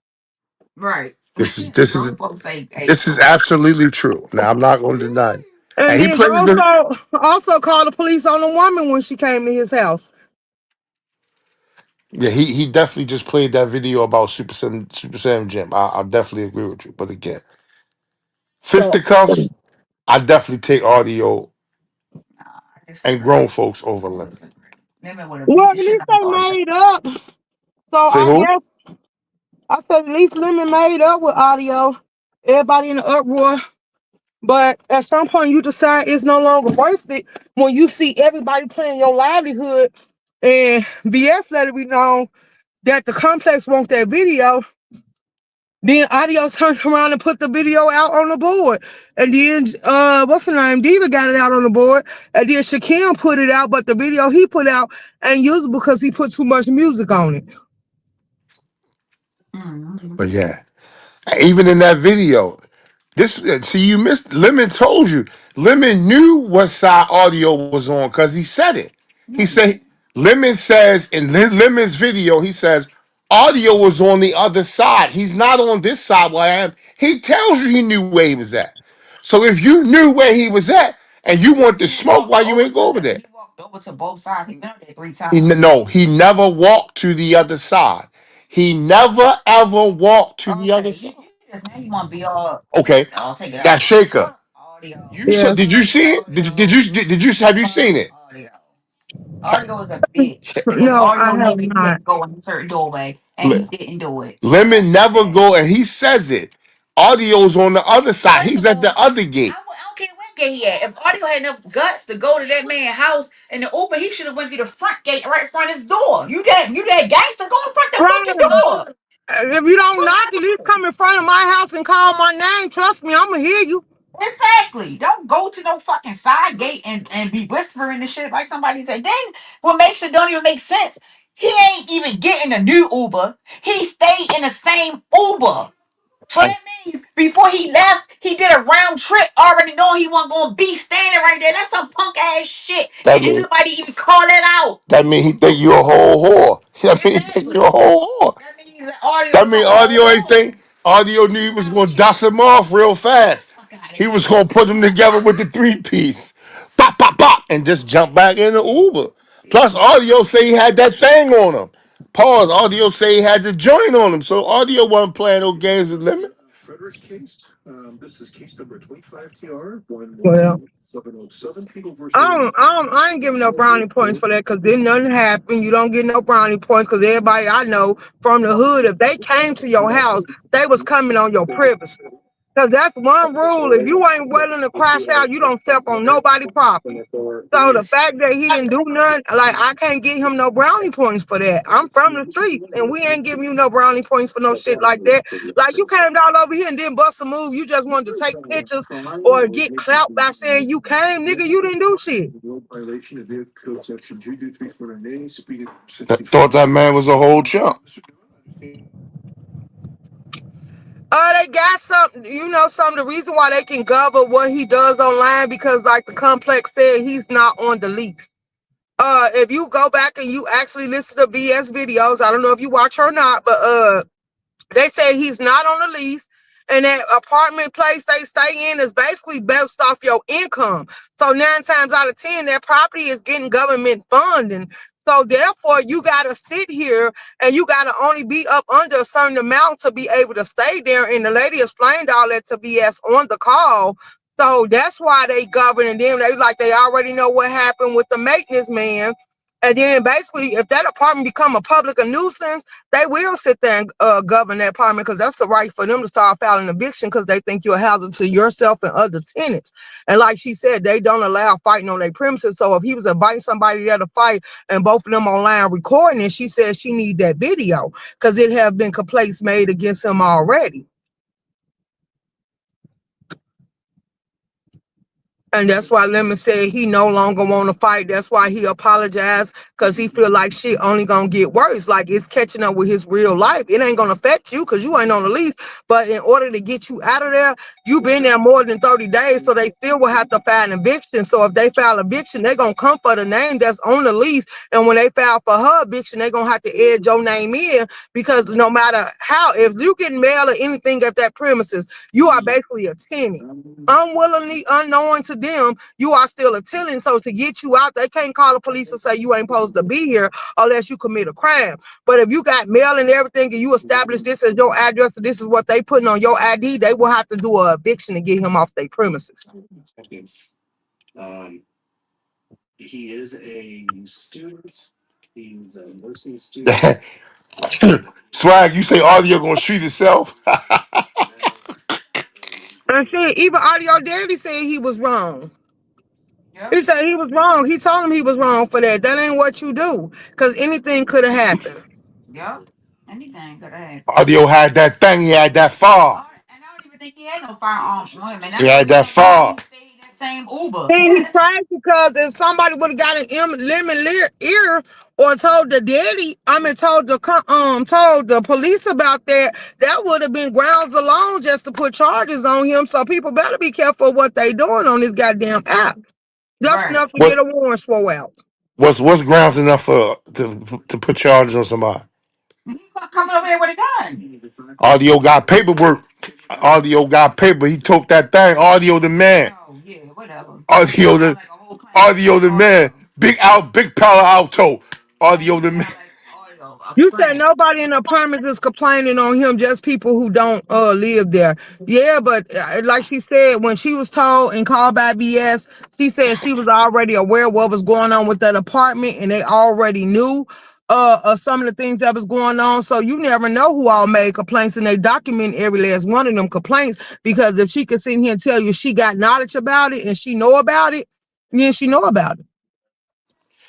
Right. This is this Grown is folks ain't this is grown. absolutely true. Now I'm not going to deny it. And And he then plays the also called the police on the woman when she came to his house. yeah he definitely just played that video about Super Seven Jim. I definitely agree with you. But again, So, fisticuffs, I definitely take audio Nah, I and disagree. grown folks over I Lemon. disagree. Lemon would have well, beat at the shit least out of they audio. made up. So Say I who? guess I said at least Lemon made up with audio. Everybody in the uproar. But at some point you decide it's no longer worth it when you see everybody playing your livelihood and VS let it be known that the complex want that video. Then Audio turned around and put the video out on the board. And then what's the name? Diva got it out on the board. And then Shaquem put it out, but the video he put out ain't usable because he put too much music on it. Mm-hmm. But yeah, even in that video, this see you missed. Lemon told you. Lemon knew what side audio was on because he said it. He No, he said didn't. Lemon says in Lemon's video. He says audio was on the other side. He's not on this side where I am. He tells you he knew where he was at. So if you knew where he was at and you want to He smoke, walked why you over ain't go to over there? he walked over to both sides. He been up there 3 times. No, he never walked to the other side. He never ever walked to the other Okay, side. you just now you want to be all Okay, I'll take it now out. Shaker, Audio, you said, Yeah. did you see it? audio, Did you have you seen it? audio. Audio is a bitch because No, I audio know have that he not. couldn't go in a certain doorway and Le- he didn't do it. That's Lemon never bad. go, and he says it. Audio's on the other side. First He's of at the all, other gate. I don't care what gate he at. If Audio had enough guts to go to that man's house in the Uber, he should have went through the front gate right in front of his door. You that gangster, go in front of the fucking Right. door. If you don't knock, at least come in front of my house and call my name. Trust me, I'ma hear you. Exactly. Don't go to no fucking side gate and be whispering and shit like somebody said. Then what makes it don't even make sense. He ain't even getting a new Uber. He stayed in the same Uber. So And that means before he left, he did a round trip already knowing he wasn't gonna be standing right there. That's some punk ass shit. that And ain't mean nobody even call that out. that mean he think you a whole whore. That mean he think you Exactly. a whole whore. That means that audio That is a mean whole audio ain't whore. think audio knew he was Wrong gonna with you? dust him off real fast. Fuck out of He was here. gonna put them together with the three piece. Pop, pop, pop, and just jump back in the Uber. Plus, audio say he had that thing on him. Pause. Audio say he had the joint on him. So audio wasn't playing no games with Lemon. Well, I ain't giving no brownie points for that because then nothing happened. You don't get no brownie points because everybody I know from the hood, if they came to your house, they was coming on your privacy. Because that's one rule. If you ain't willing to crash out, you don't step on nobody property. So the fact that he didn't do nothing, like I can't give him no brownie points for that. I'm from the streets and we ain't giving you no brownie points for no shit like that. Like you came down over here and didn't bust a move. You just wanted to take pictures or get clout by saying you came, nigga. You didn't do shit. Thought that man was a whole chump. They got some, some of the reason why they can govern what he does online because, like the complex said, he's not on the lease. If you go back and you actually listen to VS videos, I don't know if you watch or not, but they say he's not on the lease, and that apartment place they stay in is basically based off your income. So 9 times out of 10, that property is getting government funding. So therefore, you gotta sit here and you gotta only be up under a certain amount to be able to stay there. And the lady explained all that to VS on the call. So that's why they governing them. They like they already know what happened with the maintenance man. And then basically, if that apartment become a public a nuisance, they will sit there and govern that apartment because that's the right for them to start filing eviction because they think you're a hazard to yourself and other tenants. And like she said, they don't allow fighting on their premises. So if he was inviting somebody there to fight and both of them online recording it, she said she need that video because it have been complaints made against him already. And that's why Lemon said he no longer want to fight. That's why he apologized because he feel like shit only gonna get worse. Like it's catching up with his real life. It ain't gonna affect you because you ain't on the lease. But in order to get you out of there, you been there more than 30 days. So they still will have to file an eviction. So if they file eviction, they gonna come for the name that's on the lease. And when they file for her eviction, they gonna have to add your name in because no matter how, if you get mail or anything at that premises, you are basically a tenant unwillingly, unknowing to them, you are still a tenant. So to get you out, they can't call the police and say you ain't supposed to be here unless you commit a crime. But if you got mail and everything and you establish this as your address and this is what they putting on your ID, they will have to do a eviction to get him off their premises. Swag, you say audio gonna shoot itself? And see, even Audio Daddy said he was wrong. Yep. He said he was wrong. He told him he was wrong for that. That ain't what you do. Because anything could have happened. Yep. Anything could have happened. Audio had that thing. He had that far. And I don't even think he had no firearms on him. And He that's had what that made me think far. he stayed in that same Uber. And he cried because if somebody would have got an lemon ear or told the daddy, told the police about that, that would have been grounds alone just to put charges on him. So people better be careful what they doing on this goddamn app. That's Right. enough to get What's a warrant swore out. what's grounds enough for to put charges on somebody? He coming over there with a gun. Audio got paperwork. Audio got paper. He took that thing. Audio the man. Oh, yeah, whatever. That Audio sounds the like a whole claim to audio fame, the man. audio. Big power alto. That Audio the man. sounds like audio, a You said claim. nobody in the apartments is complaining on him, just people who don't live there. Yeah, but like she said, when she was told and called by BS, she said she was already aware of what was going on with that apartment, and they already knew of some of the things that was going on. So you never know who all made complaints, and they document every last one of them complaints because if she could sit here and tell you she got knowledge about it and she know about it, then she know about it.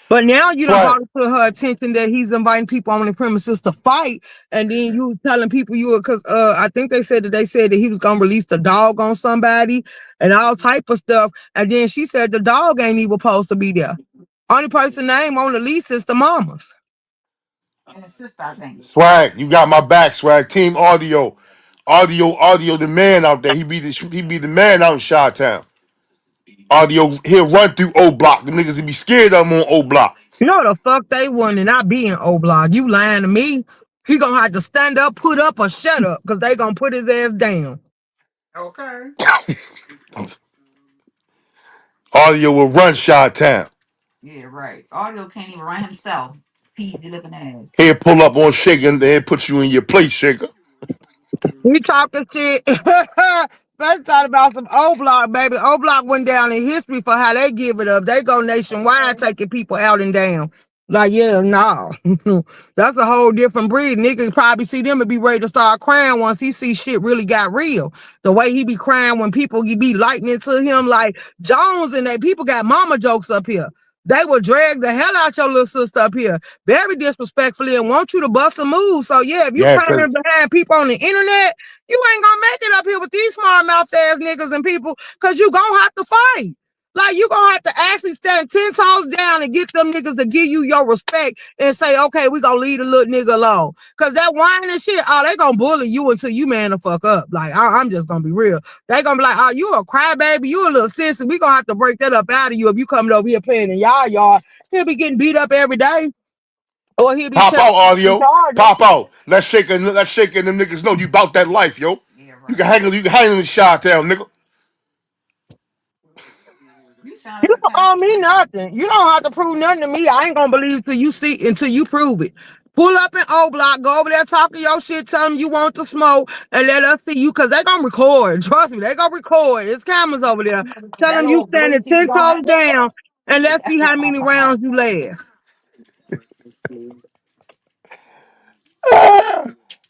But now you done Swag. brought it to her attention that he's inviting people on the premises to fight, and then you telling people you were because I think they said that he was gonna release the dog on somebody and all type of stuff. And then she said the dog ain't even supposed to be there. Only person name on the lease is the mamas. And his sister, I think. Swag. You got my back. Swag. Team audio. Audio the man out there. He be the man out in Chi-Town. Audio, he'll run through O Block. The niggas will be scared of him on O Block. You know the fuck they wouldn't, and I be in O Block. You lying to me? He gonna have to stand up, put up, or shut up because they gonna put his ass down. Okay. Audio will run Chi-Town. Yeah, right. Audio can't even run himself. Peasy looking ass. He'll pull up on Shaker and then put you in your place, Shaker. We talking shit. Let's talk about some O Block, baby. O Block went down in history for how they give it up. They go nationwide Okay. taking people out and down. Like, yeah, no. That's a whole different breed. Nigga probably see them and be ready to start crying once he see shit really got real. The way he be crying when people be lightning to him, like Jones and they people got mama jokes up here. They will drag the hell out your little sister up here very disrespectfully and want you to bust a move. So yeah, if you Yeah, crying cause behind people on the internet, you ain't gonna make it up here with these smart mouth ass niggas and people because you gonna have to fight. Like you gonna have to actually stand 10 toes down and get them niggas to give you your respect and say, okay, we gonna leave the little nigga alone. Cause that whining and shit, oh, they gonna bully you until you man the fuck up. Like I'm just gonna be real. They gonna be like, oh, you a crybaby, you a little sissy. We gonna have to break that up out of you if you coming over here playing in y'all yard. He'll be getting beat up every day, or he'll be pop telling out some audio, charges. pop out. Let's shake and them niggas know you about that life, yo. Yeah, right. You can hang in the shot town, nigga. You sound You like a don't owe me conversation. nothing. You don't have to prove nothing to me. I ain't gonna believe till you see until you prove it. Pull up in O Block, go over there talking your shit, tell them you want to smoke, and let us see you, cause they gonna record. Trust me, they gonna record. There's cameras over there. Tell That them you old blue standing TV 10 gonna toes have to down, and let's that's see what how I'm many talking about. rounds you last.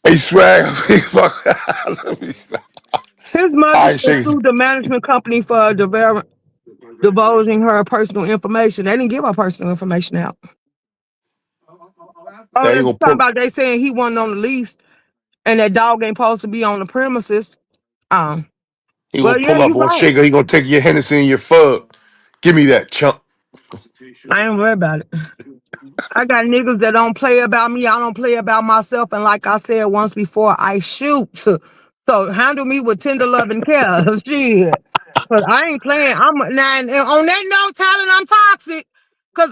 Hey, swag. Fuck. Let me stop. His mother All right, just shake. sued the management company for divulging her personal information. They didn't give her personal information out. Oh, Now they're you gonna talking pull. about they saying he wasn't on the lease and that dog ain't supposed to be on the premises. Um, He gonna well, yeah, pull up you on right. Shaker. He gonna take your Hennessy and your fug. Give me that chump. I ain't worried about it. I got niggas that don't play about me. I don't play about myself. And like I said once before, I shoot. So handle me with tender love and care. Shit. Cause I ain't playing. I'm now and on that note, Tyler, I'm toxic. Cause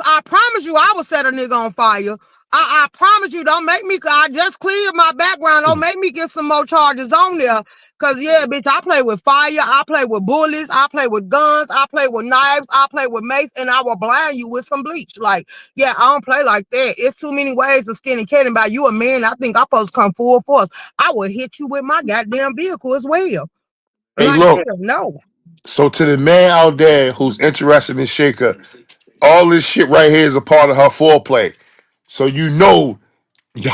I promise you I will set a nigga on fire. I promise you, don't make me I just cleared my background. Don't make me get some more charges on there. Cause yeah, bitch, I play with fire, I play with bullets, I play with guns, I play with knives, I play with mace, and I will blind you with some bleach. Like, yeah, I don't play like that. It's too many ways to skin a cat. And by you a man, I think I'm supposed to come full force. I will hit you with my goddamn vehicle as well. Hey, Like, look. hell no. So to the man out there who's interested in Shaker, all this shit right here is a part of her foreplay. So you know, yo,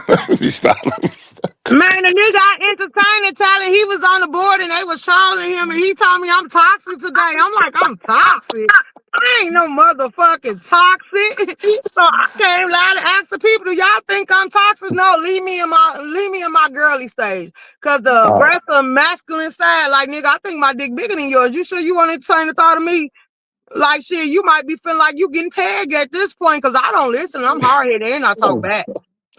let me stop. Let me stop. Man, the nigga I entertained and telling he was on the board and they was trolling him and he told me I'm toxic today. I'm like, I'm toxic. I ain't no motherfucking toxic. So I came loud to ask the people, do y'all think I'm toxic? No, leave me in my girly stage. Cause the All right. aggressive masculine side, like nigga, I think my dick bigger than yours. You sure you want to entertain the thought of me? Like shit, you might be feeling like you getting pegged at this point because I don't listen. I'm hard headed and I talk Oh, back.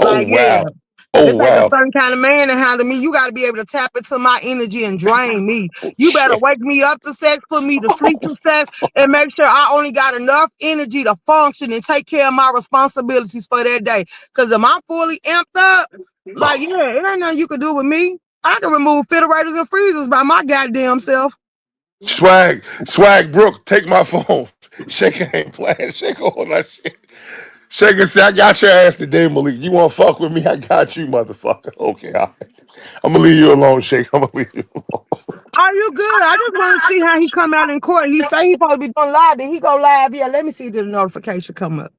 oh Like, yeah. wow. It Oh take a wow. certain kind of man to handle me. You got to be able to tap into my energy and drain me. Oh, You better shit. wake me up to sex, put me to sleep to sex, and make sure I only got enough energy to function and take care of my responsibilities for that day. Because if I'm fully amped up, like, yeah, it ain't nothing you can do with me. I can remove refrigerators and freezers by my goddamn self. Swag Brook, take my phone. Shaker ain't playing. Shaker on that shit. Shaker said, I got your ass today, Malik. You want to fuck with me? I got you, motherfucker. Okay, all right. I'm going to leave you alone, Shaker. I'm going to leave you alone. Are you good? I just want to see how he come out in court. He say he supposed to be doing live. Then he go live. Yeah, let me see the notification come up.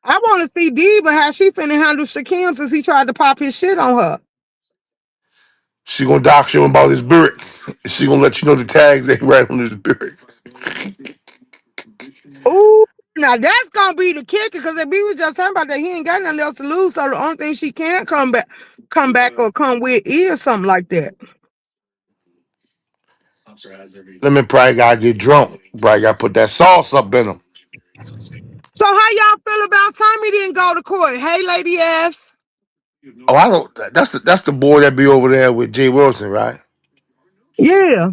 I want to see Diva how she finna handle Shaquem since he tried to pop his shit on her. She going to dox you about his beard. She going to let you know the tags ain't right on his beard. Ooh, now that's gonna be the kicker. Because if we was just talking about that, he ain't got nothing else to lose. So the only thing she can come back or come with is something like that. Lemon probably got to get drunk. Probably got to put that sauce up in him. So how y'all feel about Tommy didn't go to court? Hey, lady ass. Oh, I don't. That's the boy that be over there with Jay Wilson, right? Yeah,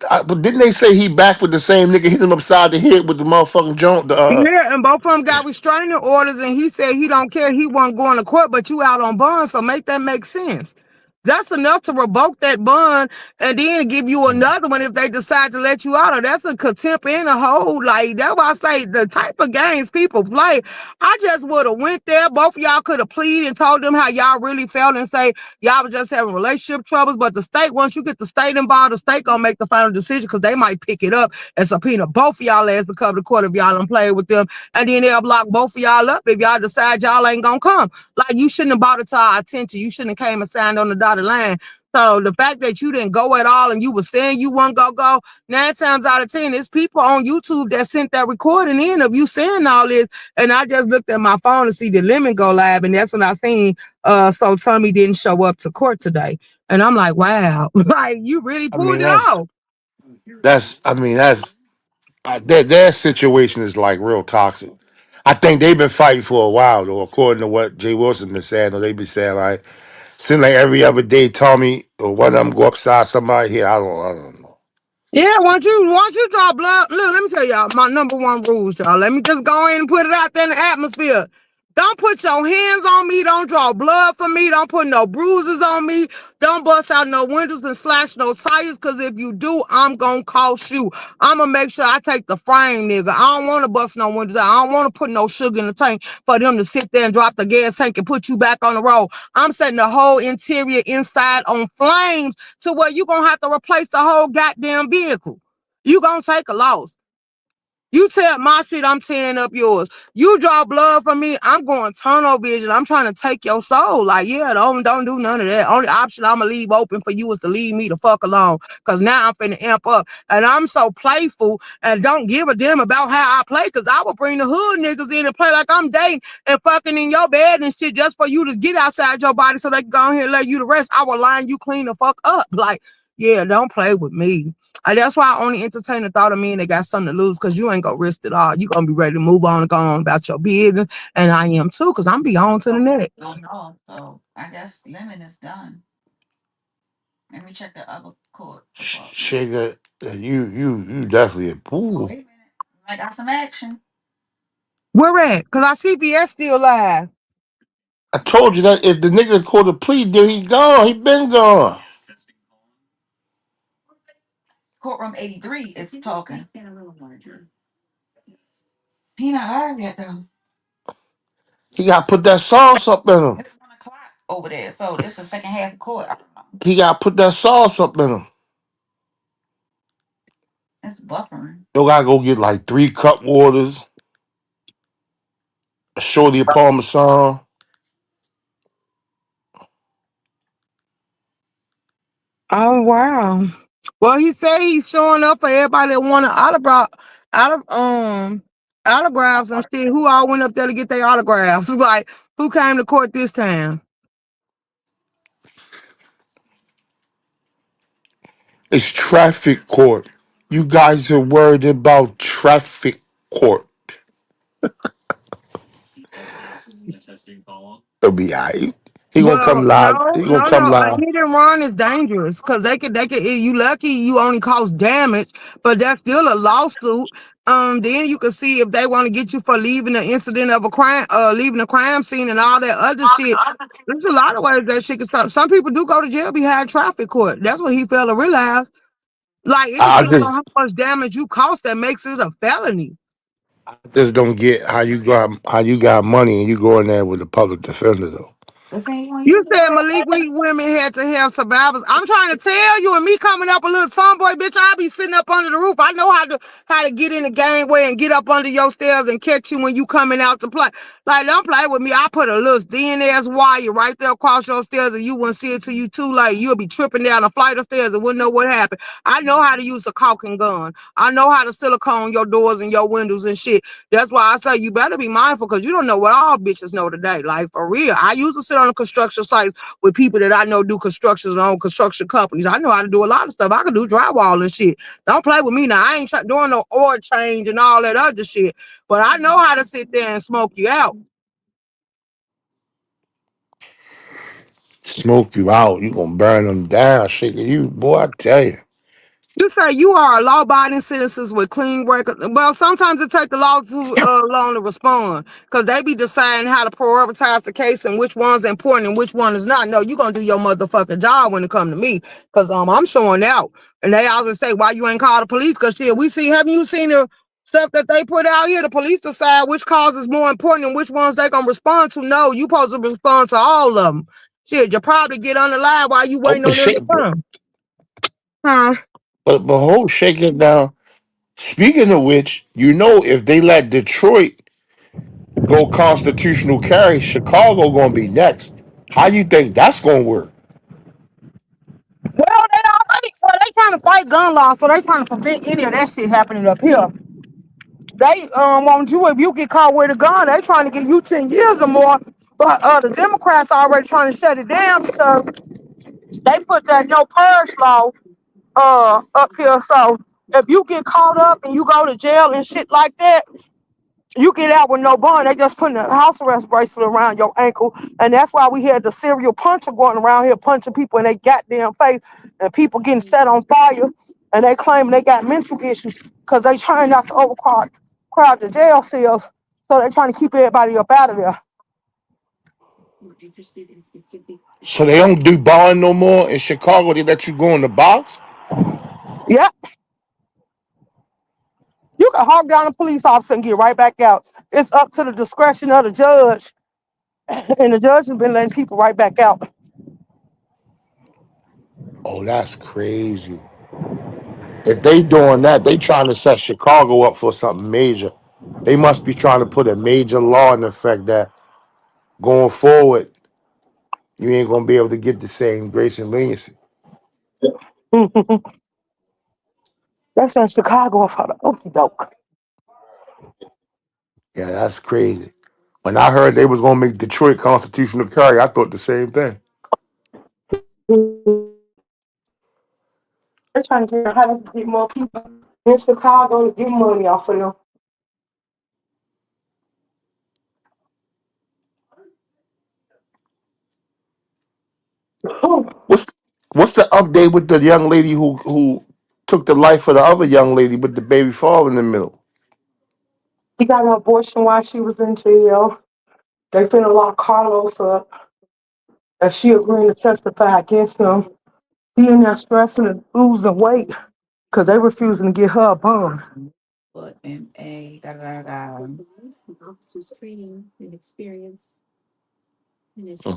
But didn't they say he back with the same nigga hit him upside the head with the motherfucking joint? yeah, and both of them got restraining orders, and he said he don't care. He wasn't going to court, but you out on bond, so make that make sense. That's enough to revoke that bond and then give you another one if they decide to let you out. Or that's a contempt in a hole. Like that's why I say the type of games people play. I just would have went there. Both of y'all could have pleaded and told them how y'all really felt and say y'all was just having relationship troubles. But the state, once you get the state involved, the state gonna make the final decision because they might pick it up and subpoena both of y'all as to cover the court if y'all don't play with them. And then they'll block both of y'all up if y'all decide y'all ain't gonna come. Like you shouldn't have brought it to our attention. You shouldn't have came and signed on the dotted line. So the fact that you didn't go at all and you were saying you weren't gonna go, 9 times out of 10, it's people on YouTube that sent that recording in of you saying all this. And I just looked at my phone to see the lemon go live, and that's when I seen so Tommy didn't show up to court today. And I'm like, wow, like you really I pulled mean, it off. that's their situation is like real toxic. I think they've been fighting for a while though, according to what Jay Wilson been saying. Or they been saying like, seem like every other day, Tommy or one of them go upside somebody here. I don't know. Yeah, once you draw blood, look, let me tell y'all my number one rules, y'all. Let me just go in and put it out there in the atmosphere. Don't put your hands on me. Don't draw blood from me. Don't put no bruises on me. Don't bust out no windows and slash no tires. Cause if you do, I'm gonna cost you. I'm gonna make sure I take the frame, nigga. I don't want to bust no windows out. I don't want to put no sugar in the tank for them to sit there and drop the gas tank and put you back on the road. I'm setting the whole interior inside on flames to where you gonna have to replace the whole goddamn vehicle. You gonna take a loss. You tear up my shit, I'm tearing up yours. You draw blood from me, I'm going tunnel vision. I'm trying to take your soul. Like, yeah, don't do none of that. Only option I'm gonna leave open for you is to leave me the fuck alone. Cause now I'm finna amp up. And I'm so playful and don't give a damn about how I play. Cause I will bring the hood niggas in and play like I'm dating and fucking in your bed and shit just for you to get outside your body so they can go ahead and let you the rest. I will line you clean the fuck up. Like, yeah, don't play with me. That's why I only entertain the thought of me and they got something to lose because you ain't gonna risk it all. You gonna be ready to move on and go on about your business. And I am too, because I'm be on to the next. Don't know. So I guess lemon is done. Let me check the other court department. Sugar, you definitely. Oh, Ooh. wait a minute. I got some action. Where at? Because I see VS still live. I told you that if the nigga called a plea deal, he gone. He been gone. Courtroom 83 is talking. He not live yet though. He got to put that sauce up in him. It's 1 o'clock over there. So this is the second half of court. I don't know. He got to put that sauce up in him. It's buffering. You gotta go get like 3 cup waters, a shorty of parmesan. Oh wow. Well, he said he's showing up for everybody that want an autograph, out of autographs and shit. Who all went up there to get their autographs? Like, who came to court this time? It's traffic court. You guys are worried about traffic court. It'll be alright. He gonna come Well, live. no, He gonna no, come no. A live. hit and run is dangerous because they could. You lucky you only cause damage, but that's still a lawsuit. Then you can see if they want to get you for leaving the incident of a crime, leaving a crime scene and all that other shit. There's a lot of ways that shit can stop. Some people do go to jail behind traffic court. That's what he failed to realize. Like it I depends on how just much damage you cause that makes it a felony. just don't get how you got money and you go in there with the public defender though. But see, when You you do said that, Malik, we women had to have survivors. I'm trying to tell you, and me coming up a little tomboy, bitch, I be sitting up under the roof. I know how to get in the gangway and get up under your stairs and catch you when you coming out to play. Like, don't play with me. I put a little thin ass wire right there across your stairs, and you wouldn't see it till you too late. You'll be tripping down a flight of stairs and wouldn't know what happened. I know how to use a caulking gun. I know how to silicone your doors and your windows and shit. That's why I say you better be mindful because you don't know what all bitches know today. Like for real. I used to sit on the construction sites with people that I know do constructions and own construction companies. I know how to do a lot of stuff. I can do drywall and shit. Don't play with me now. I ain't doing no oil change and all that other shit. But I know how to sit there and smoke you out. Smoke you out. You gonna burn them down, shaking you, boy. I tell you. You say you are a law-abiding citizens with clean record. Well, sometimes it take the law too long to respond because they be deciding how to prioritize the case and which one's important and which one is not. No, you gonna do your motherfucking job when it come to me because I'm showing out. And they always say, why you ain't called the police? Because shit, we see, haven't you seen the stuff that they put out here? The police decide which cause is more important and which ones they gonna respond to. No, you supposed to respond to all of them. Shit, you probably get on the line while you Oh, waiting on them to come. Huh? but hold, shake it down. Speaking of which, if they let Detroit go constitutional carry, Chicago gonna be next. How you think that's gonna work? They trying to fight gun laws, so they trying to prevent any of that shit happening up here. They want you if you get caught with a gun, they trying to get you 10 years or more. But the Democrats already trying to shut it down because they put that no purge law up here. So if you get caught up and you go to jail and shit like that, you get out with no bond. They just putting a house arrest bracelet around your ankle. And that's why we had the serial puncher going around here punching people in their goddamn face and people getting set on fire. And they claim they got mental issues because they trying not to crowd the jail cells. So they trying to keep everybody up out of there. So they don't do bond no more in Chicago. They let you go in the box. Yeah, you can hog down a police officer and get right back out. It's up to the discretion of the judge. And the judge has been letting people right back out. Oh, that's crazy. If they doing that, they trying to set Chicago up for something major. They must be trying to put a major law in effect that going forward, you ain't gonna be able to get the same grace and leniency. That's in Chicago for the okie doke. Yeah, that's crazy. When I heard they was gonna make Detroit constitutional carry, I thought the same thing. They're trying to figure out how to get more people in Chicago to get money off of them. What's what's the update with the young lady who took the life of the other young lady with the baby fall in the middle? She got an abortion while she was in jail. They finna lock Carlos up. And she agreeing to testify against him. He in there stressing and losing weight because they refusing to get her a bond. But MA, da da da. Hmm.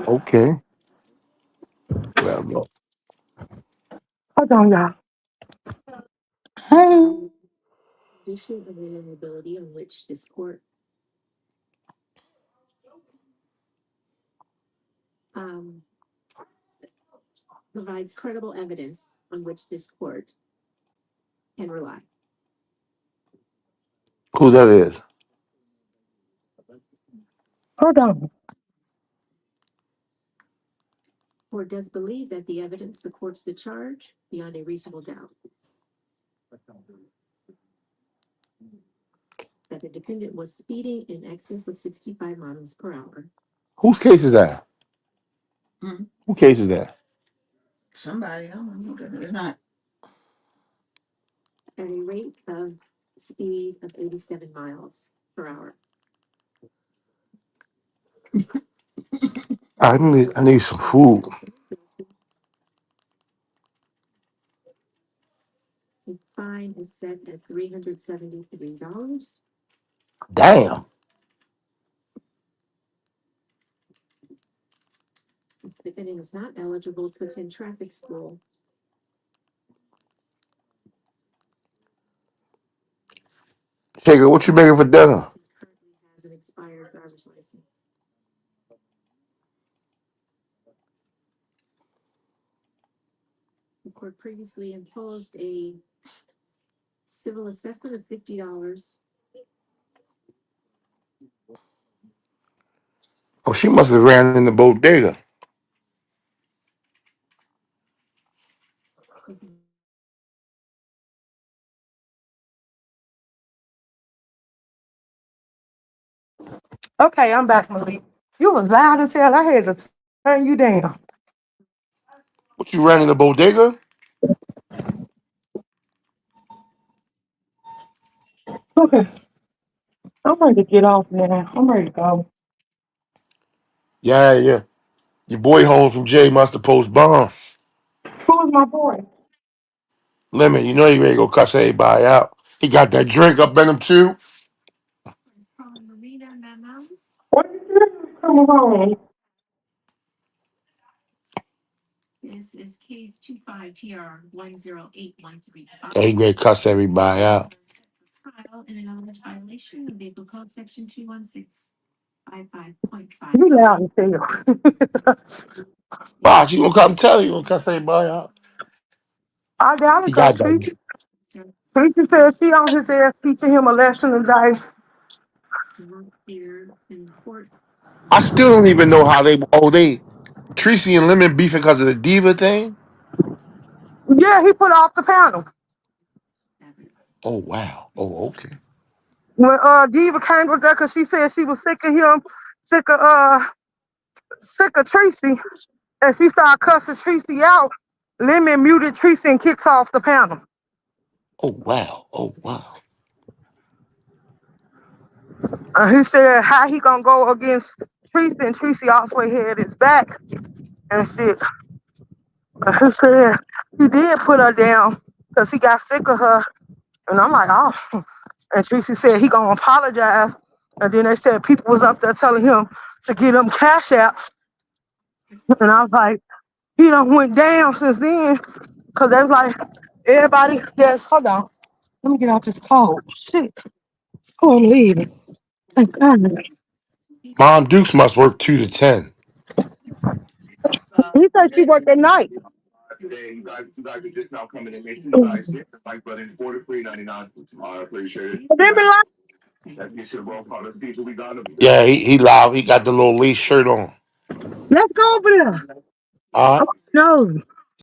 Okay. Well, Hold on, y'all. Hey. who that is? Hold on. Whose case is that? Hmm. Who case is that? Somebody, I don't know. It's not. I need some food. Damn. Shaker, what you making for dinner? Oh, she must have ran in the bodega. Okay, I'm back, Malik. You was loud as hell. I had to turn you down. What you ran in the bodega? Okay, I'm ready to get off now. I'm ready to go. Yeah, yeah. Your boy home from jail must have post bond. Who is my boy? Lemon, you know you ready to go cuss everybody out. He got that drink up in him too. What did you do? Come home. Yeah, he ready to cuss everybody out. You loud as hell. Wow, you gonna come tell you gonna cuss everybody out. I doubt it He because got that. Tracy said she on his ass teaching him a lesson today. I still don't even know how they Tracy and Lemon beefing because of the diva thing. Yeah, he put off the panel. Oh wow. Oh, okay. When Diva came with that because she said she was sick of him, sick of sick of Tracy, and she started cussing Tracy out. Lemon muted Tracy and kicks off the panel. Oh wow. Oh wow. And he said how he gonna go against Tracy, and Tracy also had his back and shit. And he said he did put her down because he got sick of her. And I'm like, oh. And Tracy said he gonna apologize. And then they said people was up there telling him to get them cash apps. And I was like, he done went down since then. Cause they was like, everybody that's, hold on, let me get out this cold. Shit, oh, I'm leaving. Thank God. Mom Dukes must work 2 to 10. He said she worked at night. But they be like, Yeah, he loud. He got the little lace shirt on. let's go over there. All right. No.